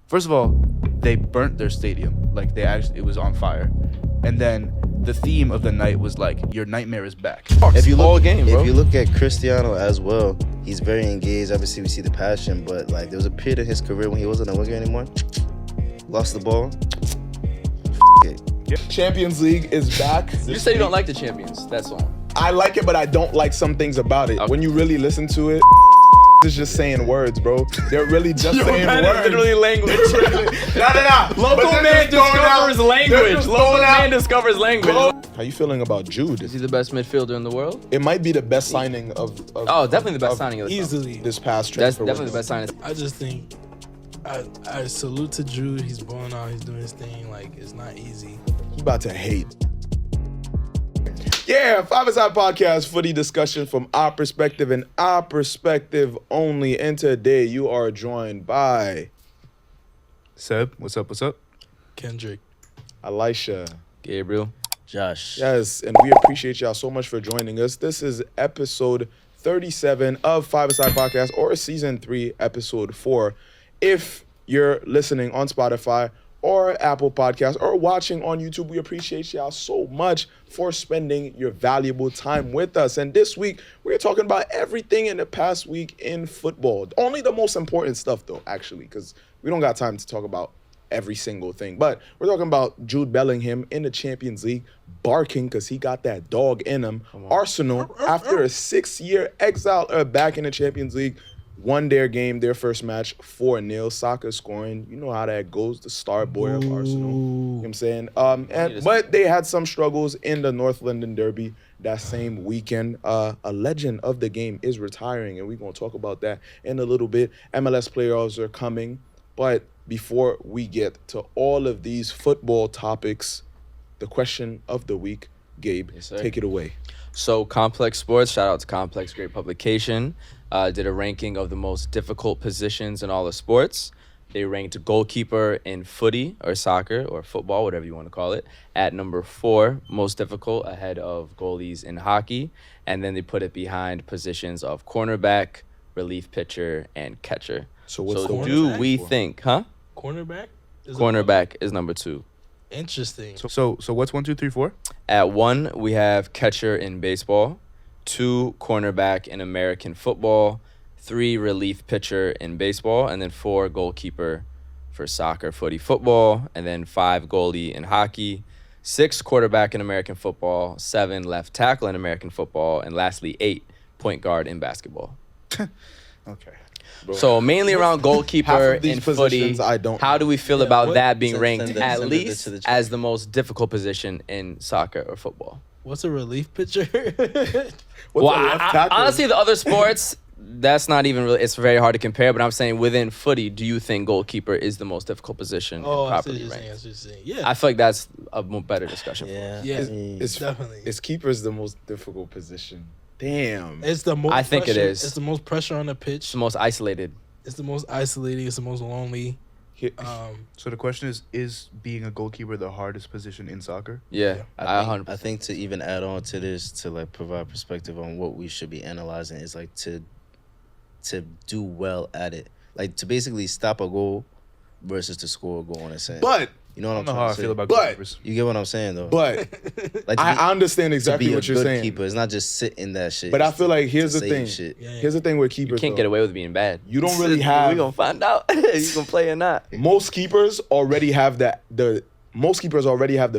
First of all, they burnt their stadium. Like it was on fire. And then the theme of the night was like, your nightmare is back. If you look, game, bro. If you look at Cristiano as well, he's very engaged. Obviously, we see the passion, but like there was a period in his career when he wasn't a winger anymore. Lost the ball. Champions League is back. You say you don't like the Champions. That song. I like it, but I don't like some things about it. Okay. When you really listen to it, is just saying words, bro. They're really just saying words. Literally language. Nah. Local man discovers language. Local man discovers language. How you feeling about Jude? Is he the best midfielder in the world? It might be the best signing of Oh, definitely the best signing of the Easily. this past That's transfer definitely the window. best signing. I just think I salute to Jude. He's balling out. He's doing his thing. Like, it's not easy. He about to hate. Yeah, 5ASIDE podcast, footy discussion from our perspective and our perspective only. And today you are joined by Seb, what's up? Kendrick. Elisha. Gabriel. Josh. Yes, and we appreciate y'all so much for joining us. This is episode 37 of 5ASIDE podcast, or season 3, episode 4. If you're listening on Spotify or Apple Podcasts or watching on YouTube, we appreciate y'all so much for spending your valuable time with us. And this week, we're talking about everything in the past week in football. Only the most important stuff, though, actually, because we don't got time to talk about every single thing. But we're talking about Jude Bellingham in the Champions League, barking because he got that dog in him. Arsenal, after a 6-year exile, are back in the Champions League. Won their game, their first match, 4-0. Saka scoring. You know how that goes, the star boy of Arsenal. You know what I'm saying? But they had some struggles in the North London Derby that same weekend. A legend of the game is retiring, and we're going to talk about that in a little bit. MLS playoffs are coming. But before we get to all of these football topics, the question of the week, Gabe, take it away. So Complex Sports, shout out to Complex, great publication, did a ranking of the most difficult positions in all of sports. They ranked goalkeeper in footy or soccer or football, whatever you want to call it, at number 4, most difficult, ahead of goalies in hockey. And then they put it behind positions of cornerback, relief pitcher, and catcher. So what's the do we think, Cornerback? Cornerback is number 2. Interesting. So what's 1, 2, 3, 4? At 1, we have catcher in baseball. 2, cornerback in American football. 3, relief pitcher in baseball. And then 4, goalkeeper for soccer, footy, football. And then 5, goalie in hockey. 6, quarterback in American football. 7, left tackle in American football. And lastly, 8, point guard in basketball. Okay. Bro. So mainly around goalkeeper in footy. I don't How do we feel about that being Send ranked that- at send it least to the chat. as the most difficult position in soccer or football? What's a relief pitcher? Well, honestly, the other sports, that's not even really, it's very hard to compare, but I'm saying within footy, do you think goalkeeper is the most difficult position and I see what properly you're saying. I ranked? see what you're saying. Yeah. I feel like that's a better discussion. Yeah. Yeah. It's Definitely. Is keeper's the most difficult position? Damn. It's the most I think it pressure. is. It's the most pressure on the It's pitch. the most isolated. It's the most isolating. It's the most lonely. So the question is being a goalkeeper the hardest position in soccer? Yeah, I think to even add on to this, to like provide perspective on what we should be analyzing, is like to do well at it, like to basically stop a goal versus to score a goal in a sense. But you know what I I'm don't know how trying I to feel say? about But- goalkeepers. You get what I'm saying though. But like I understand to exactly be a what you're good saying. keeper, it's not just sit in that shit. But I It's feel like here's to the save thing. shit. Yeah. Here's the thing with You keepers. can't though. get away with being bad. You don't really have. We're going to find out. You going to play or not. Most keepers already have the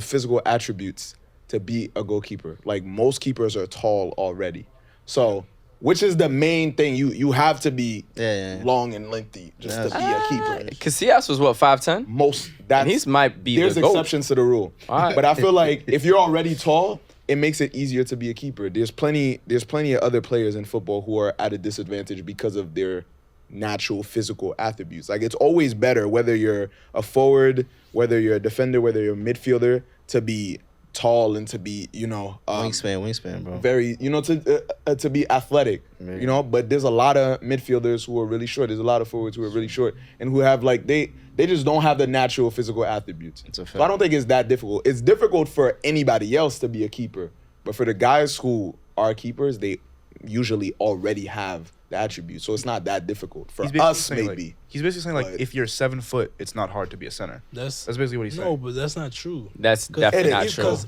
physical attributes to be a goalkeeper. Like most keepers are tall already. So, which is the main thing? You have to be Yeah. long and lengthy just to be a keeper. Casillas was what, 5'10"? Most And he might be there's the GOAT. exceptions to the rule. All right. But I feel like if you're already tall, it makes it easier to be a keeper. There's plenty of other players in football who are at a disadvantage because of their natural physical attributes. Like it's always better whether you're a forward, whether you're a defender, whether you're a midfielder, to be tall and to be, wingspan, bro. very, to be athletic, but there's a lot of midfielders who are really short. There's a lot of forwards who are really short and who have like, they just don't have the natural physical attributes. It's a fact. So I don't think it's that difficult. It's difficult for anybody else to be a keeper, but for the guys who are keepers, they usually already have the attribute. So it's not that difficult for He's basically us, saying, maybe. He's basically saying, like, But- if you're 7 foot, it's not hard to be a center. That's Basically what he's no, saying. but that's not true. That's definitely not true. Because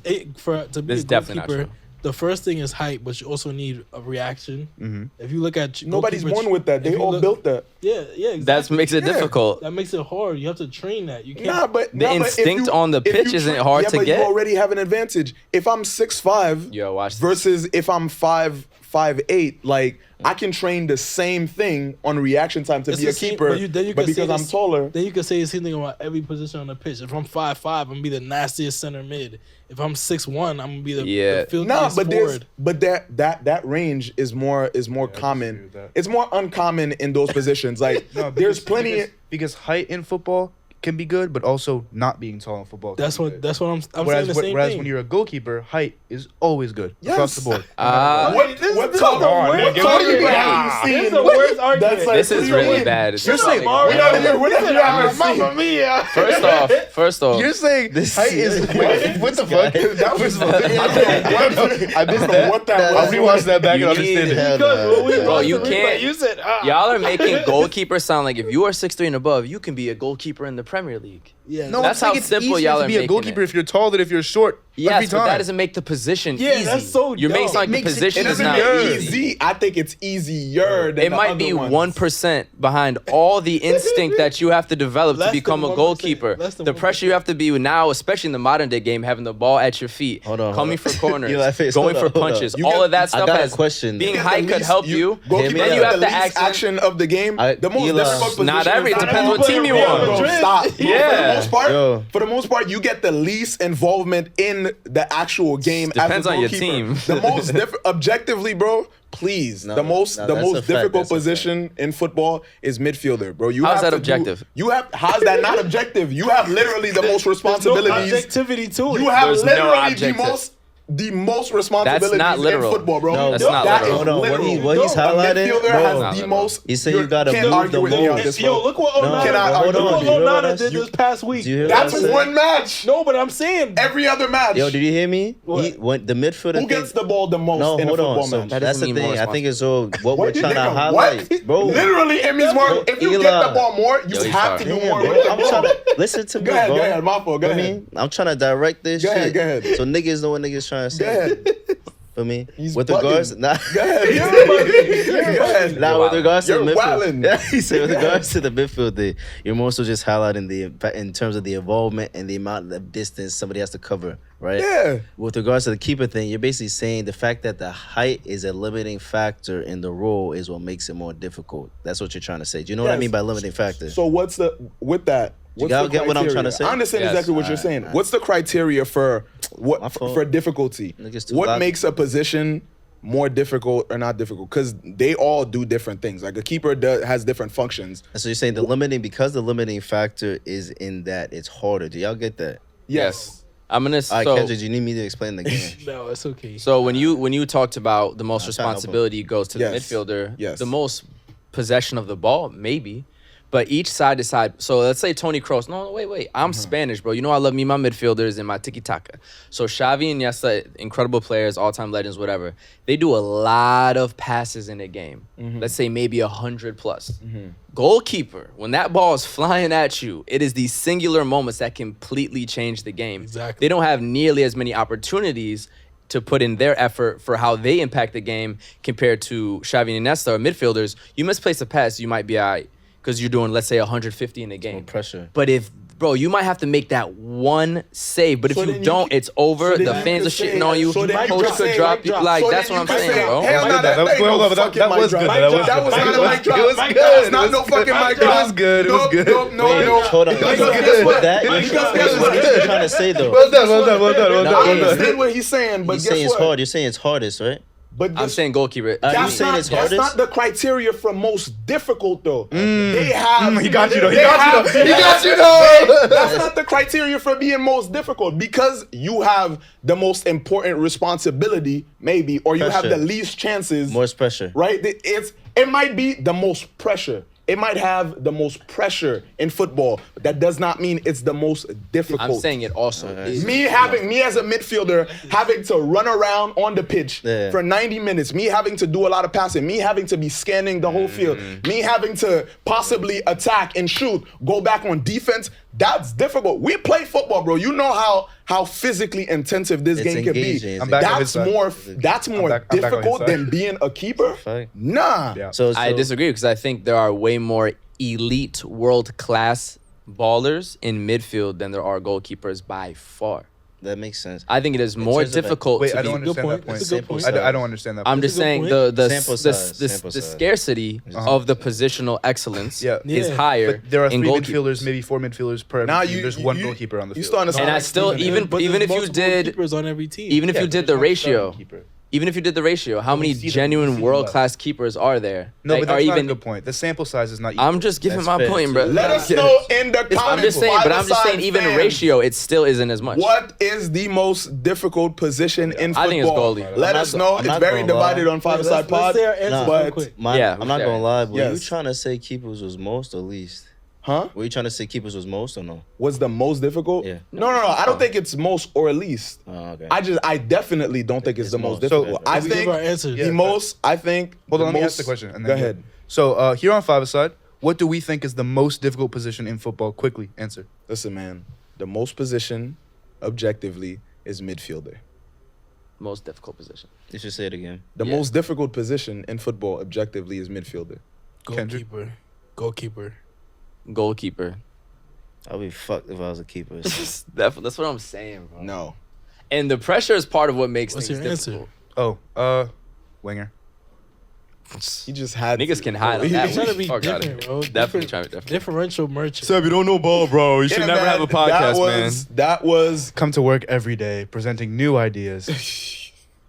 to be That's a definitely not goalkeeper, true. the first thing is height, but you also need a reaction. Mm-hmm. If you look at Nobody's goalkeepers- born with that. if They you all look- built that. Yeah, exactly. That makes it Yeah. difficult. That makes it hard. You have to train that. You can't. Nah, but The nah, but if instinct you- on the if pitch you isn't train- hard yeah, to but get. You already have an advantage. If I'm 6'5", Yo, watch this. versus if I'm 5'8", like I can train the same thing on reaction time to It's be a the same- keeper. then you But can say because I'm this- taller, Then you can say the same thing about every position on the pitch. If I'm 5'5", I'm gonna be the nastiest center mid. If I'm 6'1", I'm gonna be the filthiest nah, but forward. that range is more common. with that. It's more uncommon in those positions. Like No, there's plenty. because height in football can be good, but also not being tall in football. can That's be what good. that's what I'm saying. Whereas, The same whereas thing. when you're a goalkeeper, height is always good Yes. across the board. What talk? on, What nigga. talking What about? This is the worst argument. That's like- This is what do you really mean? bad. It's You're just saying like- Mamma mia. First off, You're saying This height is what the fuck? That was I missed the what that I'll was. rewatch that back You and need- understand it. Hell Because when we nah. Bro, watched you the replay, can't- You said, y'all are making goalkeepers sound like if you are 6'3" and above, you can be a goalkeeper in the Premier League. Yeah, No, That's I'm saying how it's simple easier y'all to are be a making goalkeeper it. if you're tall than if you're short. every Yes, but time. that doesn't make the position Yeah, easy. that's so You're dumb. making like the Makes it- position It is doesn't not make easy. easy. I think it's easier than It the might other be ones. 1% behind all the instinct that you have to develop to Less become than a 1%. goalkeeper. Less than The pressure you have to be now, especially in the modern day game, having the ball at your feet, Hold on, coming hold for corners, Eli Face, going hold for on, hold on. punches, You all get- of that I stuff got a has question. being You get the high could least- help you. Goalkeeper Then get you have the to least action of the game. The most Eli- difficult position. Not every- is- depends what team you Real on. Madrid. Stop. For Yeah. the most part, Yo. you get the least involvement in the actual game. Depends as a on your goalkeeper. team. The most objectively, bro. Please, No, the most no, that's a fact, difficult that's a position in football is midfielder, bro. You How's have that to do- objective? You have how's that not objective? You have literally the most responsibilities. There's no objectivity to it. You have There's no literally objective. the most responsibilities not literal. in football, bro. No, that's not That literal. is Hold on, literal. what he's A highlighting, midfielder bro. has Not the literal. most. He said you gotta can't move argue the with me on most. this, Yo, bro. look what No, Onana, Can I hold argue look on, what do you hear what I Onana did said? this past week. Do you hear what That's I said? one match. No, but I'm saying Every other match. Yo, did you hear me? What? He went the midfielder. Who gets the ball the most No, in a hold football on. So match? That that's the doesn't mean more thing. I think it's all what we're trying to Nigga, highlight, what? bro. Literally, it means more. If you Eli. get the ball more, you Yo, he's have to sorry. do Damn, more bro, with the I'm ball. trying to listen to me, Go ahead, bro. go ahead, my fault. Go Feel ahead. me? I'm trying to direct this Go ahead, shit. go ahead. So niggas know what niggas trying to Go say. ahead. For me, He's with bugging. regards, nah, Go ahead. Go ahead. nah, with regards to You're the wildin'. midfield, yeah, he said with regards to the midfield, you're more so just highlighting in terms of the involvement and the amount of distance somebody has to cover, right? Yeah. With regards to the keeper thing, you're basically saying the fact that the height is a limiting factor in the role is what makes it more difficult. That's what you're trying to say. Do you know what I Yes. mean by limiting factor? So what's the with that? What's y'all the get what I'm criteria? trying to say? I understand Yes. exactly what you're saying. What's the criteria for My what fault. for difficulty? Niggas too What logical. makes a position more difficult or not difficult? Because they all do different things. Like a keeper has different functions. So you're saying the limiting factor is in that it's harder. Do y'all get that? Yes. I'm gonna. All right, So, Kendrick, you need me to explain the game. no, it's okay. so when you talked about the most I'm trying to help him. responsibility goes to Yes. the midfielder, Yes. the most possession of the ball, maybe. But each side to side. So let's say Toni Kroos. No, wait. I'm Spanish, bro. You know I love me my midfielders and my tiki taka. So Xavi and Iniesta, incredible players, all time legends, whatever. They do a lot of passes in a game. Let's say maybe 100 plus. Goalkeeper, when that ball is flying at you, it is these singular moments that completely change the game. Exactly. They don't have nearly as many opportunities to put in their effort for how they impact the game compared to Xavi and Iniesta or midfielders. You misplace a pass, you might be all right. Because you're doing, let's say, 150 in a game. pressure. But bro, you might have to make that one save. But So if then you you don't, can- it's over. so then The you fans could are shitting say- on you. so then you Coach could could say drop you. mic Like, So that's then what you I'm could saying, say, bro. hell no, that Wait, hold on, fucking that mic was drop. good, that was That was good. not a mic drop. It was That good. was not no fucking mic It drop. was good, it was Nope, good. nope, no, Wait, no. hold on. Because With guess what? that, Because what guess what? are you trying to say though? Well done. I understand what he's saying, but He's guess saying it's what? hard. You're saying it's hardest, right? But I'm guess- saying goalkeeper. You That's saying not, it's that's hardest? not the criteria for most difficult, though. They have. He got you though. He they got have- you though. He they got have- you though. That's not the criteria for being most difficult because you have the most important responsibility, maybe, or you have Pressure. the least chances. More pressure. Right? It might be the most pressure. it might have the most pressure in football, but that does not mean it's the most difficult. I'm saying it also is. Me as a midfielder having to run around on the pitch for 90 minutes, me having to do a lot of passing, me having to be scanning the whole field, me having to possibly attack and shoot, go back on defense, that's difficult. We play football, bro. You know how physically intensive this game can be. That's more difficult than being a keeper. Nah. Yeah. So I disagree because I think there are way more elite world-class ballers in midfield than there are goalkeepers by far. That makes sense. I think it is more difficult Wait, to I be. don't understand that point. That's a good point. I don't understand that point. I'm just saying the Sample size. scarcity of the positional excellence is Yeah. higher But there are in three goalkeepers. midfielders, maybe 4 midfielders per Now team. There's one goalkeeper on the you field. starting to And I sound still like even But if there's you multiple did keepers on every team. even if you did the ratio. Even if you did the ratio, how many see them- we see genuine them world-class keepers are there? No, Like, but that's are not even, a good point. The sample size is not equal. I'm just giving That's my fair, point, too. bro. Let us know in the comments. I'm just saying, but I'm just saying, even fans, ratio, it still isn't as much. What is the most difficult position in football? I think it's goalie. Let us know. I'm It's not very gonna lie. divided on 5ASIDE Pod. Let's say our answers Nah. real quick. Yeah, I'm not gonna lie, but Yes. you trying to say keepers was most or least? Huh? Were you trying to say keepers was most or no? What's the most difficult? Yeah. No. I don't think it's most or least. Oh, okay. I definitely don't think it's the most most. difficult. So, I we give think our answers. the most. I think. Hold the on, let me most- ask the question. And Go then ahead. So here on 5ASIDE, what do we think is the most difficult position in football? Quickly answer. Listen, man. The most position, objectively, is midfielder. Most difficult position. You should say it again. The Yeah. most difficult position in football, objectively, is midfielder. Kendrick? Goalkeeper. Goalkeeper. I'll be fucked if I was a keeper. That's what I'm saying, bro. No. And the pressure is part of what makes What's things your answer? difficult. Winger. He just had Niggas to. can hide on He- that. He's trying to be Fuck outta different, here. bro. Definitely trying to be different. Differential merchant. Seb, you don't know ball, bro. You should Yeah, never man, have a podcast, That was Come to work every day, presenting new ideas,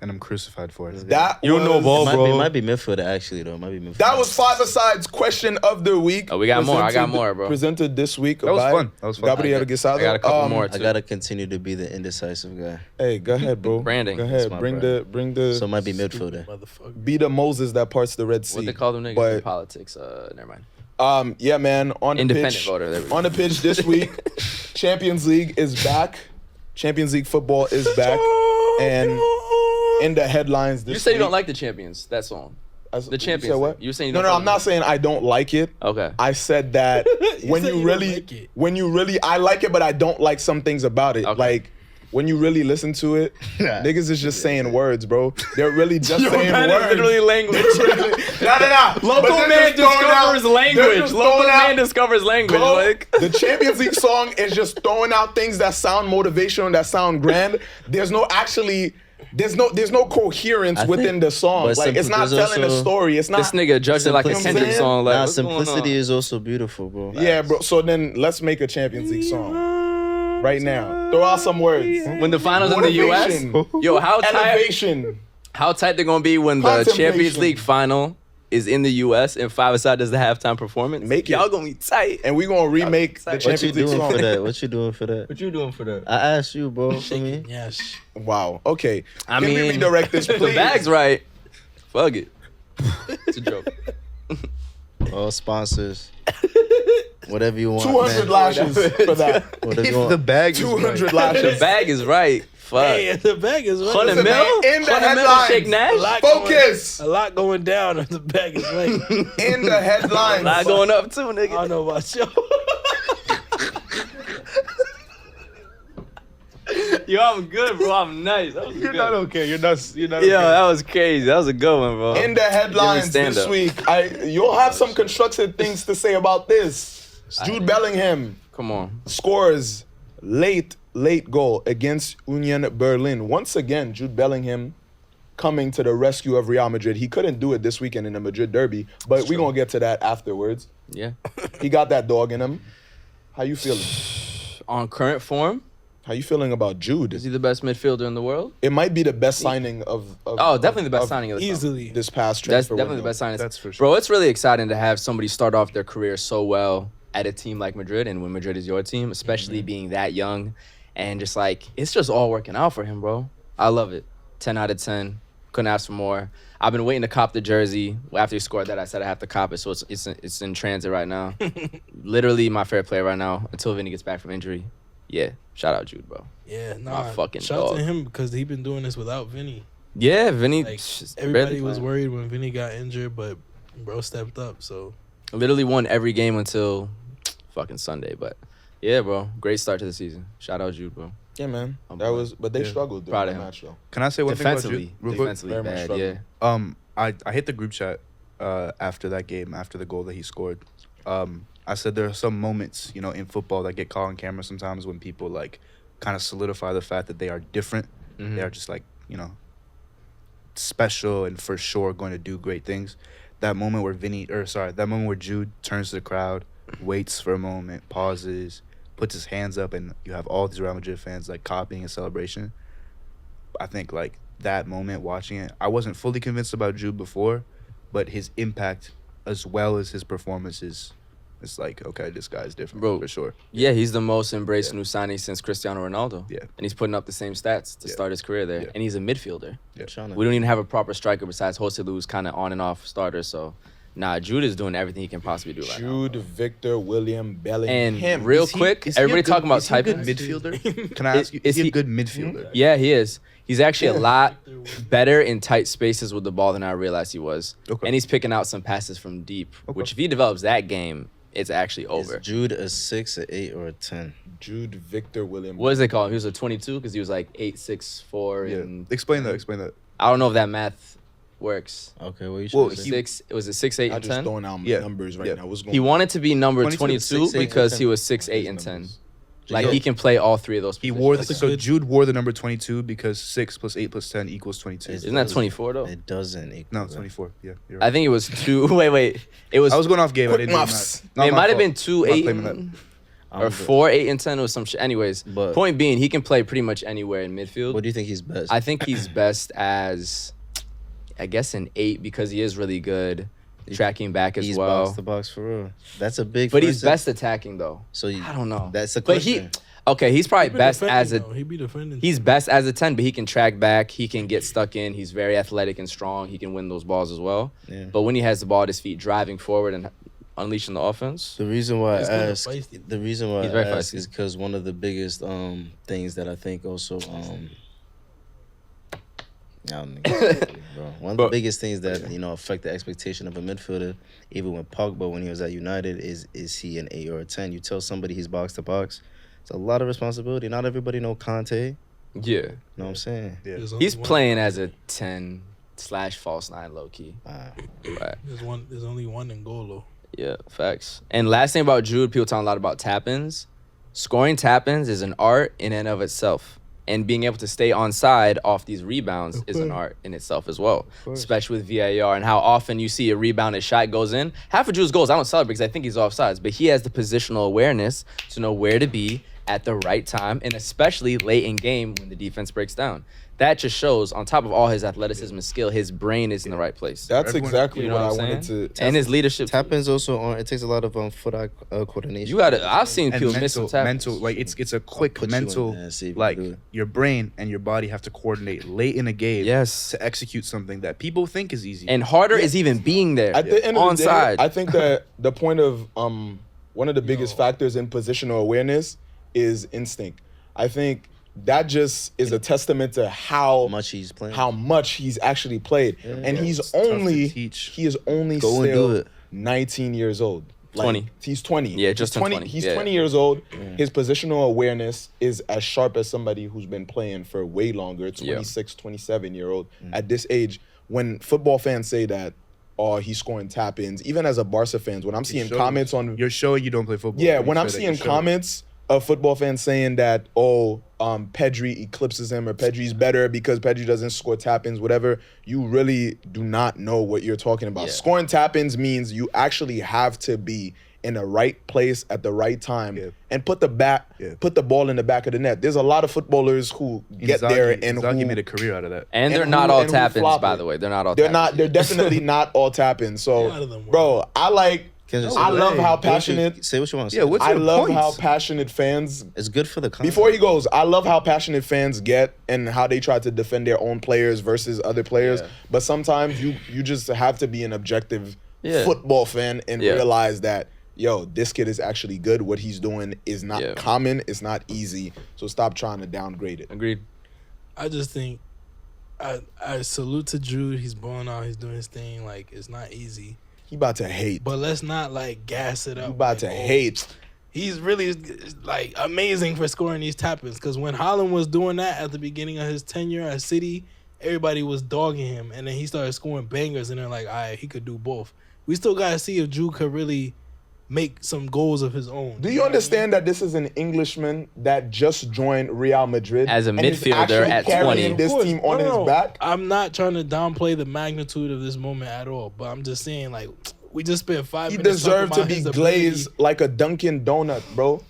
and I'm crucified for it. that. You don't know was- ball, It bro. might be midfielder actually though. It might be midfielder. That was 5ASIDE's question of the week. Oh, we got more. I got Presented- more, bro. Presented this week. That was by fun. That was fun. Gabriel I Guisado. got a couple more, I too. gotta continue to be the indecisive guy. Hey, go ahead, bro. Branding. Go That's ahead. my Bring brand. the. So it might be midfielder. Motherfucker. Be the Moses that parts the Red Sea. What they call them niggas in But politics. Never mind. yeah, man. On the Independent pitch. voter. There we go. On the pitch this week, Champions League is back. Champions League football is back, and in the headlines this You said you don't week- like the champions. That song. The You Champions said what? League. You were saying you no, don't no. fuck I'm not with saying I don't like it. Okay. I said that when said you you don't really, like it. I like it, but I don't like some things about it. Okay. Like when you really listen to it, niggas is just saying words, bro. They're really just saying that words. is literally language. Nah. Local man discovers language. Local man discovers language. Bro, Like the Champions League song is just throwing out things that sound motivational, that sound grand. There's no coherence I within think- the song. but Like it's not there's telling a also- story. It's not. this nigga judged it like a Simplicity. Kendrick song. Like Nah, what's going on? simplicity is also beautiful, bro. Yeah, bro. So then let's make a Champions League song right now. Throw out some words. When the finals in the US, Motivation. yo, how tight Elevation. they're gonna be when the Contemplation. Champions League final is in the US and 5ASIDE does the halftime performance? Make it. Y'all gonna be tight. And we gonna remake the What What you Champions League doing song. for that? What you doing for that? What you doing for that? I asked you, bro. For me. Yes. Wow. Okay. I Can we mean, redirect this, The please? bag's right. Fuck it. It's a joke. All sponsors. Whatever you want. 200 man. lashes for that. Whatever you If the want. bag is 200 right. The lashes. bag is right. Fuck. Hey, the bag is right. 100 Listen, mil? man, in the 100 mil headlines. Shake A Nash? lot Focus. Going, a lot going down and the bag is right. In the headlines. A lot going up too, I nigga. don't know about you. Yo, I'm good, bro. I'm nice. That was You're good. not okay. You're not. You're not. Yo, okay. that was crazy. That was a good one, bro. In the headlines stand this up. week, you'll have some constructive things to say about this. Jude Bellingham Come on. scores late goal against Union Berlin. Once again, Jude Bellingham coming to the rescue of Real Madrid. He couldn't do it this weekend in the Madrid derby, but we're going to get to that afterwards. Yeah. He got that dog in him. How you feeling? On current form, How you feeling about Jude? is he the best midfielder in the world? It might be the best signing of Oh, definitely the best signing of the summer. Easily. this past That's transfer definitely the window. best signing. That's for sure. Bro, it's really exciting to have somebody start off their career so well at a team like Madrid, and when Madrid is your team, especially being that young, and just like it's just all working out for him, bro. I love it. 10 out of 10. Couldn't ask for more. I've been waiting to cop the jersey. After he scored that, I said I have to cop it, so it's in transit right now. Literally my favorite player right now until Vinny gets back from injury. Yeah, shout out Jude, bro. Yeah, My fucking shout out dog. to him because he been doing this without Vinny. Yeah, Vinny. Like, just everybody barely was playing. worried when Vinny got injured, but bro stepped up. So Literally won every game until fucking Sunday. But yeah, bro, great start to the season. Shout out Jude, bro. Yeah, man. I'm That proud. was, but they Yeah. struggled during Proud the of him. match though. Can I say one thing about Jude? Defensively, Real quick? defensively Very much bad. struggled. Yeah. I hit the group chat after that game, after the goal that he scored. I said there are some moments, you know, in football that get caught on camera sometimes when people like kind of solidify the fact that they are different. Mhm. They are just like, you know, special and for sure going to do great things. That moment where that moment where Jude turns to the crowd, waits for a moment, pauses, puts his hands up, and you have all these Real Madrid fans like copying a celebration. I think like that moment watching it, I wasn't fully convinced about Jude before, but his impact as well as his performances, it's like, okay, this guy's different, Bro. for sure. Yeah, he's the most embraced new signing since Cristiano Ronaldo. Yeah. And he's putting up the same stats to Yeah. start his career there. Yeah. And he's a midfielder. Yeah. We don't even have a proper striker besides Jose Lu's kind of on and off starter. So, Jude is doing everything he can possibly do right now. Jude, Victor, William, Bellingham. And real quick, everybody talking about typing. Good midfielder? Can I ask you, is he a good midfielder? Yeah, he is. He's actually a lot better in tight spaces with the ball than I realized he was. Okay. And he's picking out some passes from deep, Okay. which if he develops that game, it's actually Is over. Jude a 6, a 8, or a 10? Jude, Victor, William. What does they call him? He was a 22 because he was like 8'6", Yeah. and Explain that. I don't know if that math works. Okay, well, you should Well, say. he- Was it 6, 8, I and just 10? throwing out Yeah. numbers right Yeah. now. What's going He on? wanted to be number 22, 22 6, 8, because and he 10. was 6, 8, and These 10. numbers. Like Yo. he can play all three of those. He positions. wore That's a so good- Jude wore the number 22 because 6 + 8 + 10 = 22. It's- Isn't that 24 though? It doesn't equal No, that. 24. Yeah, you're right. I think it was 2. Wait. It was. I was going off Gabe. I Quick didn't do the muffs. math. Not It my might have fault. been 2, I'm not 8, claiming that. I'm or good. 4, 8, and 10 or some shit. Anyways, But- point being, he can play pretty much anywhere in midfield. What do you think he's best? I think he's best as, I guess, an 8 because he is really good tracking back as he's well. box to box for real. That's a big. But he's first- best attacking though. So you, I don't know. That's a But question. he's probably best as a. He be defending. He's best as a 10, but he can track back. He can get stuck in. He's very athletic and strong. He can win those balls as well. Yeah. But when he has the ball at his feet, driving forward and unleashing the offense, The reason why He's I kinda ask, feisty. the reason why He's I very ask feisty. is because one of the biggest things that I think also I don't think, bro. One of the But- biggest things that affect the expectation of a midfielder, even with Pogba when he was at United, is he an 8 or a 10? You tell somebody he's box to box, it's a lot of responsibility. Not everybody know Conte. yeah, You know what I'm saying? Yeah. he's playing as a 10/false 9 low key. Right. There's only one in goal though. Yeah, facts. And last thing about Jude, people talking a lot about tap-ins. Scoring tap-ins is an art in and of itself. And being able to stay on side off these rebounds is an art in itself as well. Especially with VAR and how often you see a rebounded shot goes in. Half of Jude's goals, I don't celebrate because I think he's offsides. But he has the positional awareness to know where to be at the right time. And especially late in game when the defense breaks down. That just shows, on top of all his athleticism and skill, his brain is in the right place. That's Everyone- exactly You know what I what I'm wanted saying? to. And his leadership. Tap-ins also it takes a lot of foot-eye coordination. You gotta. I've seen And people miss some mental, tap-ins. like it's a quick put you in mental, there and see if you like can do it. your brain and your body have to coordinate late in a game Yes. to execute something that people think is easy. And harder is even being there. At the end of the day, Onside. I think that the point of one of the biggest factors in positional awareness is instinct. I think that just is a testament to how much he's playing. how much he's actually played, and Yeah, he's it's tough to only teach. he is only Go and do still it. 19 years old. 20. He's 20. Yeah, just he's turned 20. He's Yeah. 20 years old. His positional awareness is as sharp as somebody who's been playing for way longer. 26, 27-year-old at this age. When football fans say that, oh, he's scoring tap-ins, even as a Barca fan, when I'm seeing shows. comments on You're showing you don't play football. yeah, Make when I'm sure that seeing you show it. comments of football fans saying that, Pedri eclipses him or Pedri's better because Pedri doesn't score tap-ins, whatever, you really do not know what you're talking about. Yeah. Scoring tap-ins means you actually have to be in the right place at the right time and put the ball in the back of the net. There's a lot of footballers who get there and Inzaghi who made a career out of that. And they're and not who- all and who tap-ins, flop by it. the way. They're not all they're tap-ins. not. They're definitely not all tap-ins. A So, lot of them were. bro, I like Kendrick, I say love what- how say what you- passionate- Say what you want to Yeah, say. what's I your love points? how passionate fans. It's good for the content. Before he goes, I love how passionate fans get and how they try to defend their own players versus other players. Yeah. But sometimes you just have to be an objective Yeah. football fan and Yeah. realize that, yo, this kid is actually good. What he's doing is not Yeah. common. It's not easy. So stop trying to downgrade it. Agreed. I just think I salute to Jude. He's balling out. He's doing his thing. Like, it's not easy. He about to hate. But let's not, like, gas it up. You about like, to oh, hate. He's really, like, amazing for scoring these tap-ins. Because when Haaland was doing that at the beginning of his tenure at City, everybody was dogging him. And then he started scoring bangers. And they're like, all right, he could do both. We still got to see if Jude could really make some goals of his own. Do you understand that this is an Englishman that just joined Real Madrid As a and is midfielder actually at carrying 20? this Of course. team on No, his no. back? I'm not trying to downplay the magnitude of this moment at all, but I'm just saying, like, we just spent 5 He minutes talking deserved to about be his ability. glazed like a Dunkin' Donut, bro.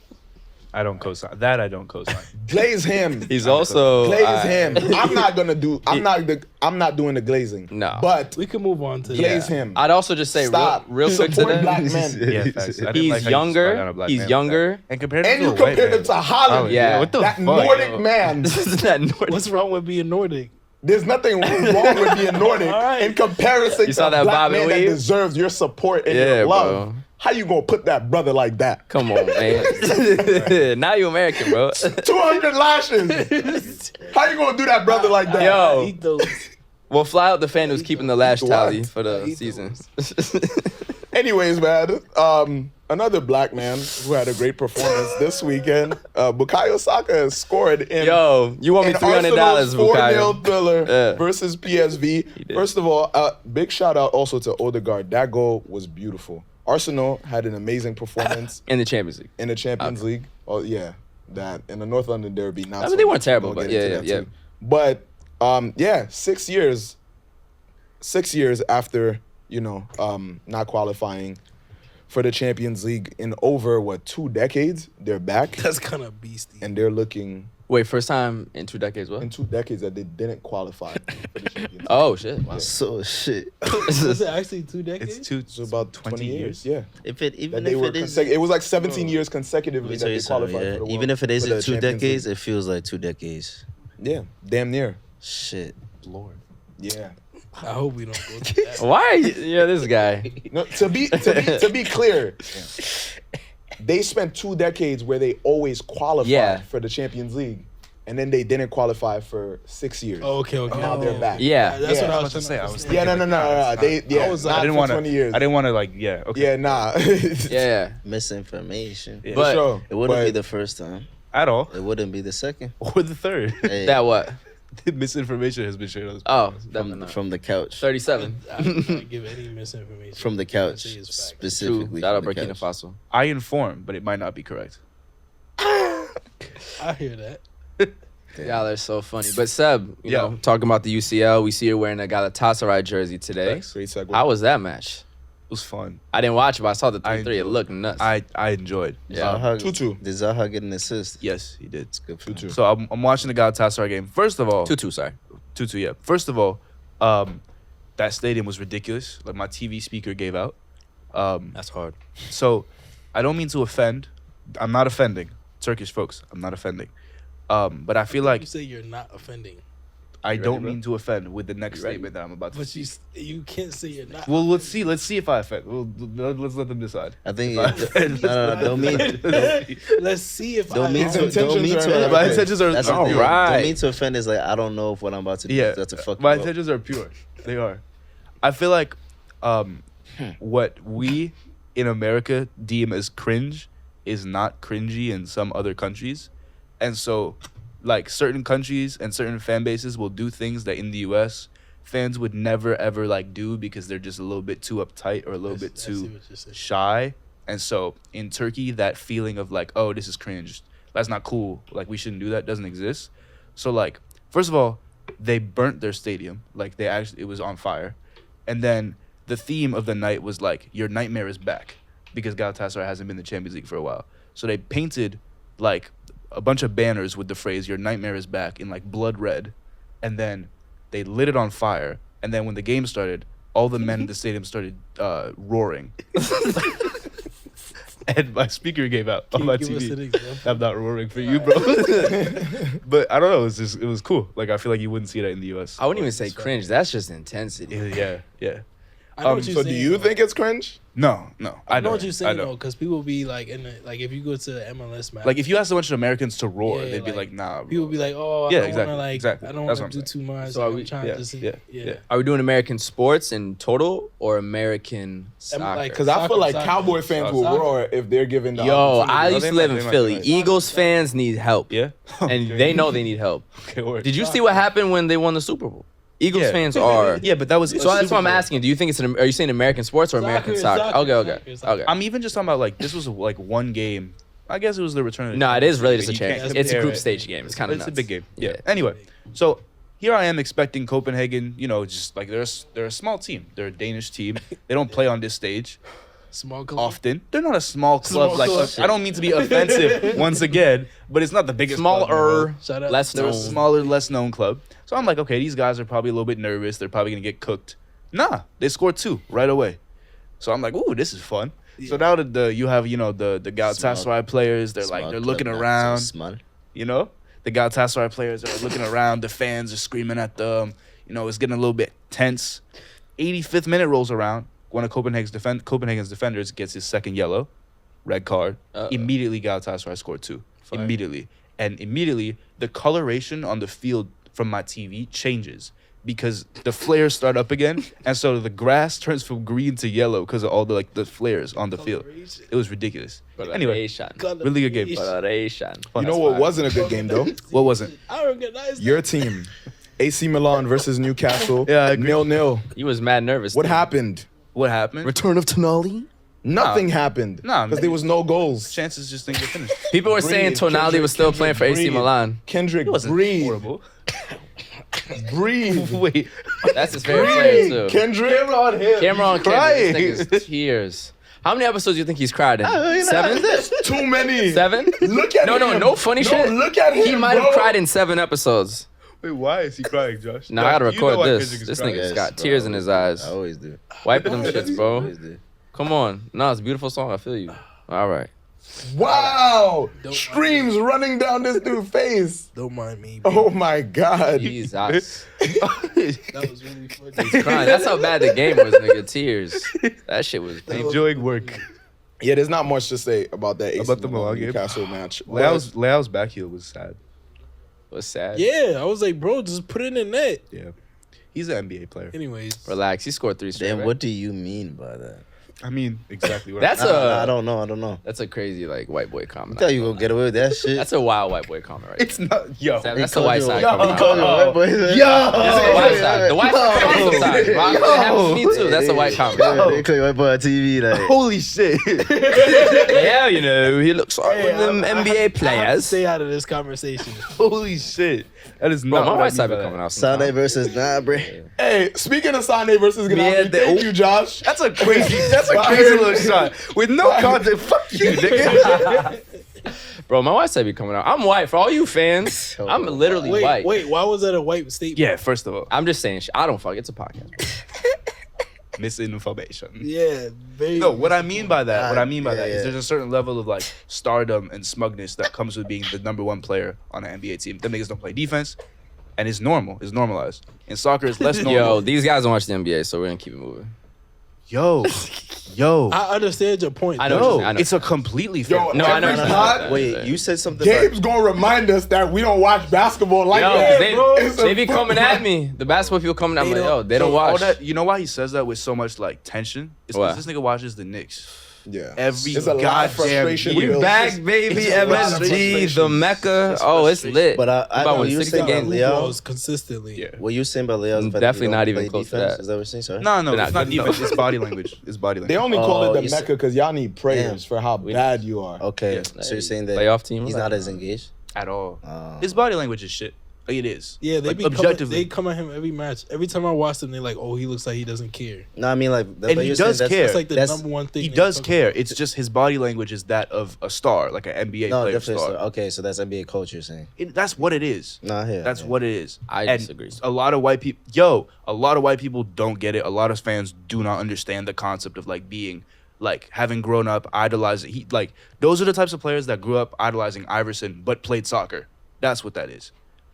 I don't co-sign that. I don't co-sign. Glaze him. He's also Glaze him. I'm not gonna do. I'm not doing the glazing. No. But We can move on to glaze that. him. I'd also just say Stop. real quick to Support them. black men. Yeah, facts. I didn't He's like how you spun younger. down a black He's man like younger. that. And compared And to you a white compared man. him to Holland. yeah. What the That fuck? Nordic man. that Nordic. What's wrong with being Nordic? There's nothing wrong with being Nordic All right. in comparison You to saw a that black Bobby man that weave? deserves your support and Yeah, your love. bro. How you gonna put that brother like that? Come on, man. Now you American, bro. 200 lashes. How you gonna do that brother like that? Yo. Eat those. Well, fly out the fan who's keeping the lash What? tally for the Eat season. Anyways, man, another black man who had a great performance this weekend. Bukayo Saka has scored in Yo, you want me in $300, Arsenal's 4-0 Bukayo? thriller Yeah. versus PSV. did. First of all, big shout out also to Odegaard. That goal was beautiful. Arsenal had an amazing performance In the Champions League. in the Champions League. Oh yeah, that in the North London Derby. Not I mean, so they much. weren't terrible, We'll but get into yeah. that too. But yeah, 6 years. 6 years after not qualifying for the Champions League in over 2 decades, they're back That's kind of beastie. and they're looking Wait, first time in 2 decades, what? in 2 decades that they didn't qualify for the Champions League. Oh, shit. Wow. So shit. Was it actually 2 decades? It's two. It's about 20 years. Yeah. If it That even they if were it is, it was like 17 years consecutively let me that tell they you something. qualified Yeah. for the world. Even if it for the isn't 2 Champions decades, League. it feels like 2 decades. Yeah, damn near. Shit. Lord. Yeah. I hope we don't go through that. Why are you? Yeah, this guy. No, to be clear, they spent 2 decades where they always qualified Yeah. for the Champions League, and then they didn't qualify for 6 years. Oh, okay. Now they're back. Yeah. That's Yeah. what I I was was trying about to to say. say, Yeah, no. They was- not I didn't for want 20 years. I didn't want to like. Yeah. Okay. Yeah, nah. Yeah. Misinformation. Yeah. But Sure. It wouldn't But- be the first time. At all. It wouldn't be the second. Or the third. Hey, that what? Misinformation has been shared on this Oh, podcast. definitely not. from the couch. 37. I don't wanna give any misinformation. From the I couch. say it's fact. True. Specifically. Shout out from the Burkina couch. Faso. I inform, but it might not be correct. I hear that. Y'all are so funny. But Seb, you Yeah. know, talking about the UCL, we see you wearing a Galatasaray jersey today. Thanks. Great segue. How was that match? It was fun. I didn't watch it, but I saw the I 3-3. It enjoyed looked nuts. I enjoyed. Yeah. Zaha, 2-2. Did Zaha get an assist? Yes, he did. It's good for 2-2. him. So I'm watching the Galatasaray game. First of all, 2-2, sorry. 2-2, yeah. First of all, that stadium was ridiculous. Like my TV speaker gave out. That's hard. So I don't mean to offend. I'm not offending Turkish folks. I'm not offending. But I feel like you say you're not offending, I You don't ready, bro? mean to offend with the next You ready? statement that I'm about to but say. you can't say you're not. Well, let's see. Let's see if I offend. Let's let them decide. I think If I offend, no, don't mean Let's see if don't I mean His to intentions don't mean are to right. My intentions are That's the all thing. right. Don't mean to offend is like I don't know if what I'm about to do Yeah, is that's a fuck my you up. intentions are pure. They are. I feel like what we in America deem as cringe is not cringy in some other countries, and so like certain countries and certain fan bases will do things that in the U.S. fans would never ever like do because they're just a little bit too uptight or a little bit I see too what you're saying. shy. And so in Turkey, that feeling of like, oh, this is cringe, that's not cool, like we shouldn't do that, doesn't exist. So like, first of all, they burnt their stadium, like it was on fire. And then the theme of the night was like, your nightmare is back, because Galatasaray hasn't been in the Champions League for a while. So they painted like a bunch of banners with the phrase "your nightmare is back" in like blood red, and then they lit it on fire. And then when the game started, all the men in the stadium started roaring. And my speaker gave out on my Give us an TV. example. I'm not roaring for you, bro. But I don't know. It was cool. Like I feel like you wouldn't see that in the U.S. I wouldn't even say cringe. That's just intensity. Yeah. I know what you're So saying, do you though. think it's cringe? No. I know what you're I saying know. though, because people be like, like if you go to MLS match, Like if you asked a bunch of Americans to roar, Yeah, they'd be like, like, "Nah." Bro. people be like, oh, I Yeah, don't exactly, wanna, like, exactly. I don't That's want to what do I'm too much. So like, are we- I'm trying yeah, to see. yeah. Are we doing American sports in total or American soccer? like, Because I feel like Soccer. Cowboy fans will Soccer. roar if they're given the Yo, opportunity. I No, used they to live might- in they Philly. might. Eagles fans need help. Yeah. And they know they need help. Okay, word. Did you see what happened when they won the Super Bowl? Eagles Yeah. fans are. Yeah, but that was. So that's what I'm asking. Do you think are you saying American sports or American soccer? Okay. I'm even just talking about like this was like one game. I guess it was the return of the No, it is really just a You chance. can't It's a compare group it. stage game. It's kind of It's nuts. a big game. Yeah. Yeah. Anyway, so here I am expecting Copenhagen. You know, just like they're a small team. They're a Danish team. They don't play on this stage Small club. often. They're not a small club. Small Like club. I don't mean to be offensive once again, but it's not the biggest. club in the world. Smaller, Shout out. less They're a known. smaller, less known club. So I'm like, okay, these guys are probably a little bit nervous. They're probably gonna get cooked. Nah, they scored 2 right away. So I'm like, ooh, this is fun. So now that you have the Galatasaray players, they're like they're looking around. You know, the Galatasaray players are looking around. The fans are screaming at them. You know, it's getting a little bit tense. 85th minute rolls around. One of Copenhagen's defenders gets his second yellow, red card. Immediately, Galatasaray scored 2. Fire. Immediately, and immediately the coloration on the field from my TV changes because the flares start up again, and so the grass turns from green to yellow because of all the flares on the field. It was ridiculous. Anyway, really good game. Coloration. You know what wasn't a good game though? What was it? I recognize that. Your team, AC Milan versus Newcastle. Yeah, I agree. 0-0. He was mad nervous. What happened? What happened? Return of Tonali? Nothing happened. Nah, because there was no goals. Chances just didn't get finished. People were saying Breathe, Tonali was still Kendrick, playing for AC breathe. Milan. Kendrick, It wasn't breathe, horrible. breathe, Wait, That's his favorite player breathe. too. Kendrick, Cameron crying. This nigga's tears. How many episodes do you think he's cried in? you know, 7? too many. 7? Look at him. No funny No, shit. look at him. He might have bro. cried in 7 episodes. wait, why is he crying, Josh? Now I gotta You know record why this. Kendrick is This crying. nigga's Yes, got bro, tears in his eyes. I always do. Wiping them shits, bro. Always do. Come on. No, it's a beautiful song. I feel you. All right. Wow. Don't- Streams running down this dude's face. Don't mind me. Bro. Oh my God. Jesus. That was really funny. He's crying. That's how bad the game was, nigga. Tears. That shit was painful. Enjoying work. Yeah, there's not much to say about that AC About the Milan Milan game? Newcastle match. Leao's back heel was sad. It was sad. Yeah, I was like, bro, just put it in the net. Yeah, he's an NBA player. Anyways, Relax. He scored 3 straight. Damn, right? what do you mean by that? I mean, exactly what. That's I a don't know. that's a crazy like white boy comment. I thought you gonna get away with that shit. That's a wild white boy comment, right? it's not. Yo, That's the white side. He Coming called you out. a white boy. That's the white side. The white side comes out sometimes. Rock, it happens to me too. That's a white comment. They call you white boy on TV. Like, holy shit. Yeah, you know, he looks like Hey, them I have NBA to players. stay out of this conversation. Holy shit. That is Bro, not my what I white side mean be by coming that. out Sunday sometimes. versus Gnabry. Hey, speaking of Sunday versus Gnabry, thank you, Josh. That's a crazy little shot. With no context. Fuck you, nigga. Bro, my white side be coming out. I'm white. For all you fans, I'm literally white. Wait, why was that a white statement? Yeah, first of all, I'm just saying shit. I don't fuck. It's a podcast. misinformation. Yeah, very. No, what I mean by that, Yeah. is there's a certain level of like stardom and smugness that comes with being the number 1 player on an NBA team. Them niggas don't play defense, and it's normal. It's normalized. In soccer, it's less normal. Yo, these guys don't watch the NBA, so we're gonna keep it moving. Yo. I understand your point. I know. though. what you're saying, It's a completely fair. Yo, No, I know. every I know. pod, Wait, you said something. Gabe's gonna remind us that we don't watch basketball like Yo, that, they, bro. It's they a be coming at me. The basketball people coming at me. They Like, yo, don't- they don't so all watch. that, you know why he says that with so much like tension? It's Why? because this nigga watches the Knicks. Yeah. Every It's a lot of goddamn frustration. year. We Will. back, baby. It's a lot of MSG, the frustration. Mecca. It's Oh, it's frustration. lit. But I About know when you were 60 saying about games. Leao. Balls consistently. Yeah. What you saying about Leao's? Definitely not even play close to defense? that. Is that what you're saying? Sorry. No, They're it's not not good defense. It's body language. It's body They language. only call Oh, it the you Mecca because y'all need prayers for how bad you are. Okay, Yeah. so you're saying that Playoff team. he's not as engaged. At all. Oh. His body language is shit. It is. Yeah, they like, be objectively. they come at him every match. Every time I watch them, they're like, "Oh, he looks like he doesn't care." No, I mean like, And he does care. That's like the number one thing. He they does talk care. about. It's just his body language is that of a star, like an NBA No, player definitely. star. Okay, so that's NBA culture you're saying. That's what it is. Nah, yeah. That's what it is. I And disagree. A lot of white people, a lot of white people don't get it. A lot of fans do not understand the concept of like being, like having grown up idolizing. Those are the types of players that grew up idolizing Iverson but played soccer. That's what that is.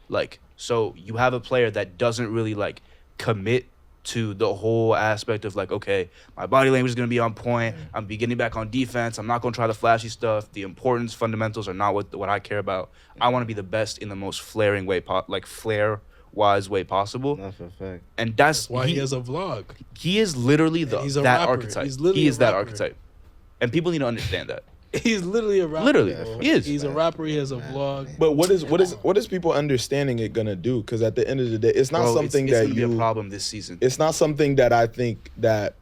Like, so you have a player that doesn't really like commit to the whole aspect of like, okay, my body language is going to be on point. I'm getting back on defense. I'm not going to try the flashy stuff. The importance fundamentals are not what I care about. I want to be the best in the most flaring way, flare-wise way possible. Not for a fact. And that's Why he has a vlog. he is literally he's a that rapper. archetype. He's literally He is a that rapper. archetype. And people need to understand that. He's literally a rapper. Literally, bro. he is. He's a rapper. He has a vlog. But what is people understanding it gonna do? Because at the end of the day, it's not Bro, something it's that gonna be a problem this season. It's not something that I think that,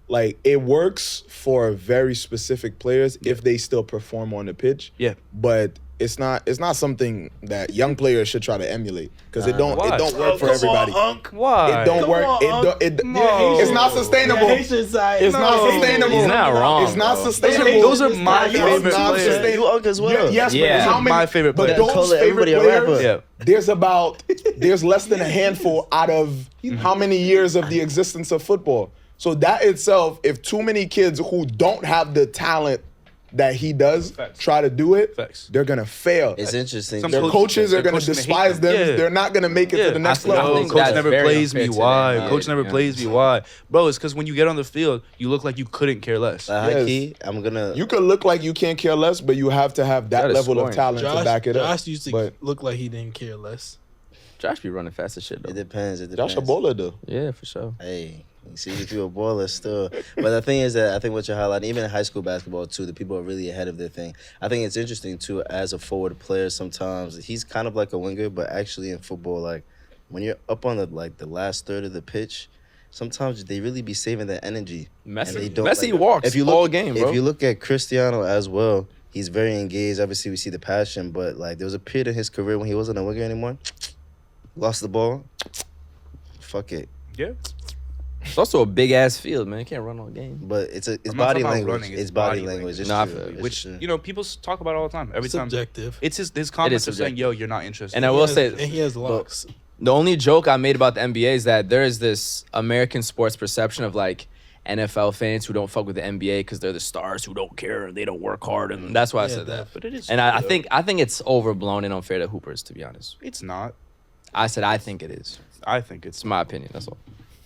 like, it works for very specific players if they still perform on the pitch. Yeah. But it's not something that young players should try to emulate because it don't Why? work for everybody. Why? It don't work. It's not sustainable. It's not sustainable. He's not wrong, It's not bro. sustainable. Those are my It's favorite not players. sustainable. You Unk as well. Yes, Yeah. but how many? My favorite But players. those Call favorite everybody a players, rapper. Yeah. there's less than a handful out of how many years of the existence of football. So that itself, if too many kids who don't have the talent that he does Facts. try to do it, Facts. they're gonna fail. It's interesting. Some Their coach- coaches are their gonna coach gonna hate despise them. them. Yeah. They're not gonna make it to the next I level. think Coach that's never very plays me. unfair to Why? them, Coach never yeah. plays me. Why? Bro, it's because when you get on the field, you look like you couldn't care less. High Yes. key, I'm gonna. You could look like you can't care less, but you have to have that That is level of scoring. talent to back it up. Josh used to But look like he didn't care less. Josh be running fast as shit It though. depends. It Josh depends. Abola though. Yeah, for sure. Hey, you see if you're a baller still. But the thing is that I think what you're highlighting, even in high school basketball too, the people are really ahead of their thing. I think it's interesting too, as a forward player, sometimes he's kind of like a winger, but actually in football, like when you're up on the last third of the pitch, sometimes they really be saving their energy. And they Messi, don't, Messi like, walks if you look, all game, bro. If you look at Cristiano as well, he's very engaged. Obviously, we see the passion, but like there was a period in his career when he wasn't a winger anymore. Lost the ball. Fuck it. Yeah. It's also a big ass field, man. You can't run all game. But it's I'm not body talking about language. running, It's body language. It's No, I true. feel you. It's Which true. people talk about all the time. Every time. Subjective. It's his comments of saying, subjective. "Yo, you're not interested." And I will He say, has- and he has locks. the only joke I made about the NBA is that there is this American sports perception of like NFL fans who don't fuck with the NBA because they're the stars who don't care and they don't work hard, and that's why I Yeah, said that. but it is. And I true, think it's overblown and unfair to Hoopers, to be honest. though. it's not. I said I think it is. I think It's it's. my opinion. That's all.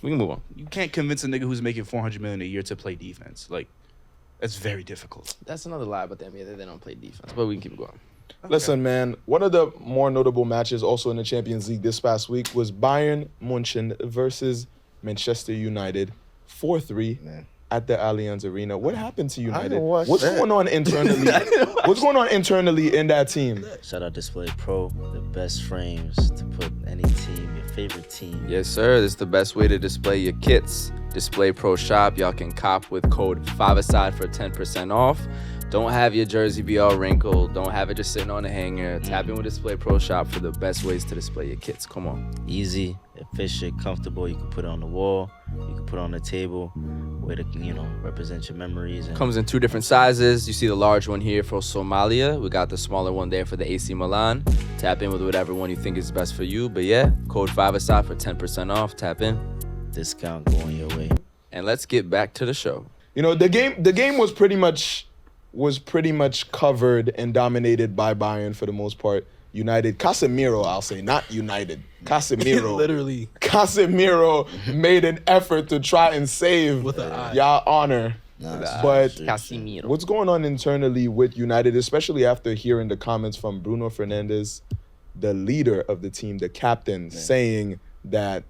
We can move on. You can't convince a nigga who's making $400 million a year to play defense. Like, that's very difficult. That's another lie about the NBA. They don't play defense, but we can keep going. Listen, man, one of the more notable matches also in the Champions League this past week was Bayern Munich versus Manchester United, 4-3 Man. at the Allianz Arena. What happened to United? didn't watch What's that. going on internally? What's going on internally in that team? Shout out Display Pro, the best frames to put any team, your favorite team. Yes, sir. This is the best way to display your kits. Display Pro Shop. Y'all can cop with code 5ASIDE for 10% off. Don't have your jersey be all wrinkled. Don't have it just sitting on a hanger. Tap in with Display Pro Shop for the best ways to display your kits. Come on. Easy, efficient, comfortable. You can put it on the wall. You can put it on the table. Way to, represent your memories. And Comes in two different sizes. You see the large one here for Somalia. We got the smaller one there for the AC Milan. Tap in with whatever one you think is best for you. But yeah, code 5ASIDE for 10% off. Tap in. discount going your way. And let's get back to the show. The game was pretty much covered and dominated by Bayern for the most part. United, Casemiro, I'll say, not United. Casemiro. Literally. Casemiro made an effort to try and save With an eye. y'all honor. Nah, But shit. Casemiro. what's going on internally with United, especially after hearing the comments from Bruno Fernandes, the leader of the team, the captain, saying that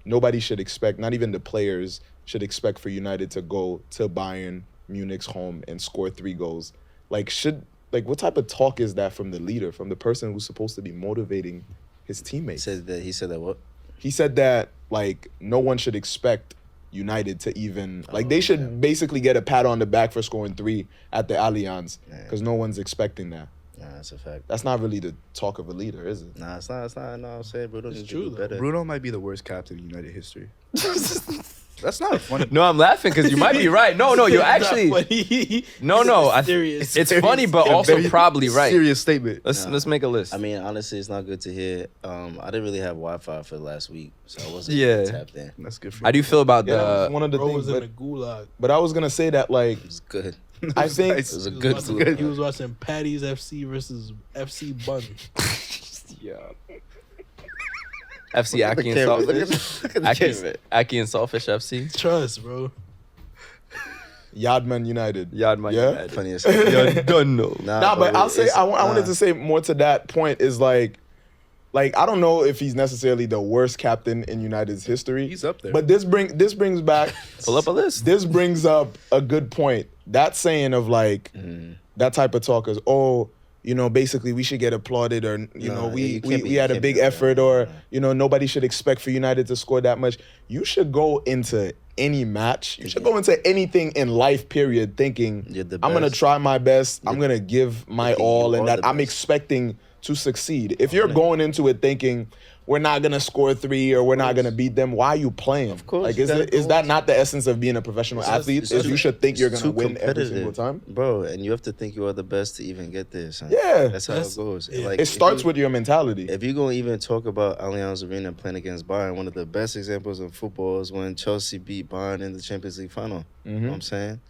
nobody should expect, not even the players, should expect for United to go to Bayern Munich's home and score 3 goals. What type of talk is that from the leader, from the person who's supposed to be motivating his teammates? He said that what? He said that no one should expect United to even they should basically get a pat on the back for scoring 3 at the Allianz because no one's expecting that. that's a fact. That's not really the talk of a leader, is it? Nah, it's not. It's not. No, I'm saying Bruno It's needs true, to do though. better. Bruno might be the worst captain in United history. That's not a funny. No, I'm laughing because you might be right. No, you're actually. No. Serious. It's funny, but a also very probably right. Serious statement. Let's make a list. I mean, honestly, it's not good to hear. I didn't really have Wi-Fi for the last week, so I wasn't Yeah. really tapped in. That's good for How do you feel about Yeah, the? one of the Bro things. was in But, the gulag. but I was gonna say that like It was good. I think It was a He was good watching- food. He was watching Patty's FC versus FC Bun. Yeah. FC Aki and Saltfish. Aki and Saltfish FC. Trust, bro. Yadman United. Yadman Yeah? United. Funny as You don't know. Nah, but I'll say it's- I wanted to say more to that point is like I don't know if he's necessarily the worst captain in United's history. He's up there. But this brings back Pull up a list. this brings up a good point. That saying of like that type of talk is, oh, you know, basically we should get applauded, or you No, know, yeah, we you can't be- had a you big can't be effort, that. or you know, nobody should expect for United to score that much. You should go into any match. You should go into anything in life, period, thinking You're the I'm gonna best. try my best. I'm gonna give my think all, you and are that the I'm best. expecting to succeed. If you're going into it thinking we're not gonna score 3 or we're not gonna beat them, why are you playing? Of course, like you gotta is go that into not the essence of being a professional athlete? It's Is too- you should think you're it's gonna too win every single competitive. time. Bro, and you have to think you are the best to even get there, son. Yeah. That's how it goes. yeah. Like, It if starts you- with your mentality. If you're going to even talk about Allianz Arena playing against Bayern, one of the best examples in football is when Chelsea beat Bayern in the Champions League final. You know what I'm saying?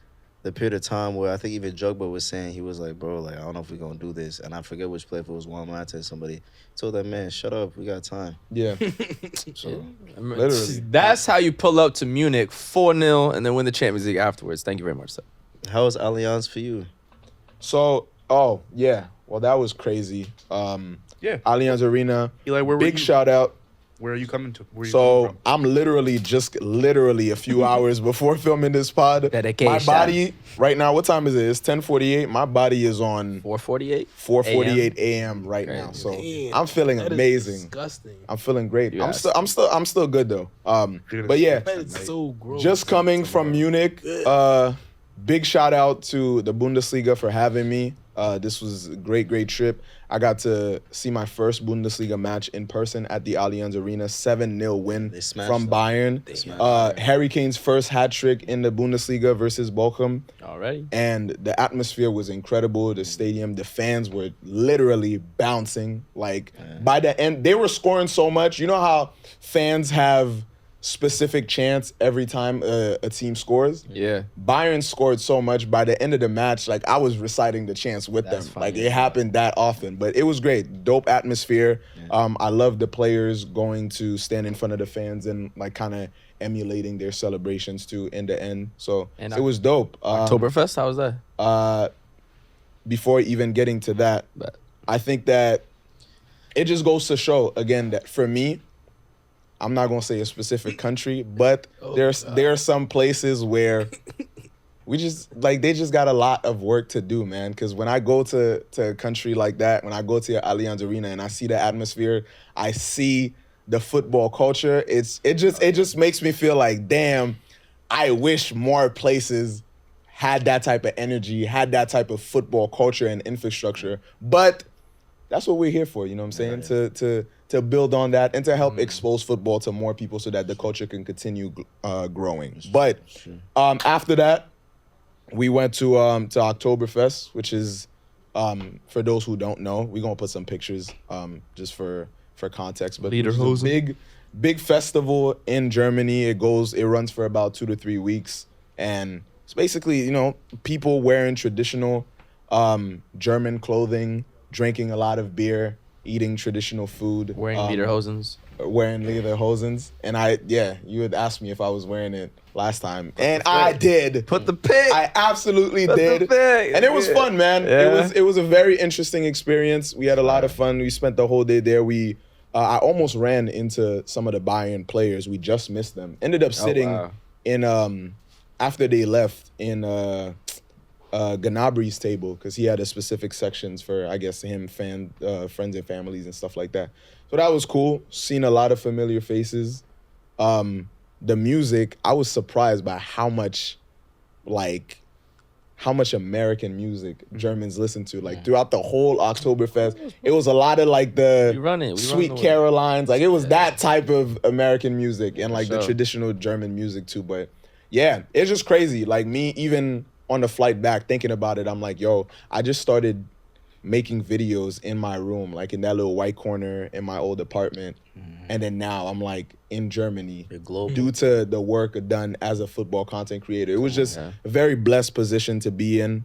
The period of time where I think even Drogba was saying, he was like, bro, like, I don't know if we're going to do this. And I forget which player, if it was Juan Mata, somebody told that man, shut up, we got time. Yeah. So, Literally. That's how you pull up to Munich 4-0 and then win the Champions League afterwards. Thank you very much, sir. how was Allianz for you? So, oh yeah. Well, that was crazy. Yeah. Allianz Arena. Eli, where were Big you? shout out. Where are you coming to? Where are you So coming I'm literally a few hours before filming this pod. Dedication. My body right now. What time is it? It's 10:48. My body is on 4:48. 4:48 a.m. right now. Crazy. So Damn, I'm feeling that is amazing. Disgusting. I'm feeling great. You I'm asked still good though. But yeah, That is so gross. just coming from Munich. Big shout out to the Bundesliga for having me. This was a great trip. I got to see my first Bundesliga match in person at the Allianz Arena. 7-0 win They smashed from them. Bayern. smashed Bayern. Harry Kane's first hat trick in the Bundesliga versus Bochum. Already. And the atmosphere was incredible. The stadium, the fans were literally bouncing. Like by the end, they were scoring so much. You know how fans have specific chants every time a team scores? Yeah. Bayern scored so much by the end of the match, like I was reciting the chants with That's them. funny. Like it happened that often, but it was great. Dope atmosphere. I love the players going to stand in front of the fans and like kind of emulating their celebrations too in the end. So And it was dope. Oktoberfest, how was that? Before even getting to that, Bet. I think that it just goes to show again that for me, I'm not gonna say a specific country, but there are some places where we just they just got a lot of work to do, man. Because when I go to a country like that, when I go to Allianz Arena and I see the atmosphere, I see the football culture. It just makes me feel like, damn, I wish more places had that type of energy, had that type of football culture and infrastructure. But that's what we're here for, you know what I'm saying? To build on that and to help expose football to more people so that the culture can continue growing. But after that, we went to Oktoberfest, which is for those who don't know, we're gonna put some pictures just for context. But it's a Lederhosen. big festival in Germany. It runs for about 2 to 3 weeks, and it's basically, you know, people wearing traditional German clothing, drinking a lot of beer, eating traditional food, Wearing lederhosens. wearing lederhosens. And you had asked me if I was wearing it last time, and I did. Put the pic. I absolutely Put the did, pic. and it was fun, man. Yeah. It was a very interesting experience. We had a lot of fun. We spent the whole day there. I almost ran into some of the Bayern players. We just missed them. Ended up sitting wow. in after they left in Ganabri's table because he had a specific sections for, I guess, him, friends and families and stuff like that. So that was cool. Seen a lot of familiar faces. The music, I was surprised by how much, like, how much American music Germans listen to. Like throughout the whole Oktoberfest, it was a lot of like We run the it. We Sweet run the- Carolines. Like it was that type of American music and like the sure. traditional German music too. But yeah, it's just crazy. Like me, even on the flight back, thinking about it, I'm like, yo, I just started making videos in my room, like in that little white corner in my old apartment. And then now I'm like in Germany You're global. due to the work done as a football content creator. It was just a very blessed position to be in.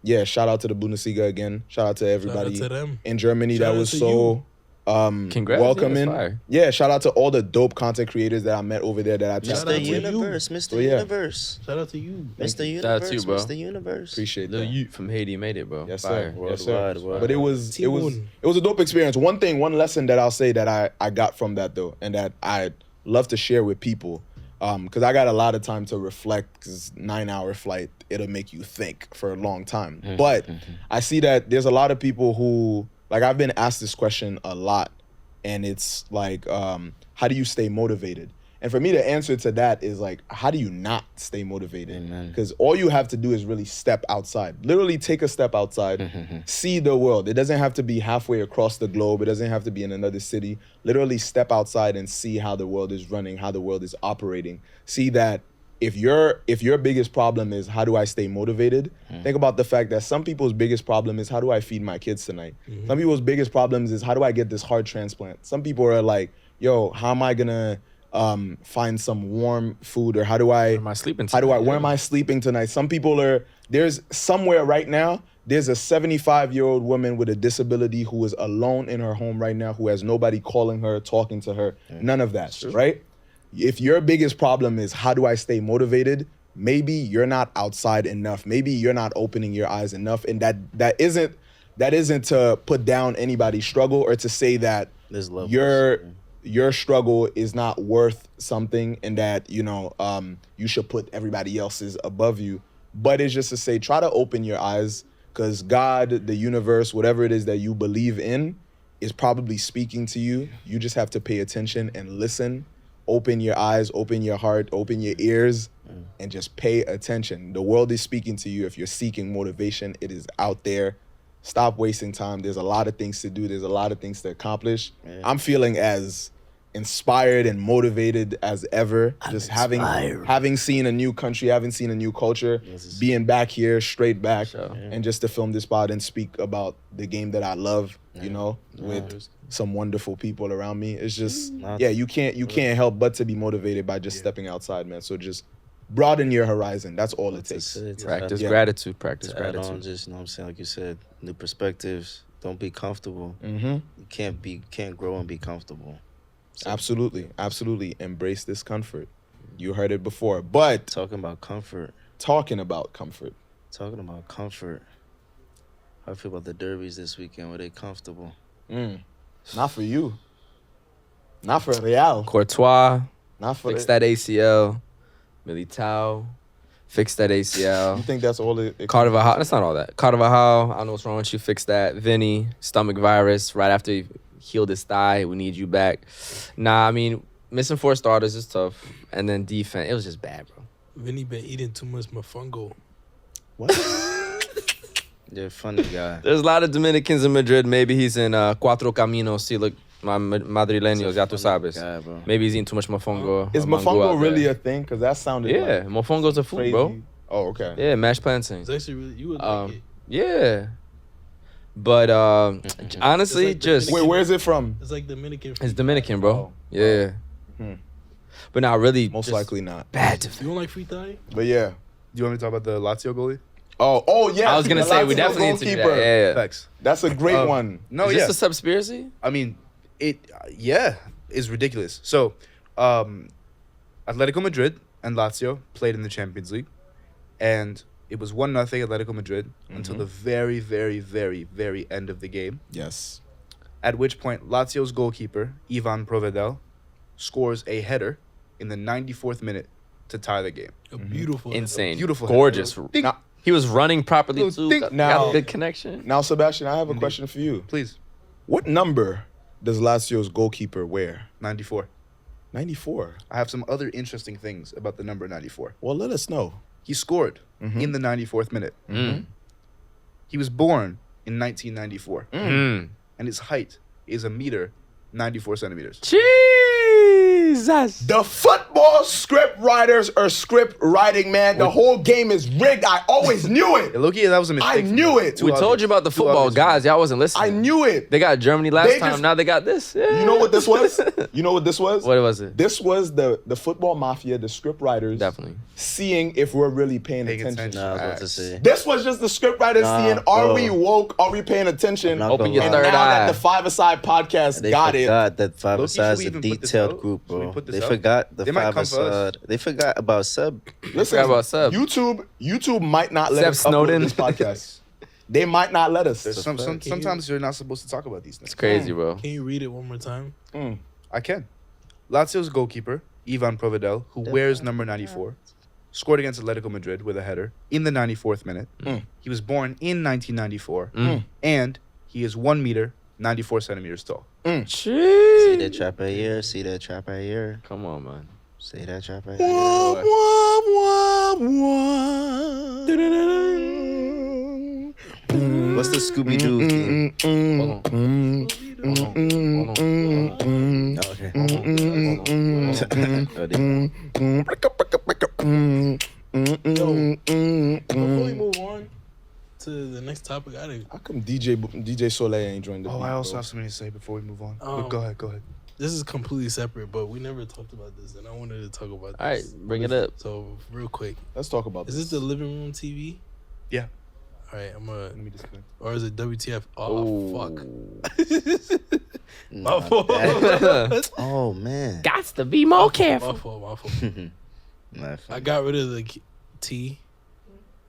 Yeah, shout out to the Bundesliga again. Shout out to everybody to them. in Germany Shout that out was to so Congrats, welcoming. yeah, that's fire. Yeah, shout out to all the dope content creators that I met over there that I Shout just out Mr. to you. Universe, Mr. So, yeah. Universe. Shout out to you. Mr. Shout out to you, Universe, bro. Mr. Universe. appreciate Little that. Ute from Haiti made it, bro. Yes, Fire. sir. Yes, sir. Worldwide. But it was T-Moon. a dope experience. One lesson that I'll say that I got from that though, and that I'd love to share with people, because I got a lot of time to reflect. 'Cause 9-hour flight, it'll make you think for a long time. But I see that there's a lot of people who, like, I've been asked this question a lot, and it's like, how do you stay motivated? And for me, the answer to that is like, how do you not stay motivated? Amen. Because all you have to do is really step outside. Literally take a step outside, see the world. It doesn't have to be halfway across the globe. It doesn't have to be in another city. Literally step outside and see how the world is running, how the world is operating. See that if your biggest problem is how do I stay motivated, think about the fact that some people's biggest problem is how do I feed my kids tonight? Some people's biggest problems is how do I get this heart transplant? Some people are like, yo, how am I gonna find some warm food, or how do I am I sleeping How do I tonight? where Yeah. am I sleeping tonight? Some people are there's somewhere right now. There's a 75-year-old woman with a disability who is alone in her home right now, who has nobody calling her, talking to her. None of that, right? If your biggest problem is how do I stay motivated, maybe you're not outside enough. Maybe you're not opening your eyes enough, and that isn't to put down anybody's struggle or to say that There's levels. your struggle is not worth something and that you should put everybody else's above you. But it's just to say, try to open your eyes, because God, the universe, whatever it is that you believe in, is probably speaking to you. You just have to pay attention and listen. Open your eyes, open your heart, open your ears, and just pay attention. The world is speaking to you. If you're seeking motivation, it is out there. Stop wasting time. There's a lot of things to do. There's a lot of things to accomplish. Yeah. I'm feeling as inspired and motivated as ever. Just having seen a new country, having seen a new culture, being back here, straight back, and just to film this pod and speak about the game that I love, with some wonderful people around me. It's just, you can't help but to be motivated by just stepping outside, man. So just broaden your horizon. That's all it takes. Practice Yeah. gratitude. Practice To add gratitude. on, just what I'm saying, like you said, new perspectives. Don't be comfortable. Mm-hmm. You can't grow and be comfortable. So, Absolutely. Embrace discomfort. You heard it before. But talking about comfort. talking about comfort. How I feel about the derbies this weekend? Were they comfortable? Not for you. Not for Real. Courtois, Not for fix that ACL. Militao, fix that ACL. You think that's all it Carvajal, that's not all that. Carvajal, I don't know what's wrong with you. Fix that. Vinny, stomach virus. Right after he healed his thigh, we need you back. Nah, I mean, missing 4 starters is tough. And then defense, it was just bad, bro. Vinny been eating too much mofongo. What? You're a funny guy. There's a lot of Dominicans in Madrid. Maybe he's in Cuatro Caminos. See, look, my madrileños, ya tú sabes. Guy, bro. Maybe he's eating too much mofongo. Is or mango mofongo out really there. a thing? Because that sounded Yeah, like mofongo's a food, crazy. bro. Oh, okay. Yeah, mashed plantains. It's actually really, you would like it. Yeah. But honestly, It's like just Wait, where is it from? It's like Dominican. it's Dominican, bro. Oh. Yeah. But not really. Most just likely not. bad to You don't like free thai? But yeah. Do you want me to talk about the Lazio goalie? Oh yeah. I was gonna the say we Lazio definitely need to do that. goalkeeper. Yeah, yeah. Facts. That's a great one. No, Is yeah. this a Sebspiracy? I mean, it's ridiculous. So, Atletico Madrid and Lazio played in the Champions League, and it was 1-0 Atletico Madrid until the very, very, very, very end of the game. Yes. At which point, Lazio's goalkeeper Ivan Provedel scores a header in the 94th minute to tie the game. A beautiful. Insane. Beautiful. Gorgeous. Ding. Now, He was running properly Little too. ding. Got Now- a good connection. now, Sebastian, I have a question for you. Please, What number does Lazio's goalkeeper wear? 94. 94. I have some other interesting things about the number 94. Well, let us know. He scored in the 94th minute. He was born in 1994. And his height is 1.94 meters. Jesus. The football script writers are script writing, man. The whole game is rigged. I always knew it. Loki, that was a mistake. I knew it. We told you about the football guys. Y'all wasn't listening. I knew it. They got Germany last They time. just- Now they got this. Yeah. You know what this was? You know what this was? What was it? This was the football mafia, the script writers, Definitely. seeing if we're really paying attention. Nah, I was about to say. This was just the script writers seeing, are we woke? Are we paying attention? I'm not Open gonna your lie. And third now eye. that the 5ASIDE podcast They got it. forgot that 5 Loki, should Aside's we a even put this detailed out? group, Should we bro. put this They out? forgot the They might 5 come for us. Aside. They forgot about Seb. Listen, Forgot about Seb. YouTube might not let Seb us Snowden. upload this podcast. They might not let us. There's sometimes you're not supposed to talk about these things. It's crazy, bro. Can you read it one more time? I can. Lazio's goalkeeper, Ivan Provedel, who wears number 94, scored against Atletico Madrid with a header in the 94th minute. He was born in 1994, and he is 1.94 meters tall. See that trap right here. See that trap right here. Come on, man. See that trap right here. What's the Scooby Doo theme? Hold on. Okay. Before we move on to the next topic, How come DJ Soleil ain't joined the Oh, beat, I also bro? have something to say before we move on. Um, But go ahead. this is completely separate, but we never talked about this, and I wanted to talk about this. All right, bring it up. So real quick, Let's talk about is this. this the living room TV? Yeah. All right, Let me disconnect. or is it WTF? Oh fuck. Nah, My fault. that- Oh man. Got to be more careful. My fault. Nah, I got rid of the T.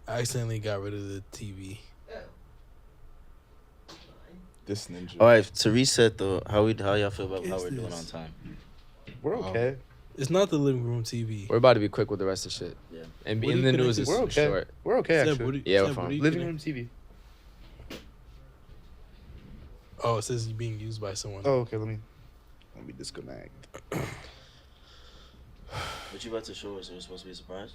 I accidentally got rid of the TV. This ninja. All right, to reset though, how y'all feel about how Is we're doing this? on time? We're okay. It's not the living room TV. We're about to be quick with the rest of shit. Yeah. And What in do the you news connect is this? We're okay. short. We're okay, Seb, actually. what do you- Yeah, we're Seb, what fine. do you Living connect- room TV. Oh, it says you're being used by someone. Oh, okay. Let me disconnect. What you about to show us? Are we supposed to be surprised?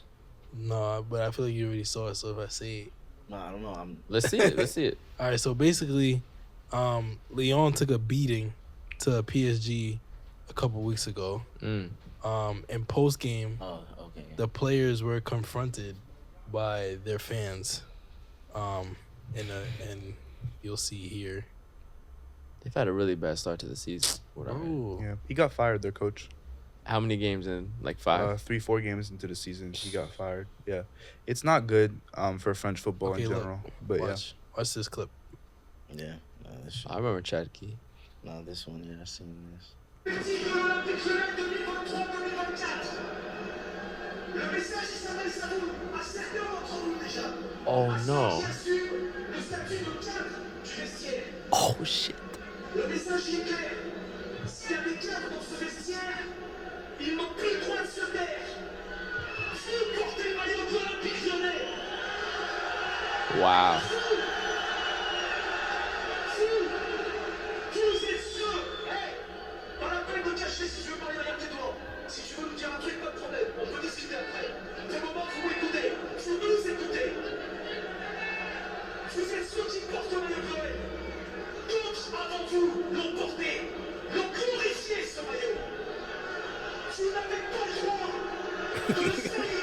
No, but I feel like you already saw it. So if I say it. Nah, I don't know. Let's see it. Let's see it. All right, so basically, Lyon took a beating to PSG a couple weeks ago. In post game, Oh, okay. the players were confronted by their fans, and you'll see here. They've had a really bad start to the season. Whatever. Oh, Yeah, he got fired. Their coach. How many games in? Like 5? 3-4 games into the season, he got fired. Yeah, it's not good for French football Okay, in look. general. But watch this clip. Yeah. Nah, this shit. I remember Chad Key. Nah, this one. Yeah, I seen this. Le message s'adresse à vous, à certains d'entre vous déjà. Oh no. Assume le statut de cadre du vestiaire. Oh shit. Le message est clair. S'il y a des cadres dans ce vestiaire, ils n'ont plus le droit de se taire. Vous portez le maillot de l'Olympique Lyonnais. Wow. Vous êtes ceux. Hey, pas la peine de cacher si je veux parler derrière tes doigts. Si tu veux nous dire un truc, pas de problème. On peut discuter après. Pour le moment, vous m'écoutez. Vous nous écoutez. Vous êtes ceux qui portent le maillot de l'OM. D'autres avant vous l'ont porté, l'ont glorifié ce maillot. Vous n'avez pas le droit de le salir.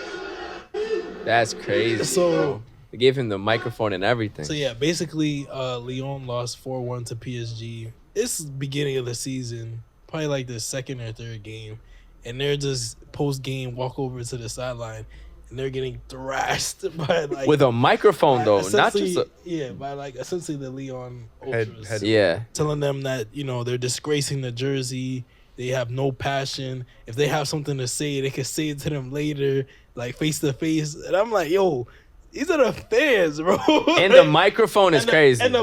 That's crazy. So- bro. They gave him the microphone and everything. So yeah, basically, Lyon lost 4-1 to PSG. It's the beginning of the season, probably like the second or third game, and they're just post game walk over to the sideline, and they're getting thrashed by like With a microphone though, not essentially- just a, yeah, by like essentially the Lyon Head- ultras, head- yeah. telling them that they're disgracing the jersey. They have no passion. If they have something to say, they can say it to them later, like face to face. And I'm like, yo. These are the fans, bro. And the microphone is And the- crazy. And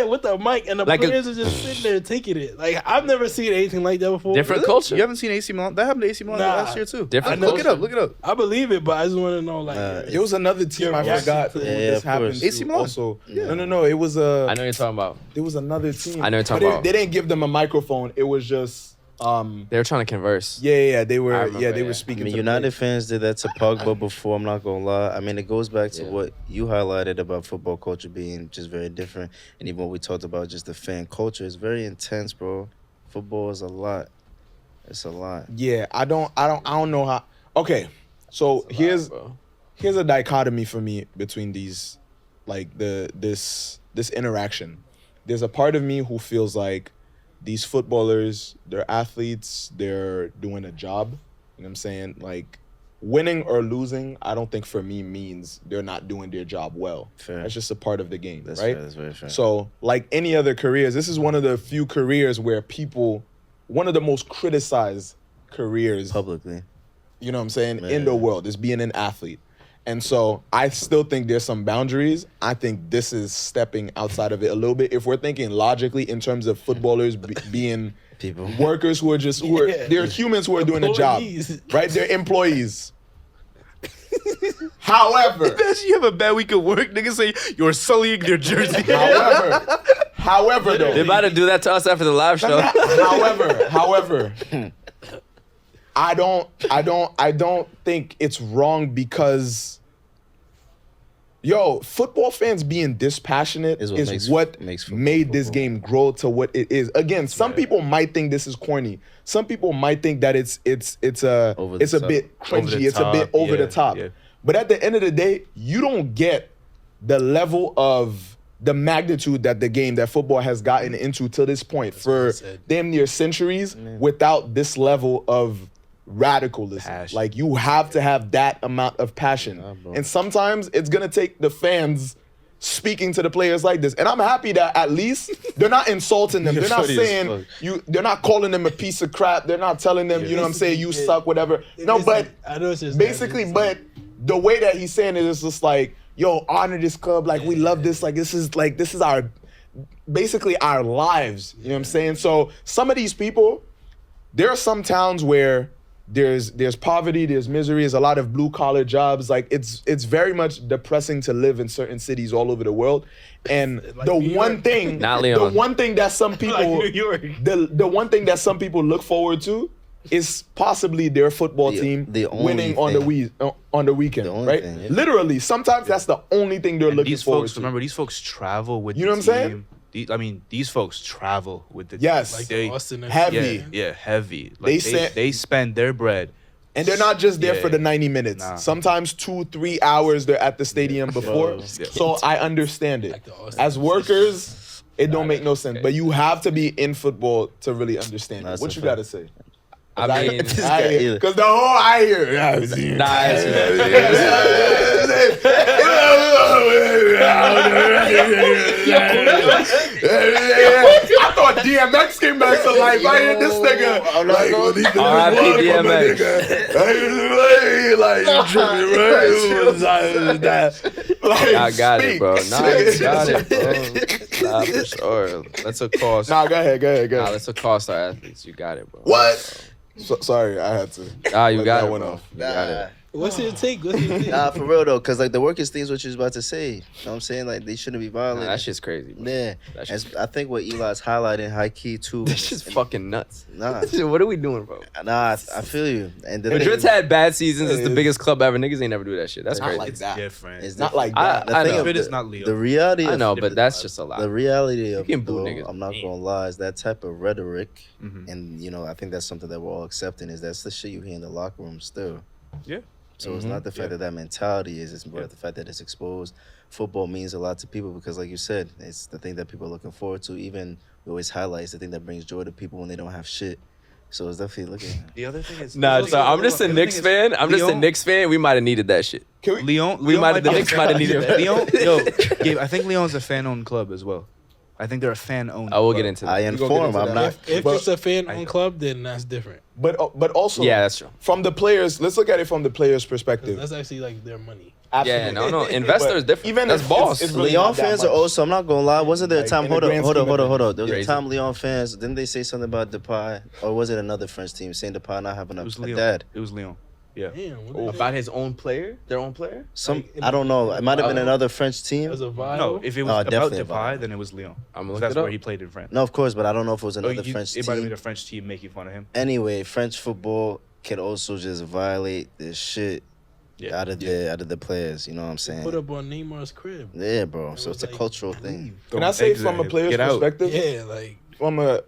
with the mic, and the Like a- players are just sitting there taking it. Like I've never seen anything like that before. Different culture. You haven't seen AC Milan? That happened to AC Milan Nah. last year too. Different Look it culture. up. Look it up. I believe it, but I just want to know, like, It was another team I Yeah, forgot who yeah, this of happened course. to. AC Milan. Also, Yeah. no. It was I know what you're talking about. There was another team. I know what you're But talking about. They didn't give them a microphone. It was just They were trying to converse. Yeah. They I were remember, they yeah. were I speaking. mean, to the United players. fans did that to Pogba before. I'm not gonna lie. I mean, it goes back to Yeah. what you highlighted about football culture being just very different, and even what we talked about, just the fan culture is very intense, bro. Football is a lot. It's a lot. Yeah, I don't know how. Okay, so here's a dichotomy for me between these, like this interaction. There's a part of me who feels like these footballers, they're athletes, they're doing a job. You know what I'm saying? Like, winning or losing, I don't think for me means they're not doing their job well. Fair. That's just a part of the game, That's right? fair. That's very fair. So, like any other careers, this is one of the few careers where people, one of the most criticized careers, Publicly, you know what I'm saying, in Man. the world is being an athlete. And so I still think there's some boundaries. I think this is stepping outside of it a little bit. If we're thinking logically in terms of footballers being people. workers who are they're humans who are doing a job, Employees. right? They're employees. However, Imagine you have a bad week of work, niggas say you're sullying their jersey. however though. They're about to do that to us after the live show. However, I don't think it's wrong because, football fans being dispassionate Is is what what makes football made this football. game grow to what it is. Again, some people might think this is corny. Some people might think that it's Over the a top. bit cringy. It's a bit over the top. yeah. But at the end of the day, you don't get the level of the magnitude that football has gotten into to this point for what I said. damn near centuries without this level of radicalism. Passion. Like, you have to have that amount of passion. bro. And sometimes it's gonna take the fans speaking to the players like this. And I'm happy that at least they're not insulting them. They're not Funny as saying fuck. they're not calling them a piece of crap. They're not telling them, you know what I'm saying, you suck, whatever. No, but I know it's just basically, but the way that he's saying it is just like, yo, honor this club, like we love this, like this is our basically our lives. You know what I'm saying? So some of these people, there are some towns where there's poverty, there's misery, there's a lot of blue collar jobs. Like it's very much depressing to live in certain cities all over the world. And Like the New one York. thing, Not the Leon. one thing that some people, New York. the one thing that some people look forward to is possibly their football team the only winning on the weekend, The only right? thing, yeah. Literally, sometimes that's the only thing they're And looking these forward folks, to. remember, these folks travel with You the know what I'm saying? team. These folks travel with the Yes. team. Like They, Austin and heavy. yeah, heavy. They Like, said- they spend their bread. And they're not just there Yeah. for the 90 minutes. Nah. Sometimes 2-3 hours they're at the stadium before. Yeah. So I understand it. Like the Austin. As workers, it don't make no sense. But you have to be in football to really understand it. That's What a you fact. gotta say? I mean, This guy either. Because the whole I hear. I thought DMX came back to life. I hear this nigga. I'm not gonna- these niggas R.I.P. walk on my DMX. nigga. Like, you tripping, right? I got it, bro. Speak. Nah, you got it, bro. Nah, for sure. Let's accost. Nah, go ahead. Nah, let's accost our athletes. You got it, bro. What? Sorry, I had to. Nah, you Let got that it, one bro. off. You got it. What's your take? What's your take? Nah, for real though, cause like the workers things what you was about to say. You know what I'm saying? Like they shouldn't be Nah, violent. that shit's crazy, bro. Yeah. That shit's I think what Eli's highlighting high key too. This shit's fucking nuts. Nah. What are we doing, bro? Nah, I feel you. And the Madrid's thing, had bad seasons. It's the It's- biggest club ever. Niggas ain't never do that shit. That's Not crazy. like that. Different. it's Not like I- that. the I thing know. of It is the- not Leo. The reality I of know, different but that's vibe. just a lot. the reality of can it, boo though, niggas. I'm not Damn. gonna lie, is that type of rhetoric, Mhm. and you know, I think that's something that we're all accepting. Is that's the shit you hear in the locker room still. Yeah. So it's not the fact that mentality is, it's more Yeah. the fact that it's exposed. Football means a lot to people because, like you said, it's the thing that people are looking forward to. Even we always highlight, it's the thing that brings joy to people when they don't have shit. So it's definitely looking. The other thing is, Nah, so I'm just a Knicks fan. I'm just a Knicks fan. We might have needed that shit. Can we? Leon, We might have. The be a Knicks fan- might have needed that. Leon, yo, Gabe, I think Leon's a fan-owned club as well. I think they're a fan-owned. I will club. get into that. I gonna get inform. into I'm that. not. If But- it's a fan-owned club, then that's different. But also, Yeah, that's true. from the players, let's look at it from the players' perspective. That's actually like their money. Yeah, no. Investor is But different. even That's if boss. it's really Leon not that fans are much. also. I'm not gonna lie. Wasn't there a Like, time? in the Hold on. grand scheme of There was Crazy. a time Leon fans. Didn't they say something about Depay, or was it another French team saying Depay not having It a was a Leon. dad? It was Leon. Yeah. Damn. What About his own player, their own player. I don't know. It might have been another French team. As a vibe. No, if it was Oh, about definitely Depay, about- then it was Lyon. I'm gonna look That's it up. where he played in France. No, of course, but I don't know if it was Oh, another French it might have been team. a French team making fun of him. Anyway, French football can also just violate the shit Yeah. out of the players. You know what I'm saying? Put up on Neymar's crib. Yeah, bro. So was it's a like, cultural thing. Can I say Exit from a him. player's Get out. perspective? Yeah, like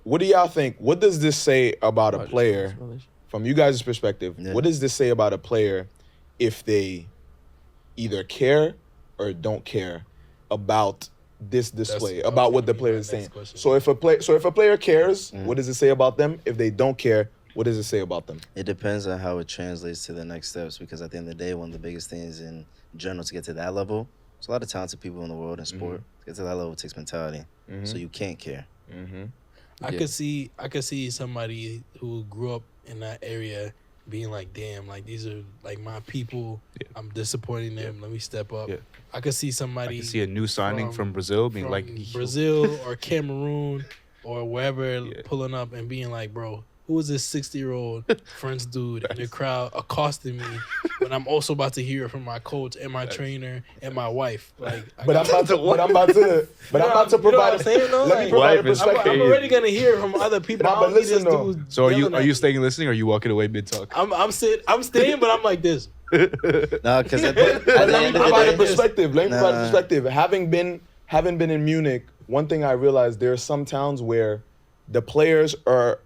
What do y'all think? What does this say about a player? From you guys' perspective, Yeah. what does this say about a player if they either care or don't care about this display, That's- about what the that was player gonna is be my saying? next question. So if a player cares, Mm. what does it say about them? If they don't care, what does it say about them? It depends on how it translates to the next steps. Because at the end of the day, one of the biggest things in general to get to that level, there's a lot of talented people in the world in sport. To get to that level, it takes mentality. So you can't care. I Yeah. could see somebody who grew up in that area being like, damn, like these are like my people. Yeah. I'm disappointing them. Let me step up. Yeah. I could see I somebody can see a new signing from Brazil being from like, Brazil or Cameroon or wherever Yeah. pulling up and being like, bro, who is this 60-year-old French dude in the crowd accosting me when I'm also about to hear from my coach and my trainer and my wife? Like, But I'm about to You know what provide. I'm saying, though? Let me Like, provide a Wife is perspective. I'm already gonna hear from other people. Nah, I but don't need listen, this though. dude so are you yelling at are you me. staying listening or are you walking away mid talk? I'm staying, but I'm like this. No, because at But the let me end of the provide a day, perspective. Let me provide a Nah. perspective. Having been in Munich, one thing I realized there are some towns where the players are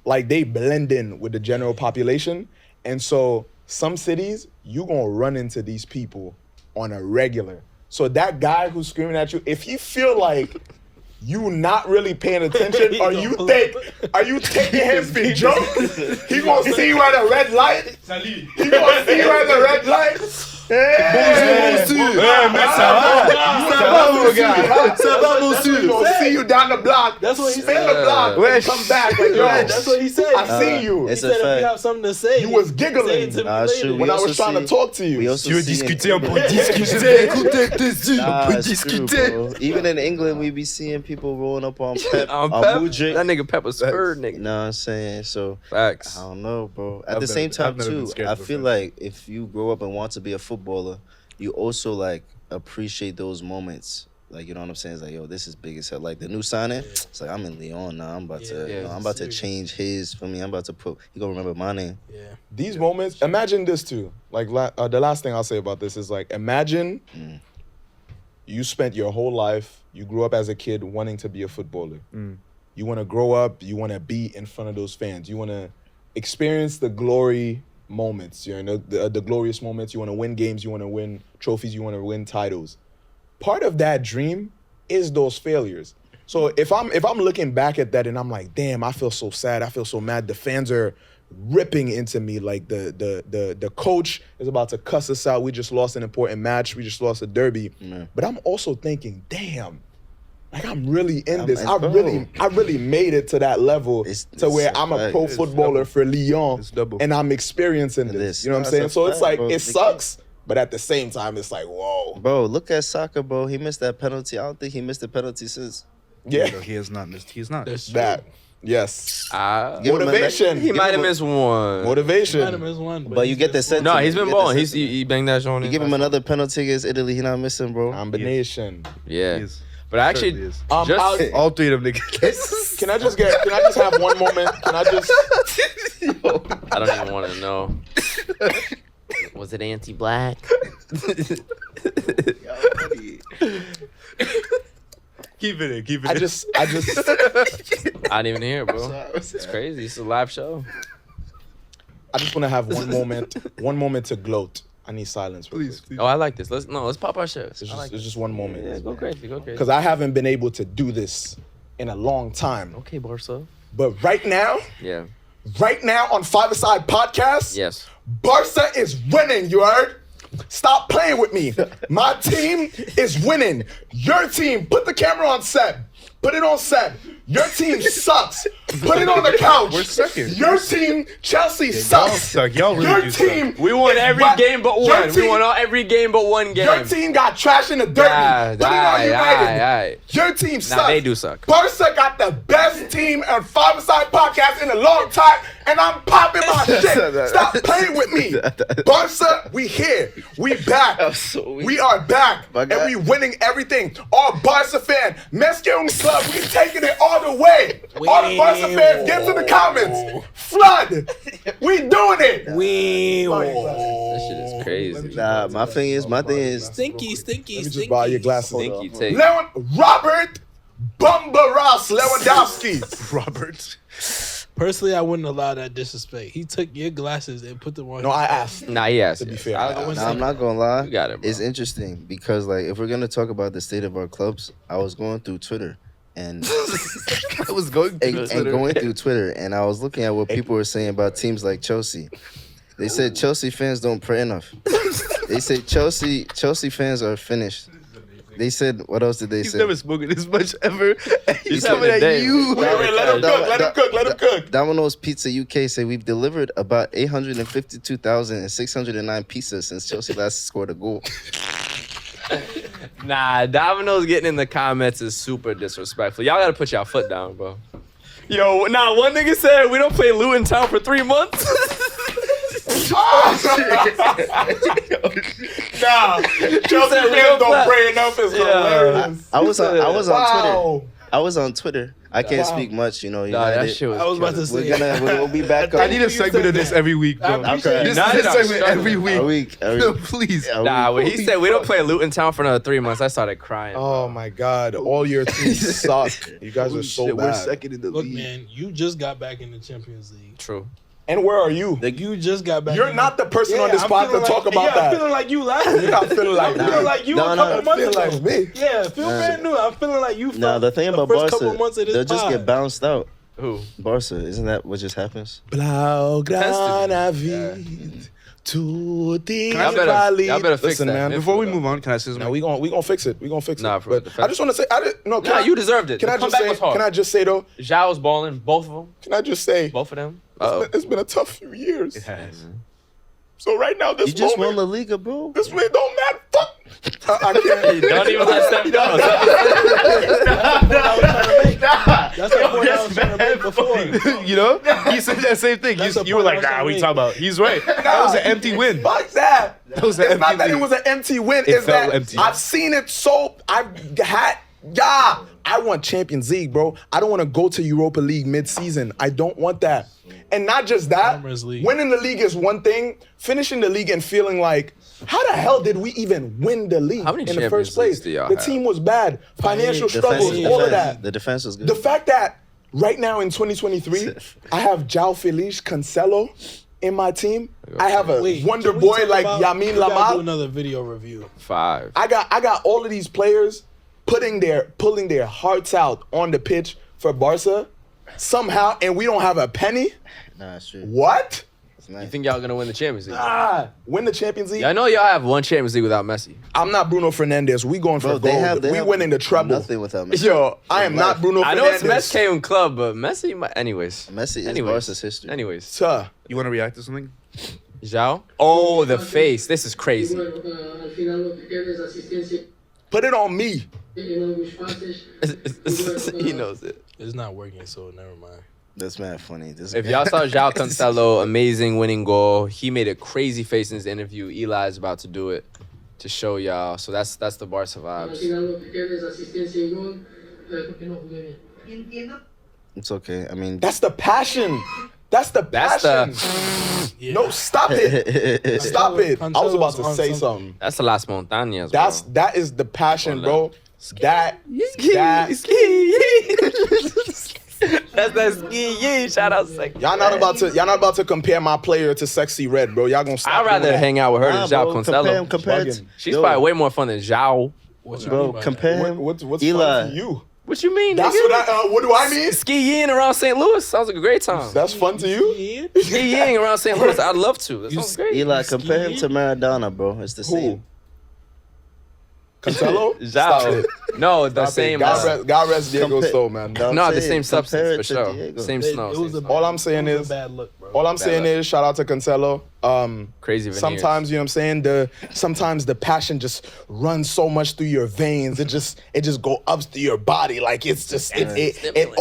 like they blend in with the general population, and so some cities you gonna run into these people on a regular. So that guy who's screaming at you, if you feel like you not really paying attention, or you taking him for joke, he gonna see you at a red light. He gonna see you at the red light. He gonna see you down the block. That's what he spin said. the block. And come back like, yo, That's what he said. I seen you. He It's said a if fact. you have something to say, You was say giggling it to me Nah, later. shoot, when I was also trying to see- talk to you. we also Tu veux see in discuter, on peut England- discuter. Écoutez, t'es Nah, on peut it's true, discuter. bro. Even in England, we be seeing people rolling up on Pep, On on Pep, Mudryk. that nigga Pep was spurred, You nigga. know what I'm saying? So Facts. I don't know, bro. At I've the same never- time, I've never been too, scared I of a feel French. like if you grow up and want to be a footballer, you also like appreciate those moments. Like, you know what I'm saying? It's like, yo, this is big as hell. Like the new signing, it's like I'm in Lyon now. I'm about to, Yeah, I'm about to serious. change his for me. I'm about to put. He gonna remember my name. Yeah. These moments, imagine this too. Like the last thing I'll say about this is like, imagine you spent your whole life, you grew up as a kid wanting to be a footballer. You want to grow up, you want to be in front of those fans. You want to experience the glory moments, you know, the glorious moments. You want to win games, you want to win trophies, you want to win titles. Part of that dream is those failures. So if I'm looking back at that and I'm like, damn, I feel so sad, I feel so mad. The fans are ripping into me. Like the coach is about to cuss us out. We just lost an important match. We just lost a derby. But I'm also thinking, damn, like I'm really in this. I really made it to that level It's where a I'm a fact. pro It's footballer for Lyon, It's double. and I'm experiencing this. This. You know what I'm That's saying? a So it's fact, like bro. it sucks, but at the same time, it's like whoa, Bro, look at soccer, bro. He missed that penalty. I don't think he missed the penalty since. yeah, No, he has not missed. He's not. That's true. that, yes, Give him a- motivation. He might have missed one. Motivation. Might have missed one, But you get the sense. No, he's been You get the balling. sense. He banged that showing. You give him another penalty against Italy, he not missing, bro. Combination. Yeah. He is. But actually, Certainly is. just All three of them niggas. Can I just have one moment? Can I just? I don't even want to know. Was it anti-black? Keep it in. Keep it I in. just. I didn't even hear, bro. It's crazy. It's a live show. I just want to have one moment to gloat. I need silence, Please. Oh, I like this. Let's pop our shit. It's I just, like it's just one moment. Yeah, go crazy. Go crazy. Because I haven't been able to do this in a long time. Okay, Barca. But right now Yeah. on 5ASIDE podcast, Yes. Barca is winning, you heard? Stop playing with me. My team is winning. Your team, put the camera on Seb. Put it on Seb. Your team sucks. Put it on the couch. We're second. Your team, Chelsea, Y'all sucks. suck. Y'all really Your do suck. team, We won every What? game but Your one. We team- won every game but one game. Your team got trash in the derby. Put it on United. Aight. Your team sucks. they do suck. Barca got the best team and 5ASIDE podcast in a long time. and I'm popping my shit. Stop playing with me. Barca, we here. We back. We are back. And we winning everything. All Barca fan, Mesquite Club, we taking it all the way. All the Barca fans, get to the comments. Flood. We doing it. That shit is crazy. Nah, my thing is, Stinky. Let me just buy your glass. Stinky take. Robert Bumbaras Lewandowski. Robert. Personally, I wouldn't allow that disrespect. He took your glasses and put them on. No, I asked. Nah, he has To be it. fair, I I wouldn't Nah, say- I'm not gonna lie. You got it, bro. It's interesting because, like, if we're gonna talk about the state of our clubs, I was going through Twitter and I was going and going through Twitter, and I was looking at what people were saying about teams like Chelsea. They said Chelsea fans don't pray enough. They said Chelsea fans are finished. They said, what else did they He's say? never spoken this much ever. He's having coming a at day. you. Wait, let him cook. Domino's Pizza UK said we've delivered about 852,609 pizzas since Chelsea last scored a goal. Nah, Domino's getting in the comments is super disrespectful. Y'all gotta put y'all foot down, bro. Yo, nah, one nigga said we don't play Luton Town for 3 months. Nah, Chelsea fans don't pray enough. Is hilarious. I was on Wow. Twitter. I was on Twitter. I can't Wow. speak much, you know. Nah, that United. shit was I was about to killing. say. We'll be back I up. need a segment of this every week, bro. I appreciate Okay. This Not is a that I'm segment every struggling. A week. week. No, please. Nah, when he said we don't play Luton Town for another 3 months, I started crying. Oh my God! All your teams suck. You guys are so Shit, we're bad. second in the Look, league. man, you just got back in the Champions League. True. And where are you? You just got back. You're in not the person on Yeah, this I'm spot to feeling talk like- about I'm that. feeling like you last year. You're not feeling like I'm feeling like you No, a no, couple months feel ago. like me. Yeah, feel brand new. I'm feeling like you. No, the thing about first couple Barca, months of this they'll just pod. get bounced out. Who? Barca, isn't that what just happens? Blaugrana vid, tutti Y'all better fix Listen, that. man. Before we move on, can I say something? Now we gonna fix it. We gonna fix Nah, it. for But the I just want to say, Nah, you deserved it. Can I The just comeback say? was hard. Can I just say though? Zhao's balling, both of them. Can I just say? Both of them. It's been a tough few years. It has. So right now, this You just won moment, La Liga, bro. this man don't matter. Fuck. I can't. Don't even let Steph go. That's the point I was trying to make before. You know? He said that same thing. That's the You were point like, I was nah, what you trying talking about? He's right. That was an empty win. Fuck that. That was an It's not empty that it win. was an empty win. It It's felt that empty. I've seen it so. I want Champions League, bro. I don't want to go to Europa League mid-season. I don't want that. And not just that, Conference League. winning the league is one thing. Finishing the league and feeling like, how the hell did we even win the league How many in the Champions first place? Leagues do y'all The have? team was bad. Financial struggles, Defense- all of that. The defense was good. The fact that right now in 2023, I have João Felix Cancelo in my team. I have a Wait, wonder can we boy talk like about- Yamin we gotta do Lamal. another video review. 5. I got all of these players pulling their hearts out on the pitch for Barca somehow, and we don't have a penny. Nah, it's true. What? It's nice. You think y'all gonna win the Champions League? Win the Champions League? Yeah, I know y'all have one Champions League without Messi. I'm not Bruno Fernandes. We going for Bro, gold. We winning the treble. Nothing without Messi. Yo, I am not Bruno Fernandes. I know it's Messi and club, but Messi. Anyways. Messi is Barca's history. Anyways. Sir, You want to react to something? Zhao. Oh, the face. This is crazy. Al final lo que queda es asistencia put it on me. en ambos pases. He knows it. It's not working, so never mind. That's mad funny. This If y'all saw João Cancelo, amazing winning goal. He made a crazy face in his interview. Eli's about to do it to show y'all. So that's the Barca Al vibes. final lo que queda es asistencia y gol. Porque no jugué bien. It's okay. I mean, That's the passion. That's the That's passion. Yeah. No, stop it. Stop it. I was about to Cancelo's say on something. That's the Las Montañas, bro. That is the passion, bro. That That's that ski yee. Shout out Sexy. y'all not about to compare my player to Sexy Red, bro. Y'all gonna stop. I'd rather doing that. hang out with her than João compare Cancelo. it. She's probably way more fun than Zhao. What you Bro, mean by compare him. What's Eli. fun for you? What you mean, That's nigga? what do I mean? Ski-ying around St. Louis sounds like a great time. That's fun to you? that? Ski-ying around St. Louis, I'd love to. That sounds great. Eli, compare him to Maradona, bro. It's the same. Cancelo? Stop Zhao. it. No, the Stop it. same. God rest Diego Compa- Stowe, man. I'm No, the saying, same compare substance for it to sure. Diego. Same It snow. was Same a, snow. All I'm saying it was is- a bad look, bro. All I'm saying is shout out to Cancelo. Crazy veneers. Sometimes, you know what I'm saying, sometimes the passion just runs so much through your veins. It just go up through your body. Like it's just it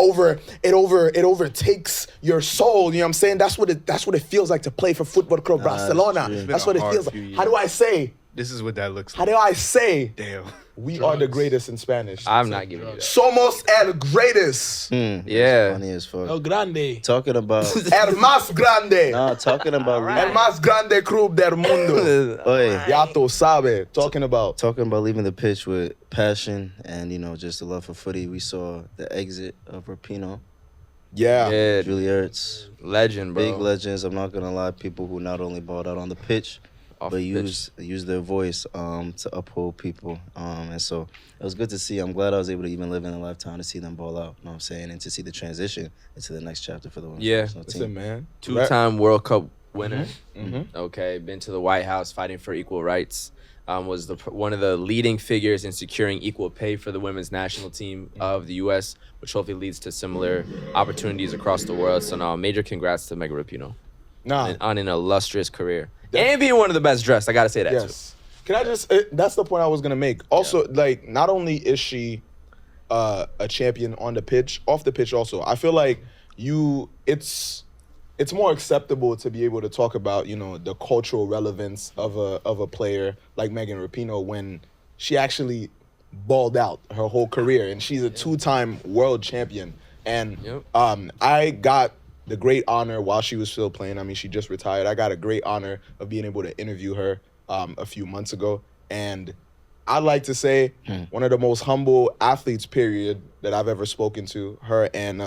overtakes your soul. You know what I'm saying? That's what it feels like to play for Football Club Barcelona. true. That's what it feels like. How do I say? This is what that looks How like. do I say? Damn. We are the greatest in Spanish. I'm not giving you that. Somos el greatest. Yeah. Funny as fuck. El Grande. Talking about El más grande. talking about El más grande club del mundo. Oye, Ya tú sabe. Talking about. leaving the pitch with passion and just the love for footy. We saw the exit of Rapinoe, Yeah. Yeah, Julie Ertz, legend, bro. big legends. I'm not gonna lie, people who not only balled out on the pitch, Off but the use their voice to uphold people. And so it was good to see. I'm glad I was able to even live in a lifetime to see them ball out. You know what I'm saying? And to see the transition into the next chapter for the women's Yeah. national Listen, team. man. Two-time World Cup winner. Mm-hmm. Okay, been to the White House fighting for equal rights. Was one of the leading figures in securing equal pay for the women's national team of the U.S., which hopefully leads to similar opportunities across the world. So now, major congrats to Megan Rapinoe Nah. on an illustrious career. And being one of the best dressed, I gotta say that Yes. Can I just? That's the point I was gonna make. Also, like, not only is she a champion on the pitch, off the pitch also. I feel like it's more acceptable to be able to talk about the cultural relevance of a player like Megan Rapinoe when she actually balled out her whole career, and she's a two-time world champion. And Yep. I got the great honor while she was still playing. I mean, she just retired. I got a great honor of being able to interview her a few months ago. And I'd like to say one of the most humble athletes, period, that I've ever spoken to. Her and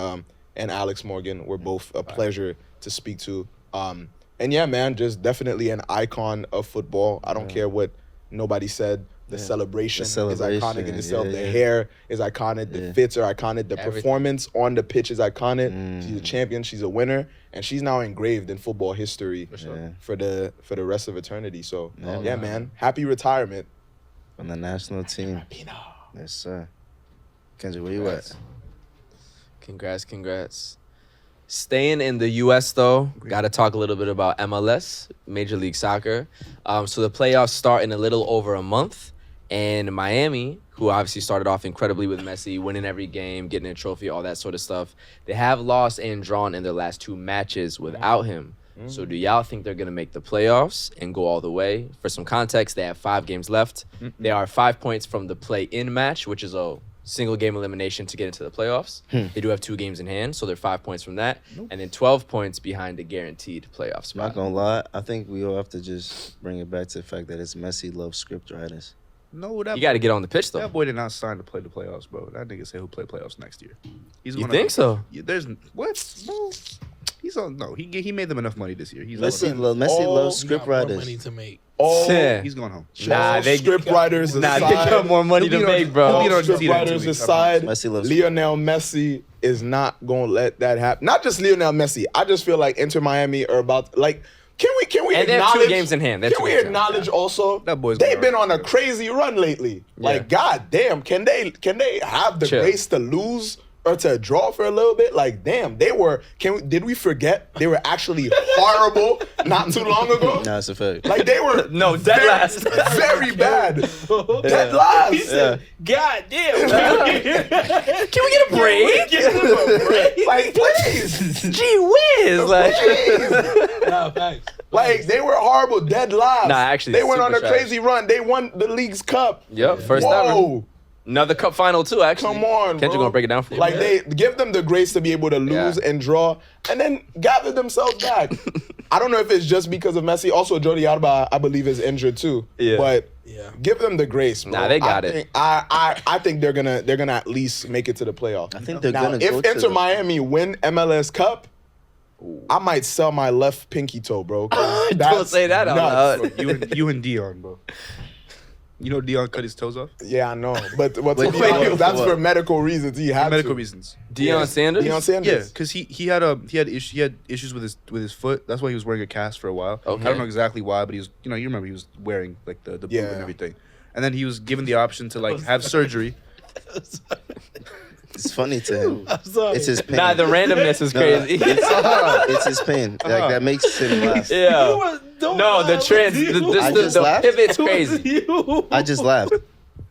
Alex Morgan were both a pleasure to speak to. And yeah, man, just definitely an icon of football. I don't care what nobody said. The celebration is iconic in itself. The hair is iconic. The fits are iconic. The performance on the pitch is iconic. She's a champion. She's a winner, and she's now engraved in football history for the rest of eternity. So yeah, man, happy retirement On the national team. Yes, sir. Kendrick, where you at? Congrats. Staying in the U.S., though, got to talk a little bit about MLS, Major League Soccer. So the playoffs start in a little over a month. And Miami, who obviously started off incredibly with Messi, winning every game, getting a trophy, all that sort of stuff, they have lost and drawn in their last two matches without him. So do y'all think they're going to make the playoffs and go all the way? For some context, they have 5 games left. They are 5 points from the play-in match, which is a single game elimination to get into the playoffs. They do have 2 games in hand, so they're 5 points from that. And then 12 points behind the guaranteed playoff spot. Not gonna lie, I think we all have to just bring it back to the fact that it's Messi loves script writers. No, that You got to get on the pitch, though. That boy did not sign to play the playoffs, bro. That nigga said he'll play playoffs next year. He's You gonna- think so? Yeah, there's what? No. He's on. No, he made them enough money this year. He's Messi on. loves You script got more writers. money to make. all Yeah. He's going home. Nah, all they- script writers Nah, aside. they got more money to He'll be on- make, bro. he'll be on All script Argentina in 2 writers weeks, I aside, Messi loves Lionel Messi is not gonna let that happen. Not just Lionel Messi. I just feel like Inter Miami are about like. Can we And they have 2 acknowledge games in hand. They have Can 2 we games in hand. acknowledge also That boy's they've going been on. on a crazy run lately? Like, god damn, can they have the Chill. grace to lose or to draw for a little bit? Like, damn, they were. Did we forget they were actually horrible not too long ago? Nah, it's a fact. Like they were No, dead very, last. very bad. Dead last. Yeah. God damn. Can we get a break? Like, please. Gee whiz. Like, Nah, facts. Like, they were horrible, dead last. Nah, actually, they went on a super trash. crazy run. They won the league's cup. yep, first ever. Whoa, Another cup final, too, actually. come on, Kendrick bro. gonna break it down for you. Like, they give them the grace to be able to lose and draw, and then gather themselves back. I don't know if it's just because of Messi. Also, Jordi Alba, I believe, is injured too. Yeah. But Yeah. give them the grace, bro. Nah, they got I it. think, I think they're gonna at least make it to the playoff. I think they're Now, gonna go if to Inter the- Miami win MLS Cup, I might sell my left pinky toe, bro. 'cause Don't that's say that out nuts. loud. Bro, you and Dion, bro. You know Dion cut his toes off? Yeah, I know, but to be wait, honest, that's what? for medical reasons. He had Medical to. reasons. Deion Sanders? Deion Sanders. Yeah, because he had issues with his foot. That's why he was wearing a cast for a while. Okay. I don't know exactly why, but he was you remember he was wearing like the boot Yeah. and everything. and then he was given the option to like have surgery. It's funny to him. I'm sorry. It's his pain. Nah, the randomness is No, crazy. it's his pain. Like that makes him laugh. Yeah. No, the trans, the pivot's crazy. I just laughed.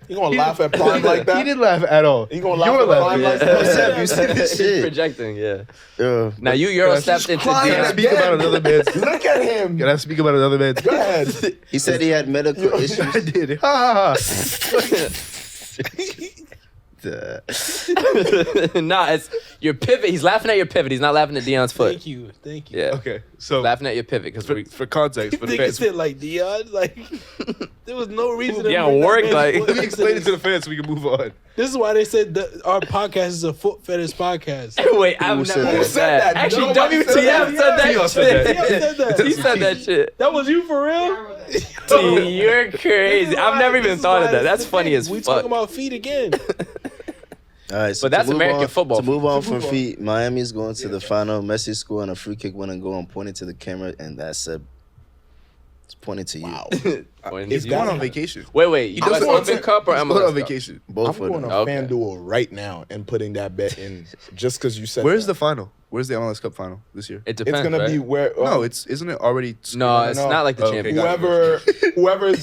You gonna laugh at Prime like that? He didn't laugh at all. You gonna laugh at Prime like that? Seb, you see this He's shit? projecting, yeah. Yo. Now you Euro stepped into Can I crying. Dion. speak about another man's? Look at him. Can I speak about another man's? Go ahead. He said he had medical issues. I did. Ha ha ha. Nah, it's your pivot. He's laughing at your pivot. He's not laughing at Dion's foot. Thank you. Yeah. Okay, so Laughing at your pivot because for context, for the Nigga fans, said like Dion, like there was no reason. Yeah, to bring that work, man's like- foot let me into explain it this. to the fans so we can move on. This is why they said that our podcast is a foot fetish podcast. Wait, I've said never that? heard that. Actually, Nobody WTF said that. said that Dion said shit. Dion said that. He said that shit. That was you for real? Dude, you're crazy. I've never even thought of that. That's funny as we fuck. talking about feet again. All right, so But that's to move American on, football. To move on from feet, Miami's going to the final. Messi scoring a free kick winning goal and pointing to the camera, and that's a. It's pointing to you. Wow. He's going on vacation. Wait. He He doesn't does want Open Cup or He's MLS going on Cup? vacation. Both I'm of going them. on Okay. FanDuel right now and putting that bet in just because you said Where's that. the final? Where's the MLS Cup final this year? It depends. It's gonna right? be where No, isn't it already? No, it's No. not like the Okay, championship. whoever is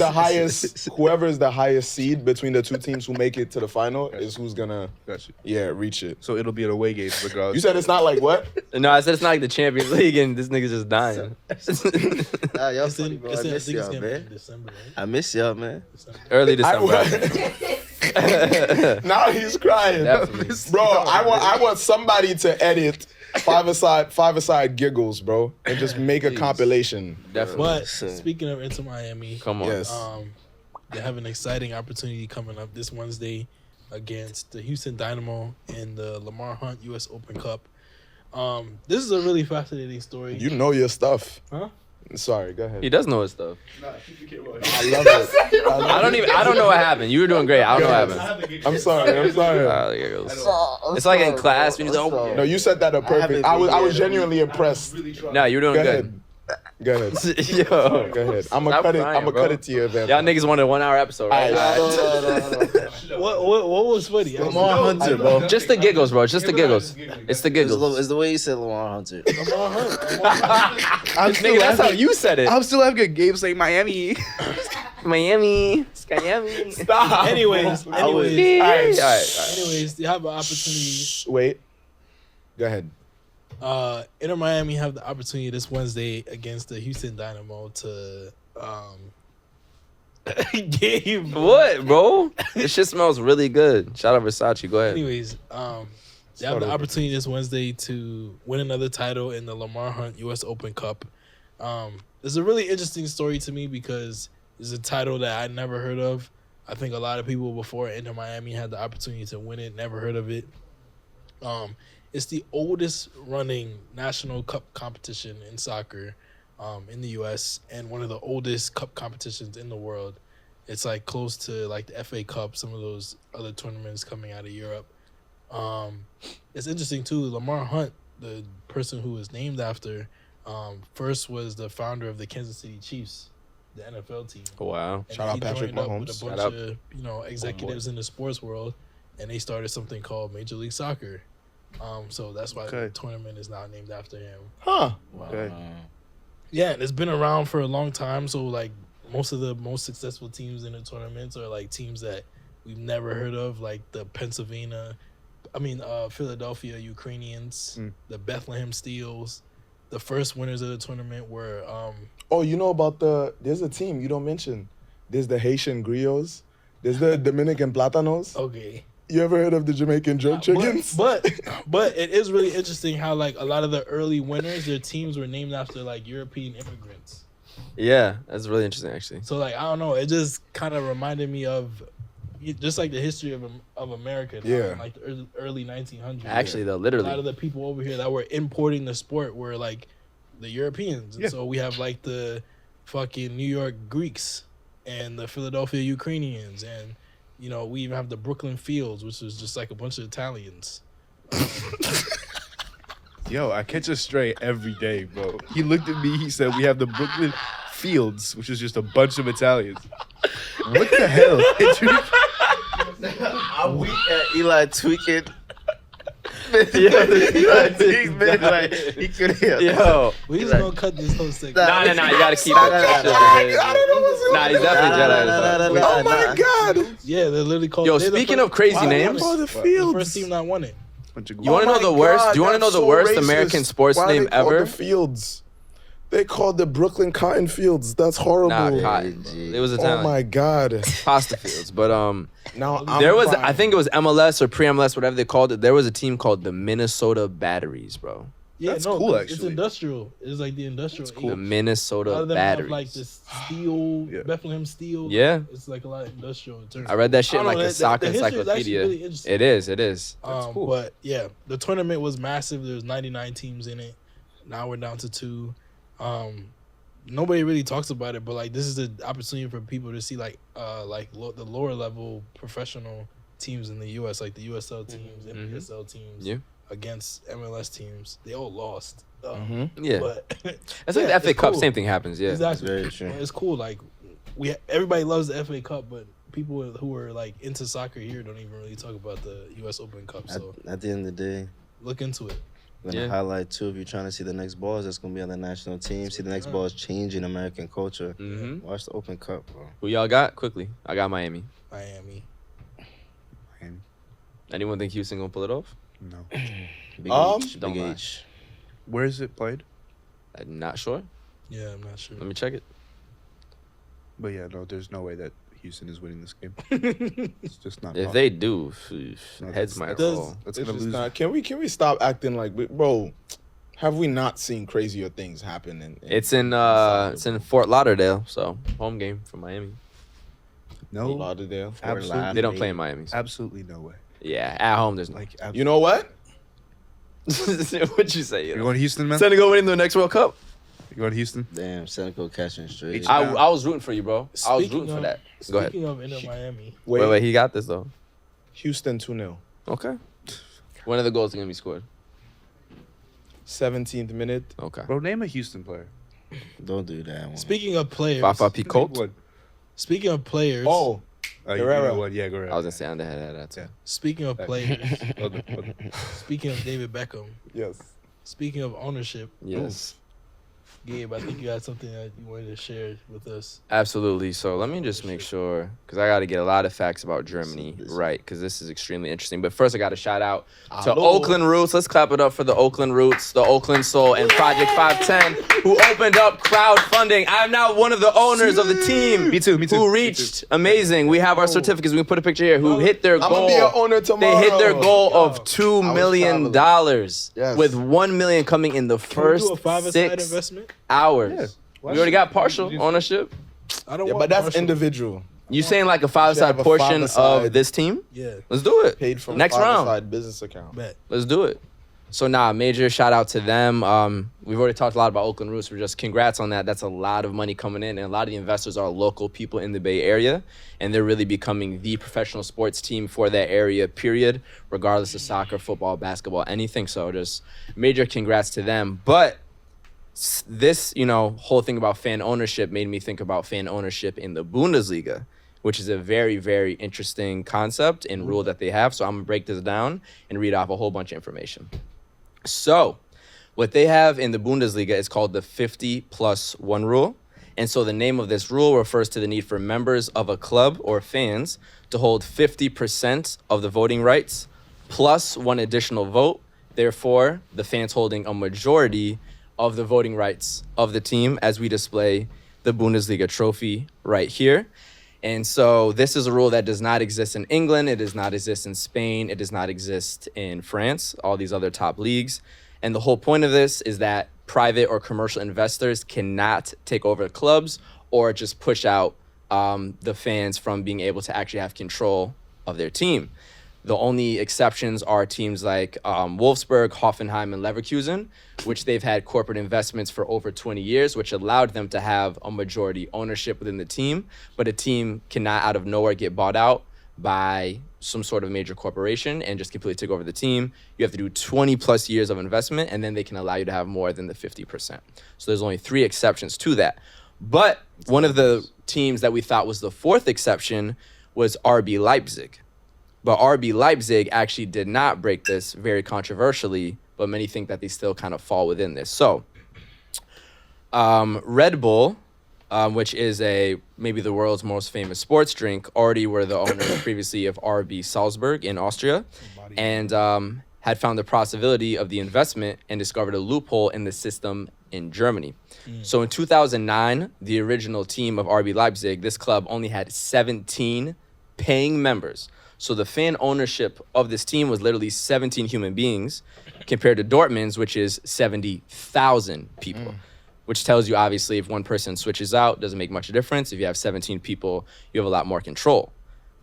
the highest seed between the two teams who make it to the final is who's gonna Gotcha. reach it. So it'll be an away game regardless. You said it's not like what? No, I said it's not like the Champions League and this nigga's just dying. Nah, y'all It's funny, in, bro. it's I in, I miss think it's y'all, gonna be in man. December, right? I miss y'all, man. Early December. Now he's crying, Definitely. bro. I want somebody to edit 5ASIDE giggles, bro, and just make a compilation. Definitely. But Son. speaking of Inter Miami, Come on. Yes. they have an exciting opportunity coming up this Wednesday against the Houston Dynamo in the Lamar Hunt U.S. Open Cup. This is a really fascinating story. You know your stuff. Huh? Sorry, go ahead. He does know his stuff. I love it. I don't know what happened. You were doing great. I don't know what happened. I'm sorry. There it goes. It's like in class when you go, No, you set that up perfect. I was genuinely impressed. no, you're doing Go good. ahead. Go ahead. Yo. Go ahead. I'm gonna Stop cut it. crying, I'm gonna bro. cut it to your event. Y'all niggas wanted a 1 hour episode, right? What was funny? Lamar Hunter, bro. Just the giggles, bro. Just the giggles. It's the giggles. It's the way you said Lamar Hunter. Lamar Hunt. I'm still Nigga, that's how laughing. you said it. I'm still having a game saying Miami. Miami. Miami. Stop. Anyways, All right. you have an opportunity. Wait. Go ahead. Inter Miami have the opportunity this Wednesday against the Houston Dynamo to game. What, bro? This shit smells really good. Shout out Versace. Go ahead. Anyways, they have the opportunity this Wednesday to win another title in the Lamar Hunt U.S. Open Cup. It's a really interesting story to me because it's a title that I never heard of. I think a lot of people before Inter Miami had the opportunity to win it, never heard of it. It's the oldest running national cup competition in soccer in the U.S. and one of the oldest cup competitions in the world. It's like close to like the FA Cup, some of those other tournaments coming out of Europe. It's interesting too. Lamar Hunt, the person who was named after, first was the founder of the Kansas City Chiefs, the NFL team. Wow. And Shout out he Patrick joined up Mahomes. with a Shout bunch out. of executives in the sports world, and they started something called Major League Soccer. So that's why the Okay. tournament is now named after him. Huh. Okay. Yeah, and it's been around for a long time. So like most of the most successful teams in the tournaments are like teams that we've never heard of, like the Philadelphia Ukrainians, the Bethlehem Steels. The first winners of the tournament were Oh, you know about there's a team you don't mention. There's the Haitian Griots. There's the Dominican Platanos. okay. You ever heard of the Jamaican jerk chickens? But it is really interesting how like a lot of the early winners, their teams were named after like European immigrants. Yeah, that's really interesting, actually. So like I don't know, it just kind of reminded me of just like the history of America. Now, Yeah. in, like the early 1900s. Actually, though, a lot literally. of the people over here that were importing the sport were like the Europeans, and so we have like the fucking New York Greeks and the Philadelphia Ukrainians, and we even have the Brooklyn Fields, which is just like a bunch of Italians. Yo, I catch a stray every day, bro. He looked at me. He said, "We have the Brooklyn Fields, which is just a bunch of Italians." What the hell? I'm weak at Eli tweaking. Eli tweaks, man. Like, he could have. Yo. We just gonna cut this whole segment. Nah. You gotta keep it. Nah, he's definitely Jedi. Oh my God. Yeah, they're literally called. Yo, they're the speaking first- of crazy Why they names, won it? the The Fields. first team not won it. you want to know the worst? Do you want to know the worst American sports name ever? The Fields. They called the Brooklyn Cotton Fields. That's horrible. Nah, Cotton. Bro. It was a Oh time. my God. Pasta Fields, but Now there was, fine. I think it was MLS or pre-MLS, whatever they called it. There was a team called the Minnesota Batteries, bro. Yeah, That's no, cool, it's actually. industrial. It's like the industrial. The age. A Minnesota lot of them have Batteries. like the steel, Yeah. Bethlehem steel. Yeah. It's like a lot of industrial. In terms I read that of- shit in I like don't know, the soccer history is actually encyclopedia. really interesting. It is. cool. But yeah, the tournament was massive. There's 99 teams in it. Now we're down to 2. Nobody really talks about it, but like this is the opportunity for people to see the lower level professional teams in the U.S. like the USL teams, NPSL teams, Yeah. against MLS teams. They all lost. Yeah. But It's like yeah, the FA it's Cup, cool. same thing happens, yeah. Exactly. Very true. It's cool. Like everybody loves the FA Cup, but people who are like into soccer here don't even really talk about the U.S. Open Cup. So At the end of the day, look into it. we're going to highlight, too, if you're trying to see the next balls that's going to be on the national team, see the next balls changing American culture. Mm-hmm. Watch the Open Cup, bro. Who y'all got? Quickly. I got Miami. Miami. Anyone think Houston gonna pull it off? No. Big H. Don't Big lie. H. Where is it played? I'm not sure. Yeah, I'm not sure. Let me check it. But yeah, no, there's no way that Houston is winning this game. It's just not. If possible. they do, No, heads that's- might that's- roll. That's It's gonna just lose. not- Can we stop acting like, bro, have we not seen crazier things happen? It's in Fort Lauderdale, so home game for Miami. No, Lauderdale? Fort absolutely. Lauderdale. They don't play in Miami. So. Absolutely no way. Yeah, at home there's Like, You know what? What'd you say? you're going to Houston, man. Senegal winning the next World Cup. You going to Houston? Damn, Senegal catching straight. I was rooting for you, bro. I was Speaking rooting for of- that. Go ahead. Speaking of Inter Miami, Wait, he got this though. Houston 2-0. Okay. When are the goals gonna be scored? 17th minute. Okay. Bro, name a Houston player. Don't do that one. speaking of players, Fafa Picoult. What? speaking of players, Oh, You Guerrero. know what? Yeah, Guerrero. I was gonna say under that too. Yeah. speaking of players, Okay. speaking of David Beckham, yes. speaking of ownership, Yes. Gabe, I think you had something that you wanted to share with us. Absolutely. So let me just make sure, because I got to get a lot of facts about Germany, This- right? Because this is extremely interesting. But first, I got to shout out to Hello. Oakland Roots. Let's clap it up for the Oakland Roots, the Oakland Soul, and Project 510, who opened up crowdfunding. I'm now one of the owners of the team. Me too. Who reached amazing. We have our certificates. We can put a picture here. Who hit their I'm goal. going to be an owner They tomorrow. hit their goal of $2 was million, Yes. with $1 million coming in the Can we first do a 5-a-side 6 investment? hours. Yeah. We already got partial ownership. I don't Yeah, want but that's partial. individual. You saying like a Should 5-side have a portion 5-a-side. of this team? Yeah, Let's do it. Paid from Next round. side business account. bet. Let's do it. So major shout out to them. We've already talked a lot about Oakland Roots. We're just congrats on that. That's a lot of money coming in, and a lot of the investors are local people in the Bay Area, and they're really becoming the professional sports team for that area, period, regardless of soccer, football, basketball, anything. So just major congrats to them. But this, whole thing about fan ownership made me think about fan ownership in the Bundesliga, which is a very, very interesting concept and rule that they have. So I'm going to break this down and read off a whole bunch of information. So what they have in the Bundesliga is called the 50+1 rule. And so the name of this rule refers to the need for members of a club or fans to hold 50% of the voting rights plus one additional vote. Therefore, the fans holding a majority of the voting rights of the team, as we display the Bundesliga trophy right here. And so this is a rule that does not exist in England. It does not exist in Spain. It does not exist in France, all these other top leagues. And the whole point of this is that private or commercial investors cannot take over clubs or just push out the fans from being able to actually have control of their team. The only exceptions are teams like Wolfsburg, Hoffenheim, and Leverkusen, which they've had corporate investments for over 20 years, which allowed them to have a majority ownership within the team. But a team cannot out of nowhere get bought out by some sort of major corporation and just completely take over the team. You have to do 20 plus years of investment, and then they can allow you to have more than the 50%. So there's only 3 exceptions to that. But one of the teams that we thought was the fourth exception was RB Leipzig. But RB Leipzig actually did not break this very controversially, but many think that they still kind of fall within this. So, Red Bull, which is maybe the world's most famous sports drink, already were the owners previously of RB Salzburg in Austria, and had found the possibility of the investment and discovered a loophole in the system in Germany. So in 2009, the original team of RB Leipzig, this club only had 17 paying members. So the fan ownership of this team was literally 17 human beings compared to Dortmund's, which is 70,000 people, which tells you, obviously, if one person switches out, doesn't make much difference. If you have 17 people, you have a lot more control.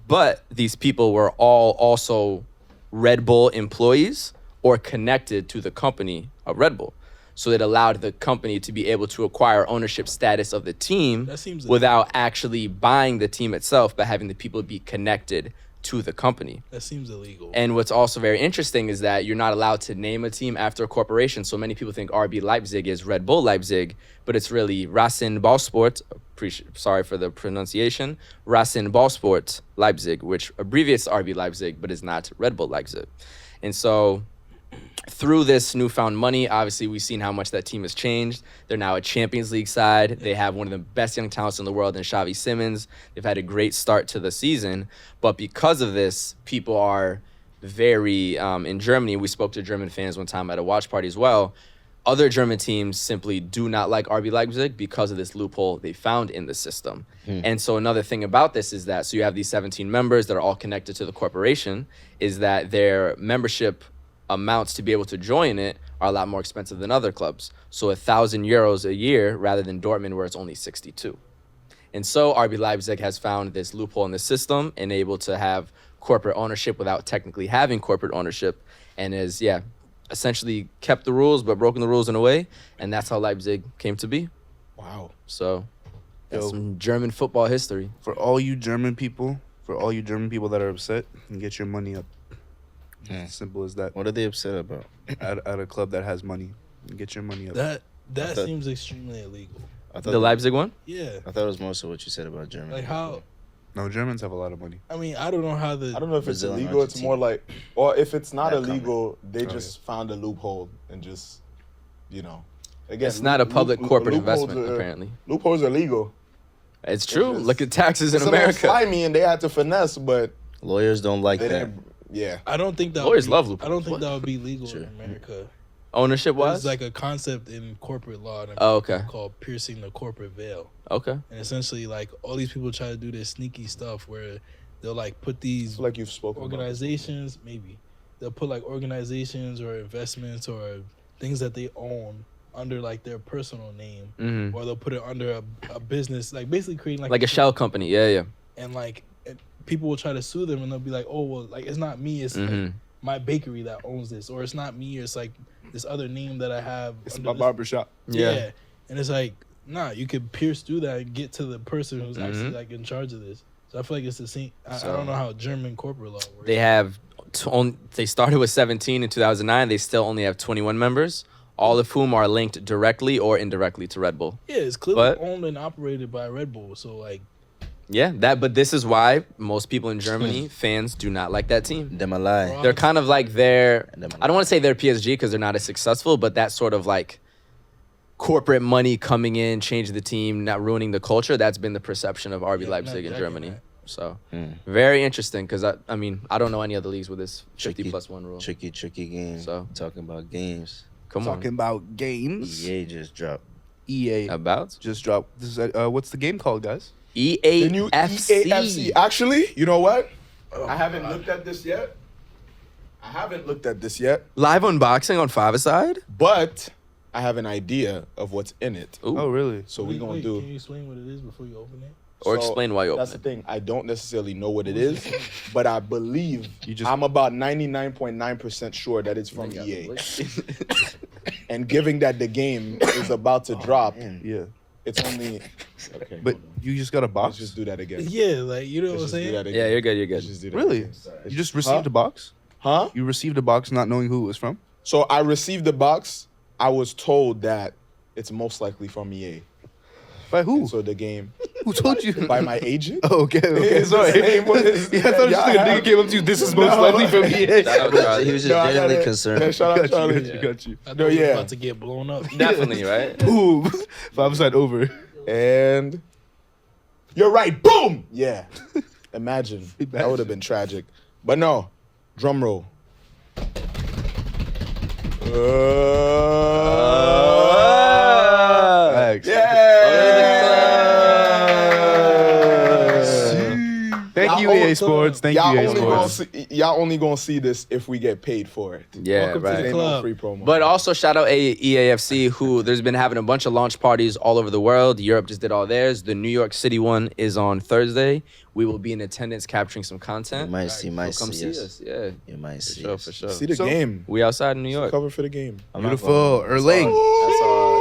But these people were all also Red Bull employees or connected to the company of Red Bull. So it allowed the company to be able to acquire ownership status of the team without actually buying the team itself, but having the people be connected to the company. That seems illegal. And what's also very interesting is that you're not allowed to name a team after a corporation. So many people think RB Leipzig is Red Bull Leipzig, but it's really Racing Ballsport. Sorry for the pronunciation. Racing Ballsport Leipzig, which abbreviates RB Leipzig, but is not Red Bull Leipzig. And so through this newfound money, obviously we've seen how much that team has changed. They're now a Champions League side. They have one of the best young talents in the world in Xavi Simons. They've had a great start to the season. But because of this, people are very, in Germany, we spoke to German fans one time at a watch party as well. Other German teams simply do not like RB Leipzig because of this loophole they found in the system. And so another thing about this is that, so you have these 17 members that are all connected to the corporation, is that their membership amounts to be able to join it are a lot more expensive than other clubs. So €1,000 a year rather than Dortmund, where it's only 62. And so RB Leipzig has found this loophole in the system and able to have corporate ownership without technically having corporate ownership, and is, essentially kept the rules but broken the rules in a way, and that's how Leipzig came to be. Wow. So that's some German football history. For all you German people that are upset, get your money up. Simple as that. What are they upset about? At a club that has money, get your money up. That seems extremely illegal. The Leipzig one? Yeah. I thought it was more so what you said about Germany. Like how? No, Germans have a lot of money. I mean, I don't know how I don't know if Brazil it's and illegal. It's Argentina. more like, or if it's not That illegal, they just found a loophole and just, again. It's not a public corporate loopholes investment, are- apparently. Loopholes are legal. It's true. just- Look at taxes in It's a little America. slimy and they had to finesse, but Lawyers don't like they that. didn't. Yeah. I don't think that Lawyers would be, love I loopholes. don't think What? that would be legal Sure. in America. Ownership There's wise? like a concept in corporate law in America Oh, okay. called piercing the corporate veil. Okay. And essentially, like, all these people try to do this sneaky stuff where they'll, like, put these I feel like you've spoken about this. organizations, maybe. They'll put, like, organizations or investments or things that they own under, like, their personal name. Mhm. Or they'll put it under a business, like, basically creating, Like a shell company. Yeah. And, like, people will try to sue them and they'll be like, oh, well, like, it's not me. It's, like, Mhm. my bakery that owns this. Or it's not me. It's, like, this other name that I have. It's under my this- barbershop. Yeah. And it's like, nah, you could pierce through that and get to the person who's Mm-hmm. actually like in charge of this. So I feel like it's the same. I So- don't know how German corporate law works. They have, they started with 17 in 2009. They still only have 21 members, all of whom are linked directly or indirectly to Red Bull. Yeah, it's clearly But- owned and operated by Red Bull. So like, Yeah, but this is why most people in Germany, fans, do not like that team. Them a lie. They're kind of like their, Them I don't want to say they're PSG because they're not as successful, but that sort of like corporate money coming in, changing the team, not ruining the culture. That's been the perception of RB Yeah, Leipzig not in liking Germany. that. So very interesting because I mean, I don't know any other leagues with this 50 Tricky. plus 1 rule. Tricky game. So- Talking about games. Come Talking on. about games. EA just dropped. EA About just dropped. This is, what's the game called, guys? The new EAFC. EAFC. Actually, you know what? I haven't looked at this yet. Live unboxing on 5ASIDE? But I have an idea of what's in it. Ooh. Oh, really? So we're going to Can do. you explain what it is before you open it? Or So, explain why you That's open the it. thing. I don't necessarily know what it is, but I believe You just- I'm about 99.9% sure that it's from EA. And given that the game is about to drop, Yeah. it's only. Okay. But you just got a let's box? just do that again. Yeah, like you know Let's what I'm just do saying. that again. Yeah, you're good. You're Let's good. just do that Really? again. You just received a box? Huh? You received a box not knowing who it was from? So I received the box. I was told that it's most likely from EA. By who? So the game Who told you? by my agent. Oh, okay. His Sorry. name was- Yeah, I thought Yeah, just a nigga came up to you. This is most No. likely from EA. Shout out Charlie. He was just No, I genuinely got it. concerned. Man, shout out Charlie. Got you. I thought No, we were yeah. about to get blown up. Definitely, right? Ooh, 5-a-side over. And you're right. Boom. Yeah. Imagine. That would have been tragic. But no. Drum roll. Facts. Thank you, EA Sports. Thank you, EA Sports. Y'all only gonna see this if we get paid for it. Yeah, Welcome to right. the Ain't no club. free promo. But also shout out EAFC, who there's been having a bunch of launch parties all over the world. Europe just did all theirs. The New York City one is on Thursday. We will be in attendance capturing some You content. might see, So come see us. Yeah, You might see for sure, us. for sure. see the So- game. We outside in New York. Cover for the game. I'm not Beautiful. going. Erling. That's all.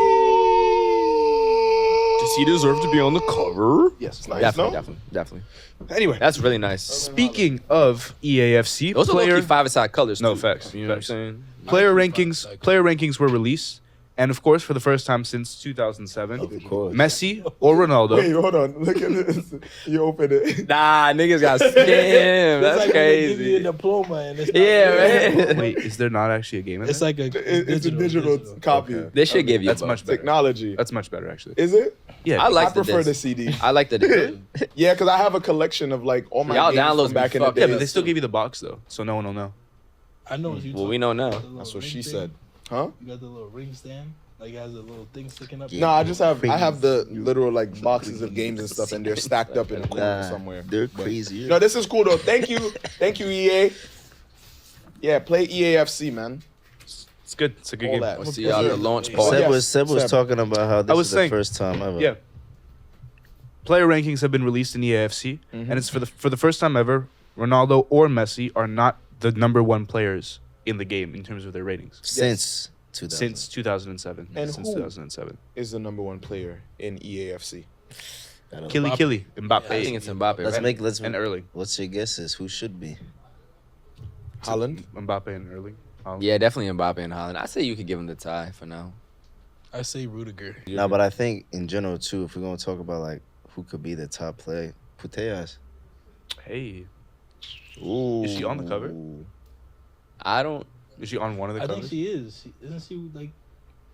Does he deserve to be on the cover? Yes. Nice, Definitely, no? definitely. Anyway, That's really nice. speaking of EAFC, Those are player low-key 5-a-side colors. No, too. facts. You know what I'm Facts. saying? player Nike rankings 5-a-side player rankings were released, and of course, for the first time since 2007, Of course. Messi or Ronaldo. Wait, hold on. Look at this. You open it. Nah, niggas got scammed. It's That's like when they give you a crazy. diploma and it's not Yeah, right. Wait, is there not actually a game in It's there? like a It's a digital copy. Okay. They should give you That's both. much better. Technology. That's much better, actually. Is it? Yeah, I like I prefer the disc. CD. I like the disc. Yeah, because I have a collection of like all my Y'all games downloads from back be in the fucked day. up. yeah, but they still give you the box though, so no one will know. I know what you. Well, we know now. That's what she said. Huh? You got the little ring stand, like it has a little thing sticking up. No, I have the literal like boxes of games and stuff, and they're stacked up in a corner Nah, somewhere. they're But- crazy. No, this is cool though. Thank you, EA. Yeah, play EAFC, man. It's good. It's a good All game. that. We'll see y'all at the launch Seb party. Seb was Seb. talking about how this was is the saying- first time ever. Yeah. Player rankings have been released in EAFC, and it's for the first time ever. Ronaldo or Messi are not the number one players in the game in terms of their ratings Since 2000. since 2007. And since who? 2007. Is the number one player in EAFC. I don't know. Killy, Mbappe, I think it's Mbappe. Let's right? make let's and Erling. What's your guesses? Who should be? Holland. Mbappe and Erling. Haaland. Yeah, definitely Mbappe and Holland. I say you could give him the tie for now. I say Rudiger. No, but I think in general too, if we're gonna talk about like who could be the top player, Putellas. Hey, Ooh. Is she on the cover? I don't. is she on one of the I covers? think she is. Isn't she like?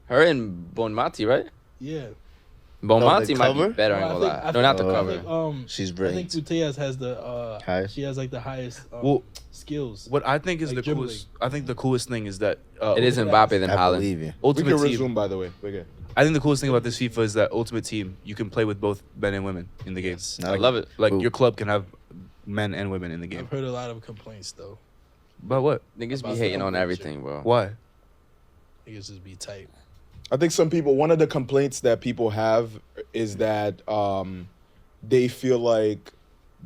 Her and Bonmati, right? Yeah. Bonmati the might be cover? better. I ain't gonna lie. No, not the Oh, cover. okay. She's I think brilliant. Putellas has the Highest? She has like the highest Well, skills. what I think is Like the dribbling. coolest. I think the coolest thing is that It is Mbappe than I Holland. believe you. We Ultimate can Team. resume, by the way. We're good. I think the coolest thing about this FIFA is that Ultimate Team, you can play with both men and women in the game. I love it. Like Ooh. your club can have men and women in the game. I've heard a lot of complaints though. But what? Niggas About be hating the on picture. everything, bro. Why? Niggas just be tight. I think some people, one of the complaints that people have is that they feel like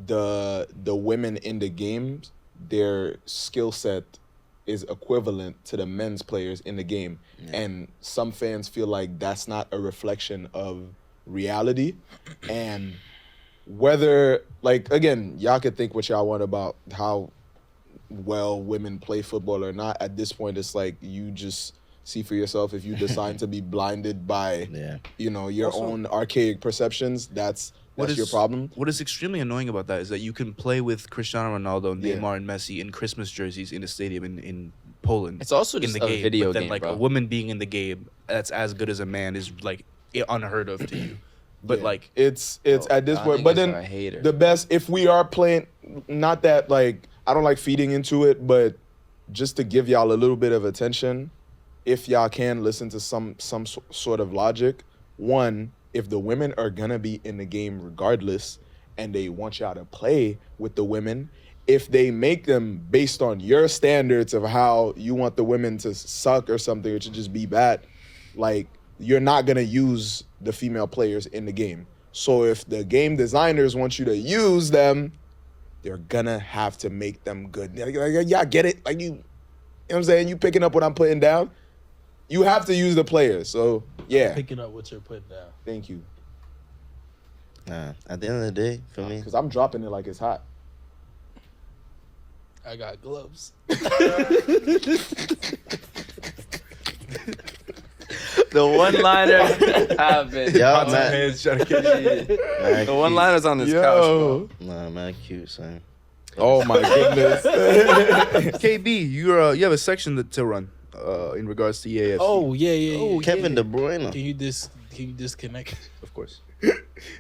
the women in the games, their skill set is equivalent to the men's players in the game. And some fans feel like that's not a reflection of reality. And whether, like, again, y'all could think what y'all want about how well women play football or not. At this point, it's like you just see for yourself. If you decide to be blinded by, Yeah. you know, your own archaic perceptions, that's your problem. What is extremely annoying about that is that you can play with Cristiano Ronaldo, Yeah. Neymar, and Messi in Christmas jerseys in a stadium in Poland. It's also in just the a game, video but then game, like bro. a woman being in the game that's as good as a man is like unheard of to you. But Yeah. like it's at this y'all point. But niggas then are haters. the best, if we are playing, not that like I don't like feeding into it, but just to give y'all a little bit of attention, if y'all can listen to some sort of logic. One, if the women are gonna be in the game regardless, and they want y'all to play with the women, if they make them based on your standards of how you want the women to suck or something, or to just be bad, like you're not gonna use the female players in the game. So if the game designers want you to use them, they're gonna have to make them good. Y'all get it? Like you know what I'm saying? You picking up what I'm putting down? You have to use the players. So yeah, Picking up what you're putting down. thank you. Nah. At the end of the day, for me, Because I'm dropping it like it's hot. I got gloves. The one-liner have been. Yeah, My man. hands trying to catch you. Man, The one-liners on this couch, bro. Nah, man, cute, son. Oh my goodness. KB, you have a section to run in regards to EAFC. Oh yeah. Kevin De Bruyne. Can you disconnect? Of course.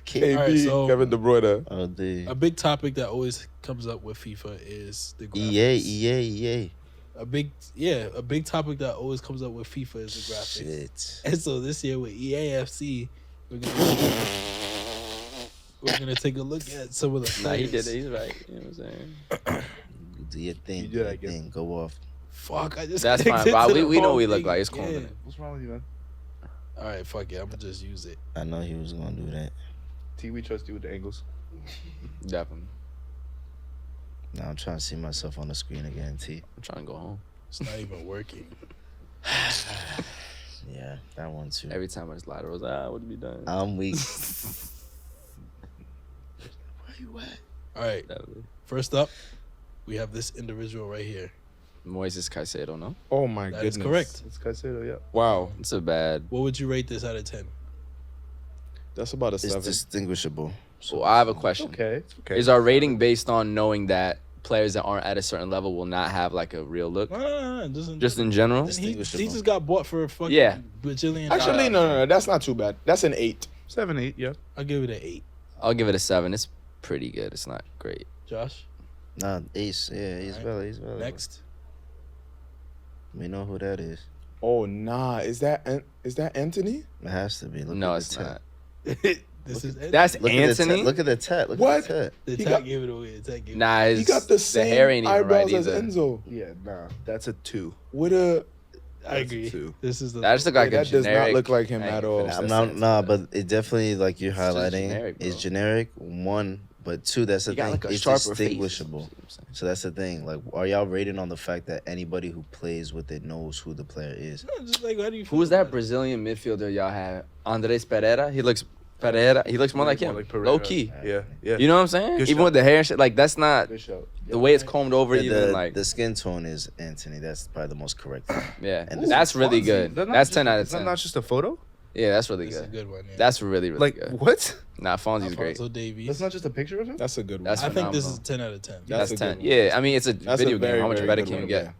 KB, Alright, so- Kevin De Bruyne. Oh, dude. A big topic that always comes up with FIFA is the graphics. EA. A big topic that always comes up with FIFA is the graphics. Shit. And so this year with EAFC, we're gonna take a look at some of the Nah, he players. did it. He's right. You know what I'm saying? Do your thing. You Do did, your I guess. thing. Go off. Fuck, I just That's clicked fine, into Bob. the We know wrong what we look thing. like. It's cool, Yeah. man. What's wrong with you, man? All right, fuck it. I'm gonna just use it. I know he was gonna do that. T, we trust you with the angles. Definitely. Now I'm trying to see myself on the screen again, T. I'm trying to go home. It's not even working. Yeah, that one too. Every time I just lie to Rose, what be done? I'm weak. Where you at? All right, Definitely. first up, we have this individual right here. Moises Caicedo, no? Oh my That is goodness. correct. It's Caicedo, yeah. Wow. It's a bad. What would you rate this out of 10? That's about a It's 7. distinguishable. So I have a question. Okay. It's okay. Is our rating based on knowing that players that aren't at a certain level will not have like a real look? No. Just in general? He just got bought for a fucking Yeah. bajillion. Actually, dollars. no. That's not too bad. That's an 8. 7, 8, yeah. I'll give it an 8. I'll give it a 7. It's pretty good. It's not great. Josh, Nah, Ace. Yeah, he's Alright. valid. He's valid. next. We know who that is. Oh nah. Is that Anthony? It has to be. Look No, at it's the tat. not. This is That's Look at the Anthony? tat. Look at the tat. Look What? at the tat. the he tag got- gave it away. The tag gave Nah, He got the same hair ain't even eyebrows right as either. Enzo. Yeah, nah. That's a 2. With a it. I That's agree. two. This is the. That just look like that a does generic. not look like him I ain't at gonna all. finish I'm that not, sentence. but it definitely like you're It's just highlighting. generic, bro. It's generic. One, but two. That's the He got thing. like a It's sharper face. distinguishable. So that's the thing. Like, are y'all rating on the fact that anybody who plays with it knows who the player is? No, just like, how do you feel Who's that about it? Brazilian midfielder y'all have? Andres Pereira? He looks more like him. Pereira. Low key. Yeah, yeah. You know what I'm saying? Good Even shout. with the hair and shit, like that's not Good shout. the way it's combed over. Even The, like the skin tone is Anthony. That's probably the most correct thing. yeah, and that's really good. Is that not That's just- 10 out of Is that 10. not just a photo? Yeah, that's really That's a good. good one. Yeah. That's really Like, good. what? Nah, Fonzie's great. Alfonso Davies. That's not just a picture of him? That's a good one. That's I think this phenomenal. is a 10 out of 10. That's That's a 10. good one. Yeah, I mean it's a That's video a game. very, How much very better good can you one, get? yeah.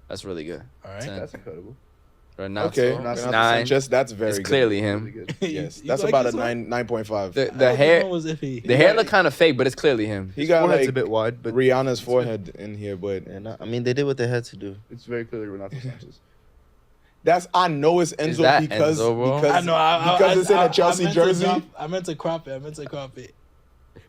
That's really good. All right. 10. That's incredible. Renato, Okay. that's Renato 9. Sanchez, that's very It's good. clearly Really him. good. Yes, You that's like about a this one? 9.5. The I thought this hair, one was iffy. the hair look kind of fake, but it's clearly him. He got Forehead's like a bit wide, but Rihanna's forehead in here, but And I mean, they did what they had to do. it's very clearly Renato Sanchez. I know it's Enzo that because Enzo, bro? because I know. because it's in a Chelsea meant to jersey. I meant to crop it.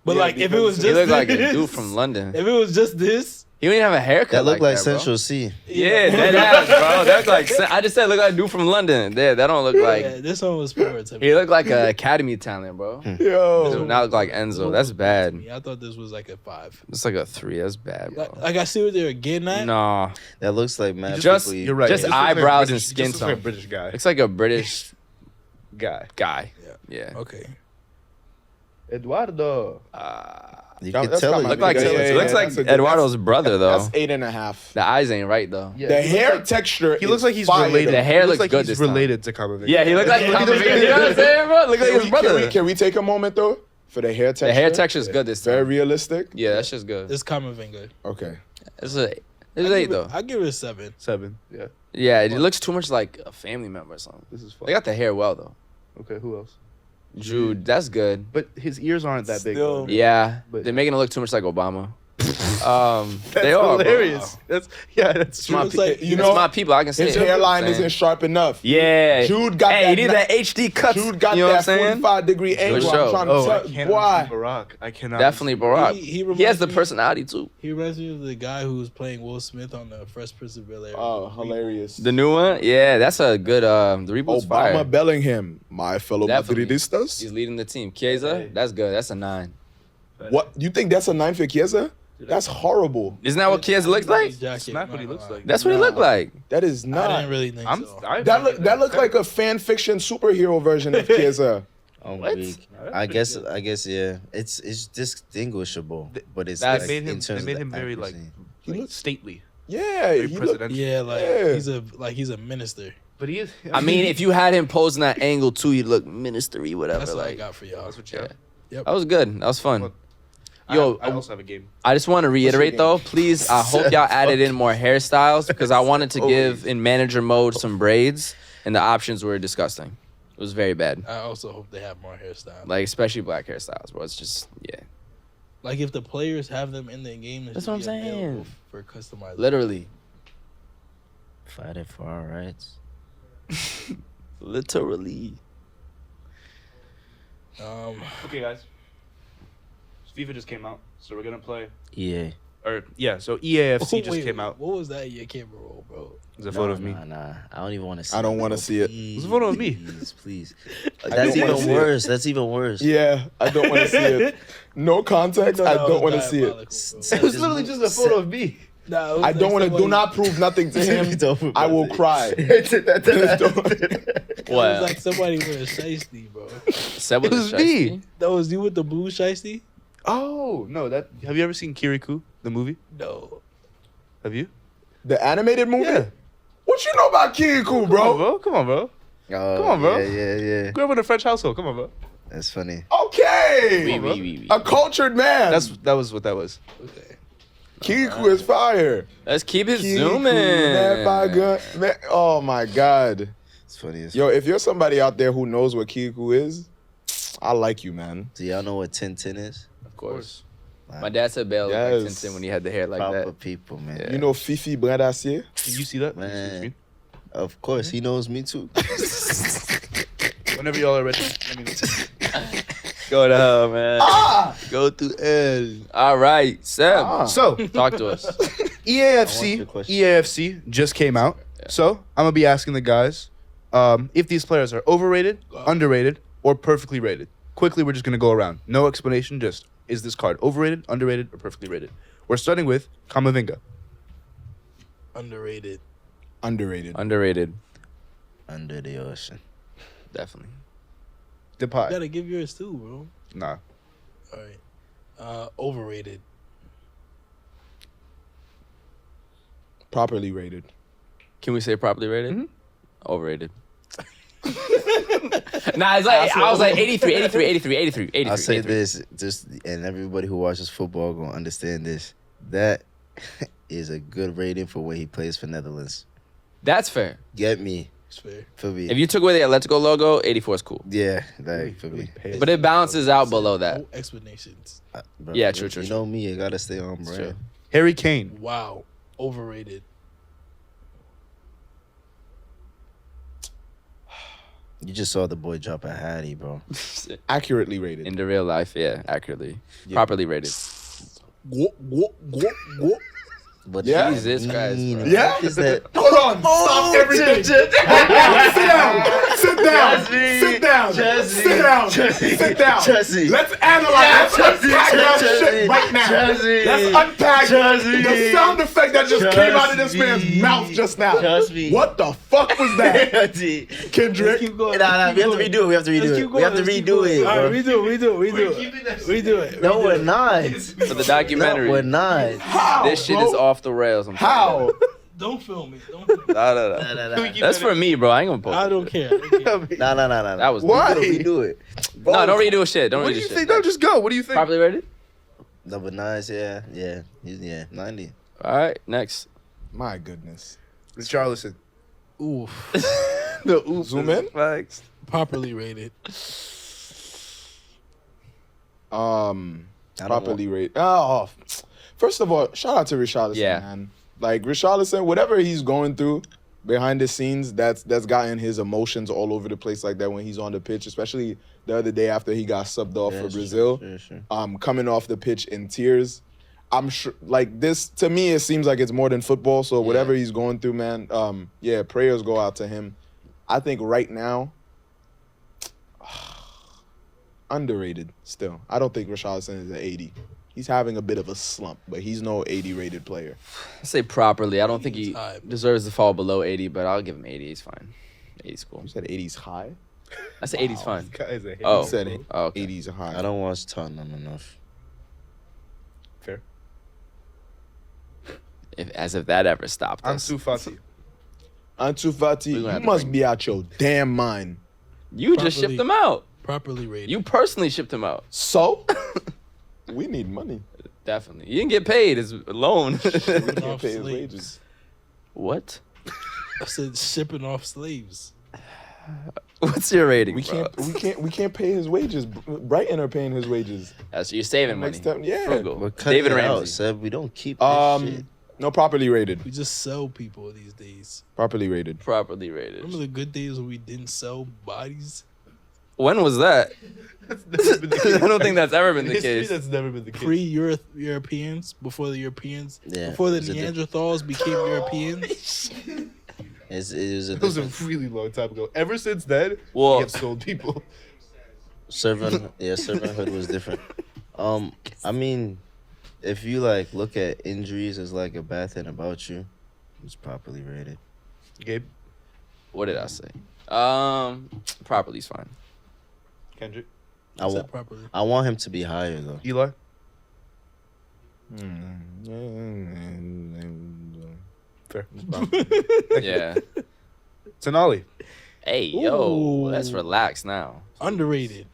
But Yeah, like, if it because was He just looked like a this- dude from London. If it was just this, He don't even have a haircut. That looked like that, bro. Central C. Yeah, that ass, bro. That's like I just said, look like a dude from London. That don't look like. yeah, this one was poor to me. He looked like an academy talent, bro. This Yo, does not look like Enzo. That's bad. I thought this was like a 5. It's like a 3. That's bad, bro. Like I see what they were getting at. Nah, That looks like Matt. Just- Buckley. You're right. Just This looks like eyebrows and British- skin this looks like a tone. British guy. looks like a British Guy. guy. Yeah. Yeah. Okay. Eduardo. You That- could that's tell. kinda it. Look like Yeah, yeah, looks yeah, like that's a good- Eduardo's brother though. that's 8.5. The eyes ain't right though. Yeah, The he looks hair like- texture. He looks is like he's fire. related. The hair He looks like good he's this time. related to Camavinga. Yeah, he looked like Yeah, you know what I'm saying, bro? Look like his brother. Can we take a moment though for the hair texture? The hair texture is good this Very time. realistic. Yeah, that's just good. It's Kamavinga. Okay. It's 8 though. I give it a 7. 7. Yeah. Yeah, it looks too much like a family member or something. This is fun. They got the hair well though. Okay, who else? Jude, that's good. But his ears aren't that big. Still- though. Yeah, But- they're making it look too much like Obama. That's they are hilarious. Bro. That's Jude looks like- you It's know, my people. I can say His it. hairline Saying. isn't sharp enough. Yeah, Jude got hey, that he need ni- that HD cuts. Dude got you know what I'm that saying? 45-degree angle. sure. I'm trying to Oh, I tell can't why. Barack. I cannot. Definitely Barack. He He, reminds has the me- personality too. He reminds me of the guy who was playing Will Smith on the Fresh Prince of Bel-Air. Oh, hilarious. The new one, yeah, that's a good. The reboot's Obama fire. Bellingham, my fellow Definitely. Madridistas. He's leading the team. Chiesa, that's good. That's a 9. What you think that's a 9 for Chiesa? That's horrible. Isn't that what Chiesa looks like? That's not what he looks like. That's what he looked like. That is I not. didn't really think so. That looked like a fan fiction superhero version of Chiesa. I'm What? weak. I guess yeah. It's distinguishable, but it's That's- like, They made him. in terms They made of him very like, accuracy. He looks- stately. Yeah, Very he looked, presidential. Yeah, like Yeah. he's a minister. But he is. I mean, if you had him posing that angle too, he'd look ministry, whatever. That's what I like, got for y'all. That's what you have. Yep. that was good. That was fun. Look, Yo, I also have a game. I just want to reiterate game? though, please. I hope y'all added in more hairstyles because I wanted to give in manager mode some braids, and the options were disgusting. It was very bad. I also hope they have more hairstyles. Like especially black hairstyles, bro. It's just Like if the players have them in their game, they That's should what I'm be available saying. for customization. literally, Fighting for our rights. literally. Okay, guys. FIFA just came out, so we're gonna play. EA. So EAFC just Wait, came out. What was that? Your camera roll, bro. There's a photo of me. Nah. I don't even want to see I don't wanna see it. Please, It's a photo of me. Please. don't That's wanna even see it. worse. That's even worse. Yeah, I don't want to see it. No context. I don't want to see it. It was literally just a photo of me. Nah, it was I like don't want to. Do somebody- not prove nothing to him. Don't- I will cry. It was What? like somebody with a shiesty, bro. Seb It was me. That was you with the blue shiesty? Oh no! Have you ever seen Kirikou, the movie? No. Have you? The animated movie. Yeah. What you know about Kirikou, Come on, bro? bro. Come on, bro. Oh, Come on, bro. Yeah. Grew up in a French household. Come on, bro. That's funny. Okay. Oui. A cultured man. That was what that was. Okay. Kirikou is fire. Let's keep it Kirikou, zooming. never good. Man, oh my God. It's funny. Yo, if you're somebody out there who knows what Kirikou is, I like you, man. Do y'all know what Tintin is? Of course. Wow. My dad said Bale Yes. like Tintin when he had the hair like Proper that. people, man. Yeah. You know Fifi Brindacier? Did you see that? Man. Did you see the screen? Of course, he knows me too. Whenever y'all are ready, let me know. Go to hell, man. Go to L. All right, Seb. So Talk to us. I want EAFC your question. EAFC just came out. So I'm gonna be asking the guys if these players are overrated, underrated, or perfectly rated. Quickly, we're just gonna go around. No explanation. Just is this card overrated, underrated, or perfectly rated? We're starting with Kamavinga. Underrated. Underrated. Underrated, Under the ocean. definitely. You Depay. gotta give yours too, bro. Nah. All right. Overrated. Properly rated. Can we say properly rated? Mhm. Overrated. Nah, it's like I was like 83. I'll say this, just and everybody who watches football gonna understand this. That is a good rating for when he plays for Netherlands. That's fair. Get me, It's fair. for me. If you took away the Atletico logo, 84 is cool. Yeah, like for me. But it balances out below that. No explanations. Bro, Yeah, true. You know me, I gotta stay on It's brand. true. Harry Kane. Wow. Overrated. You just saw the boy drop a hattie, bro. Accurately rated. In the real life, yeah, accurately. Properly rated. Go. But Yeah. Jesus Christ, bro. Yeah? Is that Hold on. Stop everything. Sit down. Sit down. Sit down. Jesse. Sit down. Jesse. Sit down. Jesse. Let's analyze. Let's unpack that Jesse. shit right now. Jesse. Let's unpack Jesse. the sound effect that just came out of this man's Jesse. mouth just now. Jesse. What the fuck was that, Let's Kendrick? keep going. Nah, we have to redo it. We have to redo it. We have to redo it, All right, bro. redo it. No, we're not. For the No, documentary. we're not. How? This shit bro? is off the rails. I'm telling How? Don't film it. Don't film it. you. Nah. That's for me, bro. I ain't gonna post I it. don't care. Nah. That was Why? Redo it. No, don't redo shit. Don't What redo do you shit. think? No, just go. What do you think? Properly rated? Number 9, yeah. He's 90. All right, next. My goodness. Richarlison. Oof. The oof. Zoom in? Facts. Properly rated. Properly rated. Oh, first of all, shout out to Richarlison, Yeah. man. Like Richarlison, whatever he's going through behind the scenes, that's gotten his emotions all over the place like that when he's on the pitch, especially the other day after he got subbed off for Brazil. Sure. Coming off the pitch in tears. I'm sure, like this, to me, it seems like it's more than football. So whatever he's going through, man, prayers go out to him. I think right now, underrated still. I don't think Richarlison is an 80. He's having a bit of a slump, but he's no 80 rated player. I say properly. I don't think he He's high. deserves to fall below 80, but I'll give him 80. He's fine. 80's cool. You said 80's high? I say 80's fine. Guys, I hate Oh. You said Oh, okay. 80's high. I don't watch Tottenham enough. As if that ever stopped us. Ansu Fati. Ansu Fati, We're gonna have you to must bring- be out your damn mind. You just Properly- shipped him out. Properly rated. You personally shipped him out. So, we need money. Definitely. You didn't get paid. It's a loan. We Shipping can't off pay his slaves. wages. What? I said shipping off slaves. What's your rating, We bro? we can't pay his wages. Brighton are paying his wages. That's you're saving money. Next time, yeah. Frugal. We're cutting David it out, Ramsey. Seb. We don't keep this shit. No, properly rated. We just sell people these days. Properly rated. Properly rated. Remember the good days when we didn't sell bodies? When was that? That's never been the case. I don't think that's ever been the History, case. that's never been the case. Pre-Europeans, before the Europeans, Yeah, before the it was a diff- Neanderthals became Europeans. It was a That was a different really long time ago. Ever since then, Well- we have sold people. servanthood was different. I mean, if you like look at injuries as like a bad thing about you, it's properly rated. Gabe, What did I say? Properly's fine. Kendrick, I Said want properly. I want him to be higher though. Eli. Fair. Yeah. Tonali. Hey, yo, let's relax now. Underrated.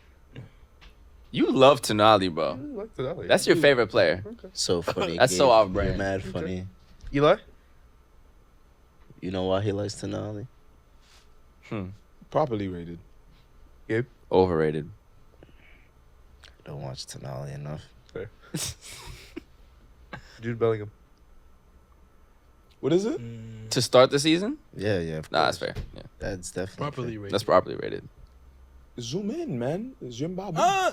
You love Tonali, bro. I like Tonali. That's your favorite player. So funny. That's so Gabe. off-brand. You're mad funny. Eli. You know why he likes Tonali? Properly rated. Gabe. Overrated. Don't watch Tonali enough. Fair. Jude Bellingham. What is it? To start the season? Yeah, yeah. Of Nah, that's course. fair. Yeah, That's definitely Properly fair. rated. that's properly rated. Zoom in, man. Zimbabwe.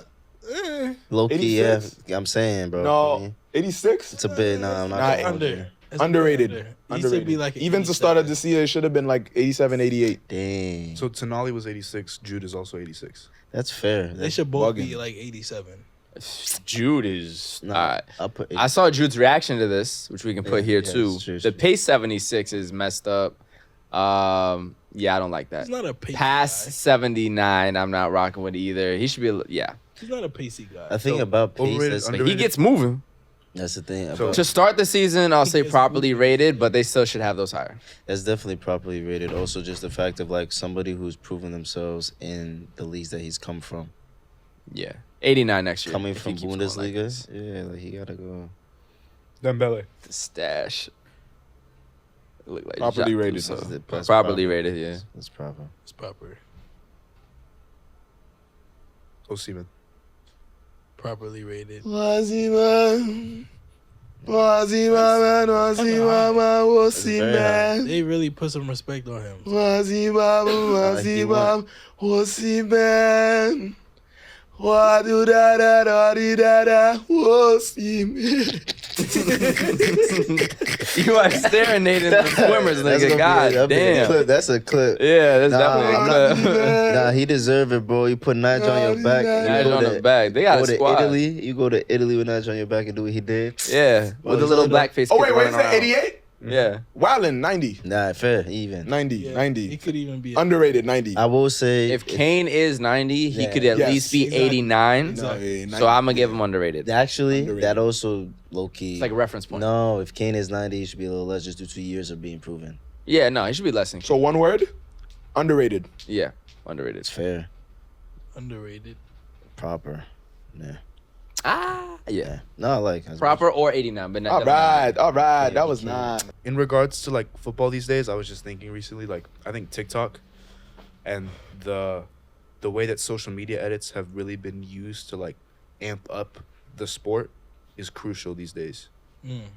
Low key, yeah. 86? I'm saying, bro. No, 86. It's a bit. Nah, I'm not. Nah, going Under. there. It's Underrated. under. He Underrated. should be like an Even to start of 87. this year, it should have been like 87, 88. Dang, So Tonali was 86. Jude is also 86. that's fair. They That's should both bugging. be like 87. Jude is. nah. Alright. I'll put. I saw Jude's reaction to this, which we can put here yeah, too. it's true, it's The true. pace 76 is messed up. Yeah, I don't like that. He's not a pacey Past guy. 79, I'm not rocking with either. He should be, yeah. He's not a pacey guy. I think So, about pace. overrated, That's, But he Underrated. gets moving. that's the thing. So- About, To start the season, I'll say gets properly moving. rated, but they still should have those higher. that's definitely properly rated. Also, just the fact of like somebody who's proven themselves in the leagues that he's come from, Yeah. 89 next year. coming if he from keeps going like Bundesliga. this. Yeah, like he gotta go. Dembele. The stash. Look like Properly Jacques rated. Rousseau. That's Properly proper. rated, yeah. That's proper. It's proper. Osimhen. Properly rated. That's very high. They really put some respect on him. You are serenading the swimmers, That's nigga. God gonna be a damn. clip. That's a clip. Yeah, that's Nah, definitely a clip. Nah, he deserve it, bro. You put Nige on your back. Nige You go on to- the back. They got go a to squad. Italy. You go to Italy with Nige on your back and do what he did. Yeah, with the little blackface. Oh, kid wait, running is that around. 88? Yeah. Wildin, 90. Nah, fair, even. 90. Yeah, 90. He could even be. Underrated, 90. I will say If Kane is 90, he Yeah. could at Yes, least be exactly. 89. Exactly. So I'm gonna give him underrated. actually Underrated. that also low key. It's like a reference point. No, if Kane is 90, he should be a little less just due to years of being proven. Yeah, no, he should be less than. So one word, underrated. Yeah, underrated. It's fair, Underrated. proper. Yeah, Yeah. no, like Proper or 89, but not. All right, all right. Yeah, That was you nine. In regards to like football these days, I was just thinking recently, like I think TikTok and the way that social media edits have really been used to like amp up the sport is crucial these days.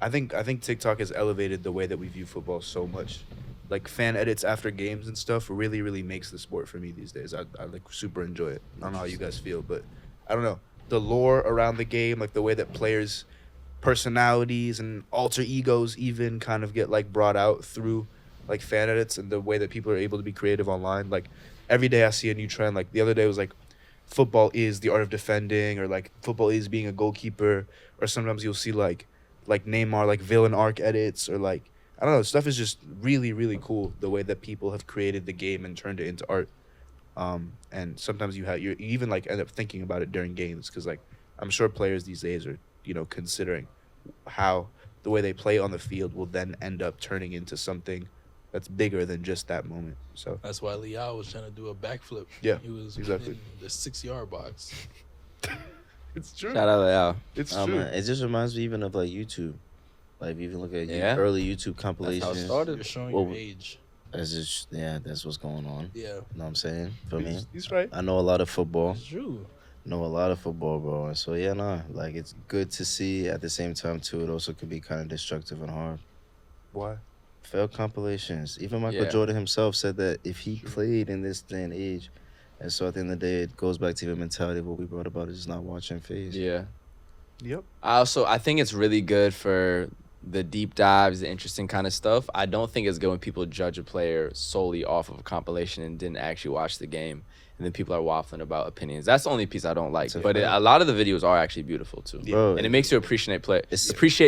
I think TikTok has elevated the way that we view football so much. Like fan edits after games and stuff really makes the sport for me these days. I like super enjoy it. I don't know how you guys feel, but I don't know. The lore around the game, like the way that players' personalities and alter egos even kind of get like brought out through like fan edits, and the way that people are able to be creative online. Like every day I see a new trend. Like the other day was like football is the art of defending, or like football is being a goalkeeper, or sometimes you'll see like Neymar like villain arc edits, or like I don't know, stuff is just really cool the way that people have created the game and turned it into art. And sometimes you even like end up thinking about it during games, because like I'm sure players these days are, you know, considering how the way they play on the field will then end up turning into something that's bigger than just that moment. So That's why Leao was trying to do a backflip. Yeah, He was exactly. in the 6-yard box. it's true. Shout out Leao. It's Man, true. it just reminds me even of like YouTube. Like if you even look at Yeah. early YouTube That's how it compilations. started. You're showing Well, your age. That's just that's what's going on. Yeah, You know what I'm saying? For me, He's right. I know a lot of football. it's true. Know a lot of football, bro. And so yeah, nah, like it's good to see. At the same time, too, it also could be kind of destructive and hard. Why? Failed compilations. Even Michael Yeah. Jordan himself said that if he played in this day and age, and so at the end of the day, it goes back to the mentality of what we brought about is just not watching phase. Yeah. Yep. I think it's really good for the deep dives, the interesting kind of stuff. I don't think it's good when people judge a player solely off of a compilation and didn't actually watch the game. And then people are waffling about opinions. That's the only piece I don't like. That's a But fact. a lot of the videos are actually beautiful too. Bro, And it makes you appreciate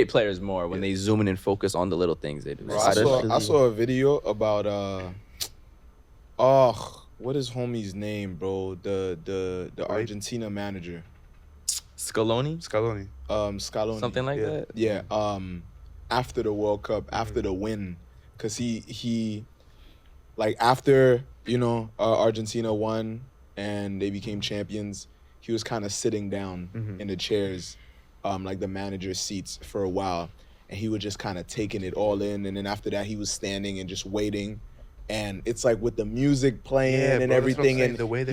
players more when they zoom in and focus on the little things they do. Bro, I saw a video about what is homie's name, bro? The Argentina manager, Scaloni? Scaloni. Something like Yeah. that? Yeah. After the World Cup, after the win, cause he like after Argentina won and they became champions, he was kind of sitting down in the chairs, like the manager's seats for a while, and he was just kind of taking it all in, and then after that he was standing and just waiting, and it's like with the music playing Yeah, and bro, that's what I'm everything, saying, and the way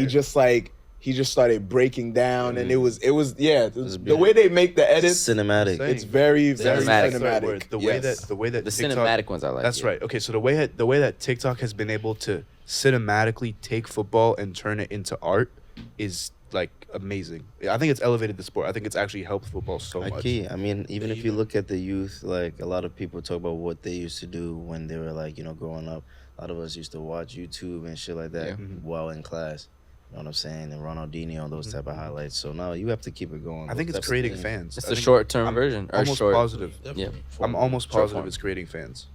he just started breaking down, and it was the beautiful. way they make the edits. cinematic. Insane. It's very, very Cinematic. cinematic. The Yes. way that The TikTok, cinematic ones I like. That's yeah. right. Okay, so the way that TikTok has been able to cinematically take football and turn it into art is like amazing. I think it's elevated the sport. I think it's actually helped football so much. Key. I mean, even if you look at the youth, like a lot of people talk about what they used to do when they were like, growing up. A lot of us used to watch YouTube and shit like that Yeah. while in class. You know what I'm saying? And Ronaldinho and those type of highlights. So now you have to keep it going. I think Those it's types of creating things. fans. It's I the think short-term I'm version. Or almost short. positive. Yeah. I'm almost Short positive form. it's creating fans.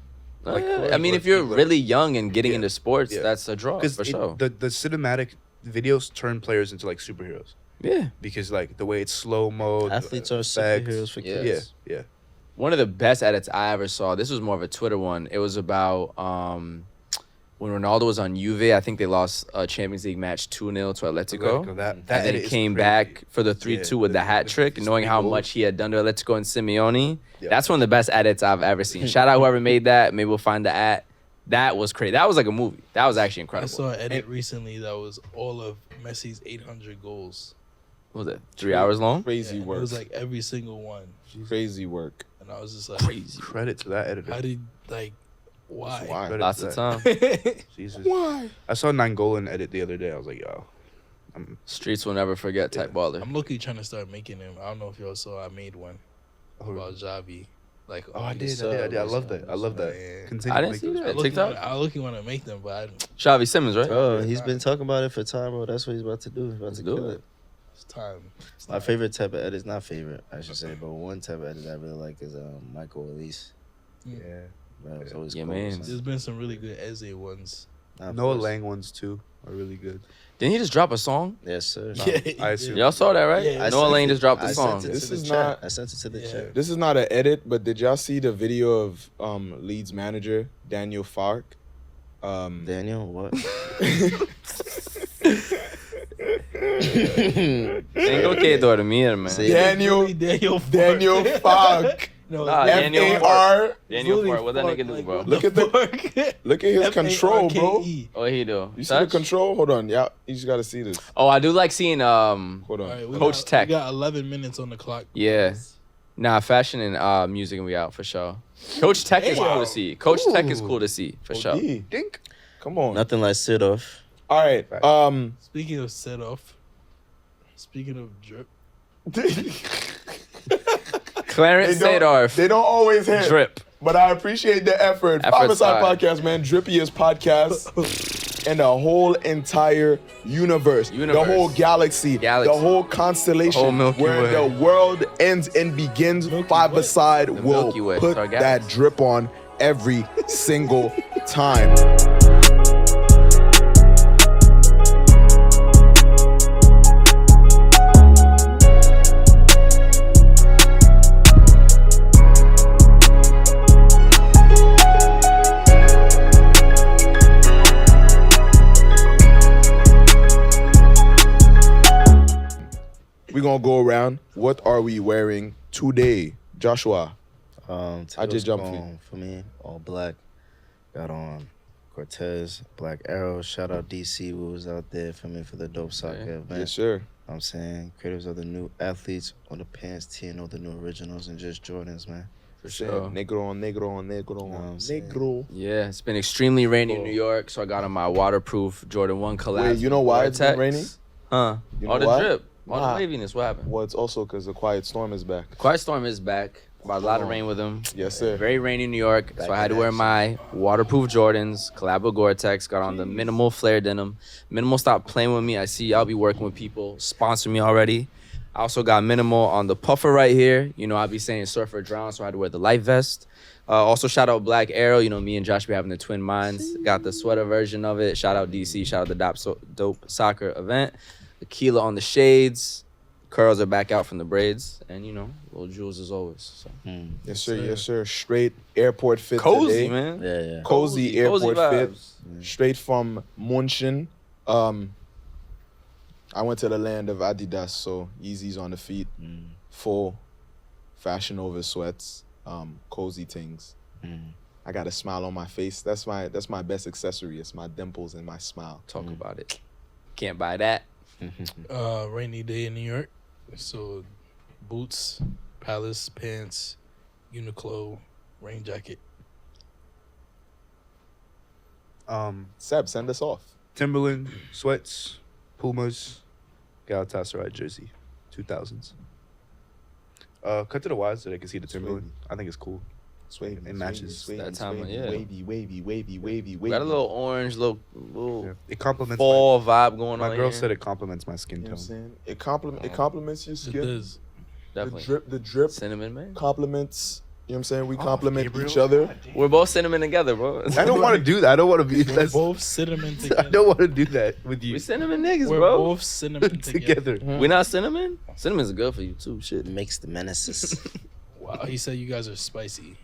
Oh, Like, yeah. like, I mean, like, if you're like- really young and getting Yeah. into sports, Yeah. that's a draw Because for sure. the cinematic videos turn players into like superheroes Yeah. because like the way it's slow mo. Athletes are effects. superheroes for Yeah. kids. Yeah. One of the best edits I ever saw, this was more of a Twitter one. It was about when Ronaldo was on Juve. I think they lost a Champions League match 2-0 to Atletico. That And then edit it is came crazy. back for the 3-2 with the hat trick, the knowing three how goals. much he had done to Atletico and Simeone. Yeah. That's one of the best edits I've ever seen. Shout out whoever made that. Maybe we'll find the at. That was crazy. That was like a movie. That was actually I incredible. saw an edit recently that was all of Messi's 800 goals. What was it 3 hours long? Crazy Yeah, work. it was like every single one, Crazy work. and I was just like, Crazy. Credit to that editor. how did why? Why? Credit Lots to of that. time. Jesus. Why? I saw Nangolan edit the other day. I was like, yo, Streets will never forget type baller. I'm looking trying to start making them. I don't know if y'all saw. I made one about Javi. Like, Oh, I on did. the I love that. I love that. Yeah. Continue I to didn't make see those. that. I look, TikTok? I look want to make them, but I, Xavi Simmons, right? Bro, he's been talking about it for time, bro. That's what he's about to do. He's about to Do kill it. it. it's time. It's My time. favorite type of edit, not favorite, I should say, but one type of edit I really like is Michael Elise. Yeah. Bro, it's always Yeah, cool. man. son. There's been some really good Eze ones. Nah, of Noah course. Lang ones too are really good. Didn't he just drop a song? Yes, sir. I assume. Y'all saw that, right? Yeah, I Noah sent Lane it- just dropped I a sent song. it to This the is chat. not- I sent it to the Yeah. chat. This is not an edit, but did y'all see the video of Leeds manager Daniel Fark? Daniel, what? Tengo que dormir, man. Say- Daniel Daniel Fark. No, Nah, it's Daniel F-A-R. Daniel really Ford, what that Fark, nigga do, like, bro? what Look at the- fuck? Look at his control, bro. F-A-R-K-E. What he do? You see the Touch? control? Hold on. Yeah, you just gotta see this. Oh, I do like seeing Hold on. All right, we Coach got, Tech. We got 11 minutes on the clock. Yeah. Nah, fashion and music and we out for sure. Coach Tech is cool to see. Coach Tech is cool to see for sure. OD. Dink. Come on. Nothing like sit off. All right. Speaking of set off, speaking of drip, Clarence Sadorf, They don't always hit. drip. But I appreciate the effort. Effort's 5ASIDE high. podcast, man. Drippiest podcast in the whole entire universe. The whole galaxy. Galaxy. The whole constellation. Whole Milky where Way. the world ends and begins. 5ASIDE will Milky Way. put It's our that galaxy. drip on every single time. We're gonna go around. What are we wearing today, Joshua? I just jumped for you. for me, all black. Got on Cortez, Black Arrow. Shout out DC who was out there for me for the dope soccer event. Yes, sir. I'm saying creators of the new athletes on the pants, TNO, the new originals, and just Jordans, man. For Saying sure. Negro on negro on negro on Know what I'm saying? negro. Yeah, it's been extremely rainy in New York, so I got on my waterproof Jordan 1 collab. Wait, you know why it's been raining? Huh? You All know the why? drip. All Why? the waviness. What happened? Well, it's also because the quiet storm is back. Quiet Storm is back. About a lot of on. rain with him. Yes, sir. Very rainy in New York, Back so I had to in wear action. my waterproof Jordans, collab with Gore-Tex, got on the minimal flare denim. Minimal stopped playing with me. I see y'all be working with people, sponsor me already. I also got Minimal on the puffer right here. You know, I'll be saying surf or drown, so I had to wear the life vest. Also, shout out Black Arrow. You know, me and Josh be having the twin minds. Got the sweater version of it. Shout out DC. Shout out the dope soccer event. Tequila on the shades. Curls are back out from the braids. And, you know, little jewels as always. So. Yes, sir. Yes, sir. Straight airport fit Cozy, today. man. Yeah. Cozy airport fit. vibes. Straight from Munchen. I went to the land of Adidas, so Yeezys on the feet. Full fashion over sweats. Cozy things. I got a smile on my face. That's my best accessory. It's my dimples and my smile. Talk about it. Can't buy that. Rainy day in New York. So boots, Palace pants, Uniqlo, rain jacket. Seb, send us off. Timberland sweats, Pumas, Galatasaray jersey, 2000s. Cut to the wide so they can see the Timberland. I think it's cool. Sway, It matches that time of year. Wavy. Got a little orange, little Yeah. It complements fall vibe going my on. girl here. said it complements my skin You know what I'm tone. saying? It compliments your It skin. does. Definitely. The drip Cinnamon, man. compliments. You know what I'm saying? We Oh, compliment Gabriel. each other. We're both cinnamon together, bro. I don't want to do that. I don't want to be. We're That's, both cinnamon I together. don't want to do that with you We cinnamon niggas, We're bro. both cinnamon together. together. We not cinnamon? Cinnamon's good for you too. Shit. Makes the menaces. Wow, he said you guys are spicy.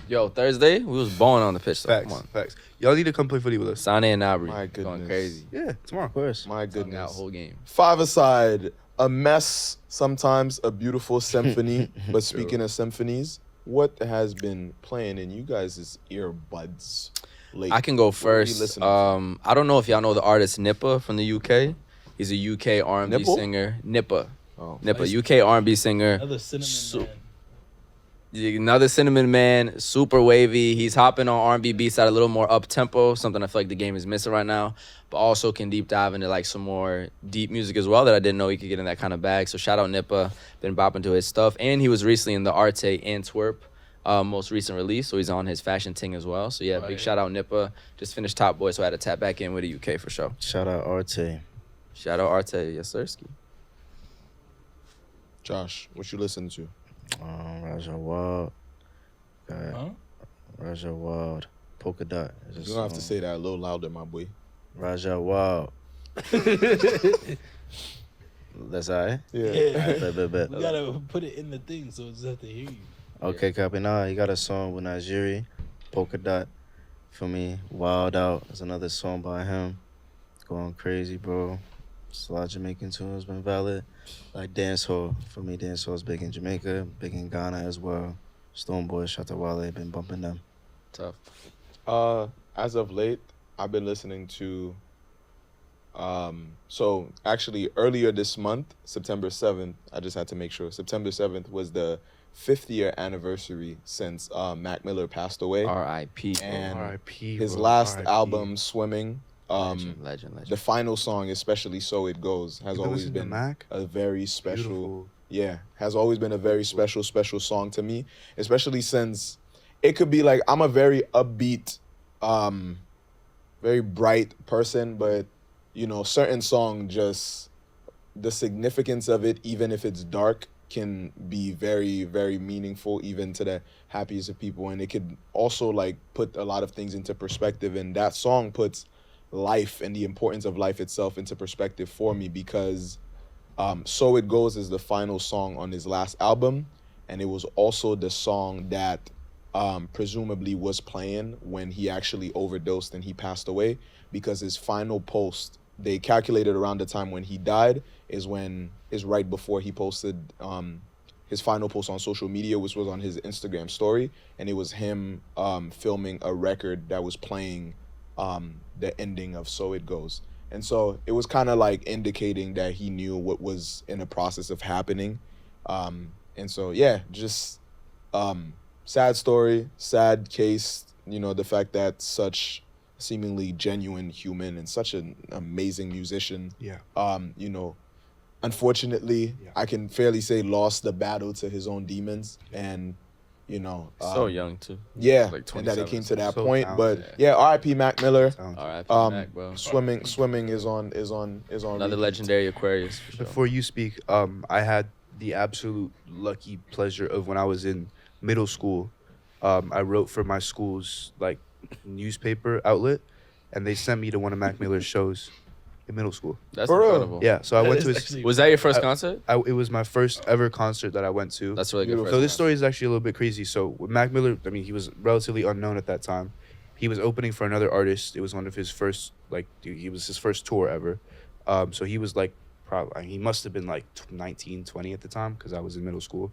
Yo, Thursday, we was balling on the pitch. So Facts. come on. Facts. Y'all need to come play footy with us. Sane and Nabry My going goodness. crazy. Yeah, tomorrow. Of course. My Hung out goodness. whole game. 5ASIDE, a mess, sometimes a beautiful symphony. But speaking of symphonies, what has been playing in you guys' earbuds lately? I can go What are you first. listening to? I don't know if y'all know the artist Nippa from the UK. He's a UK R&B Nipple? singer. Nippa. Oh. Nippa, Nice. UK R&B singer. Another cinnamon So- man. Another cinnamon man, super wavy. He's hopping on R&B beats at a little more up tempo, something I feel like the game is missing right now. But also can deep dive into like some more deep music as well that I didn't know he could get in that kind of bag. So shout out Nippa, been bopping to his stuff, and he was recently in the Arte Antwerp most recent release, so he's on his fashion ting as well. So yeah, big Right. shout out Nippa. Just finished Top Boy, so I had to tap back in with the UK for sure. Shout out Arte. Shout out Arte, yes sirski. Josh, what you listen to? Raja Wild. Huh? Raja Wild. Polka Dot. Is a You're going to have to song. say that a little louder, my boy. Raja Wild. That's all right? Yeah. Bet. We gotta put it in the thing so it just have to hear you. Okay, copy. Nah, he got a song with Nigeri, Polka Dot. For me, Wild Out is another song by him. Going crazy, bro. It's a lot of Jamaican tunes been valid. Like dancehall. For me, dancehall is big in Jamaica, big in Ghana as well. Stoneboy, Shout to Wale, been bumping them. Tough. As of late, I've been listening to so actually earlier this month, September 7th, I just had to make sure. September 7th was the 5th year anniversary since Mac Miller passed away. R.I.P. And R.I.P. his bro. last R.I.P. album, Swimming, Legend. the final song, especially So It Goes, has You been always listening to been Mac? a very special Beautiful. yeah, has always been a very special song to me, especially since it could be like I'm a very upbeat, very bright person, but you know, certain song just the significance of it, even if it's dark, can be very, very meaningful even to the happiest of people, and it could also like put a lot of things into perspective, and that song puts life and the importance of life itself into perspective for me because So It Goes is the final song on his last album, and it was also the song that presumably was playing when he actually overdosed and he passed away, because his final post they calculated around the time when he died is right before he posted his final post on social media, which was on his Instagram story, and it was him filming a record that was playing the ending of So It Goes. And so it was kind of like indicating that he knew what was in the process of happening. And so, yeah, just sad story, sad case, you know, the fact that such seemingly genuine human and such an amazing musician, Yeah. you know, unfortunately, I can fairly say lost the battle to his own demons. And, you know. So young, too. Yeah, Like and that it 27, came to that so point. talented. But, yeah, R.I.P. Mac Miller. All right, Mac, bro. Swimming is on Another repeat. legendary Aquarius, for sure. Before you speak, I had the absolute lucky pleasure of when I was in middle school. I wrote for my school's like newspaper outlet, and they sent me to one of Mac Miller's shows in middle school. That's For real? incredible. Yeah, so I That went is to his. actually- Was that your first concert? It was my first ever concert that I went to. That's really good. Beautiful. So first this story is actually a little bit crazy. So with Mac Miller, I mean, he was relatively unknown at that time. He was opening for another artist. It was one of his first, like, he was his first tour ever. So he was like, probably, he must have been like 19, 20 at the time because I was in middle school.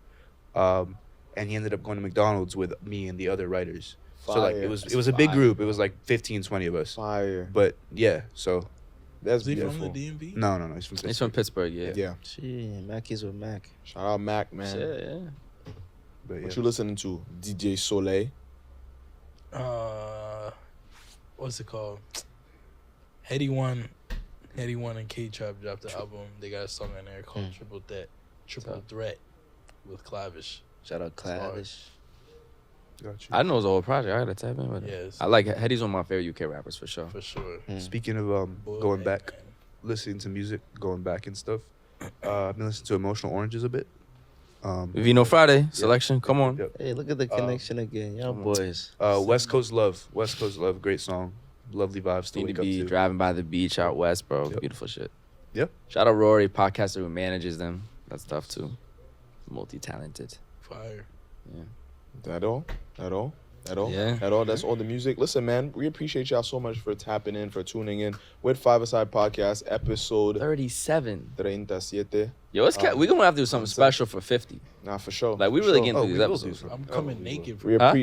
And he ended up going to McDonald's with me and the other writers. So like Fire. it was a big group. It was like 15, 20 of us. Fire. But yeah, so That's Is he from beautiful. the DMV? no, he's from He's from Pittsburgh, yeah. Yeah. Gee, Mackey's with Mac. Shout out Mac, man. Shit, yeah. But yeah. What you listening to? DJ Soleil. What's it called? Heady One and K-Trap dropped the album. They got a song on there called Triple Threat with Clavish. Shout out Clavish. Got you. I know it's a whole project. I gotta tap in with it. Yes, I like Heady's one of my favorite UK rappers for sure. for sure. Speaking of Boy, going man, back, man. listening to music, going back and stuff. I've been listening to Emotional Oranges a bit. Vino Friday selection. Come on. Yep. Hey, look at the connection again. Y'all boys. West Coast Love, great song, lovely vibes to Need wake to up be to. driving by the beach out west, bro. Yep. Beautiful shit. Yep. Shout out Rory, podcaster who manages them. That's tough too. Multi-talented. Fire. That all? Yeah. That's all the music. Listen, man, we appreciate y'all so much for tapping in, for tuning in with 5ASIDE Podcast, episode 37. 37. Yo, we gonna have to do something special for 50. Nah, for sure. Like we for really sure. getting through we these will do episodes. something. I'm coming naked. We Huh?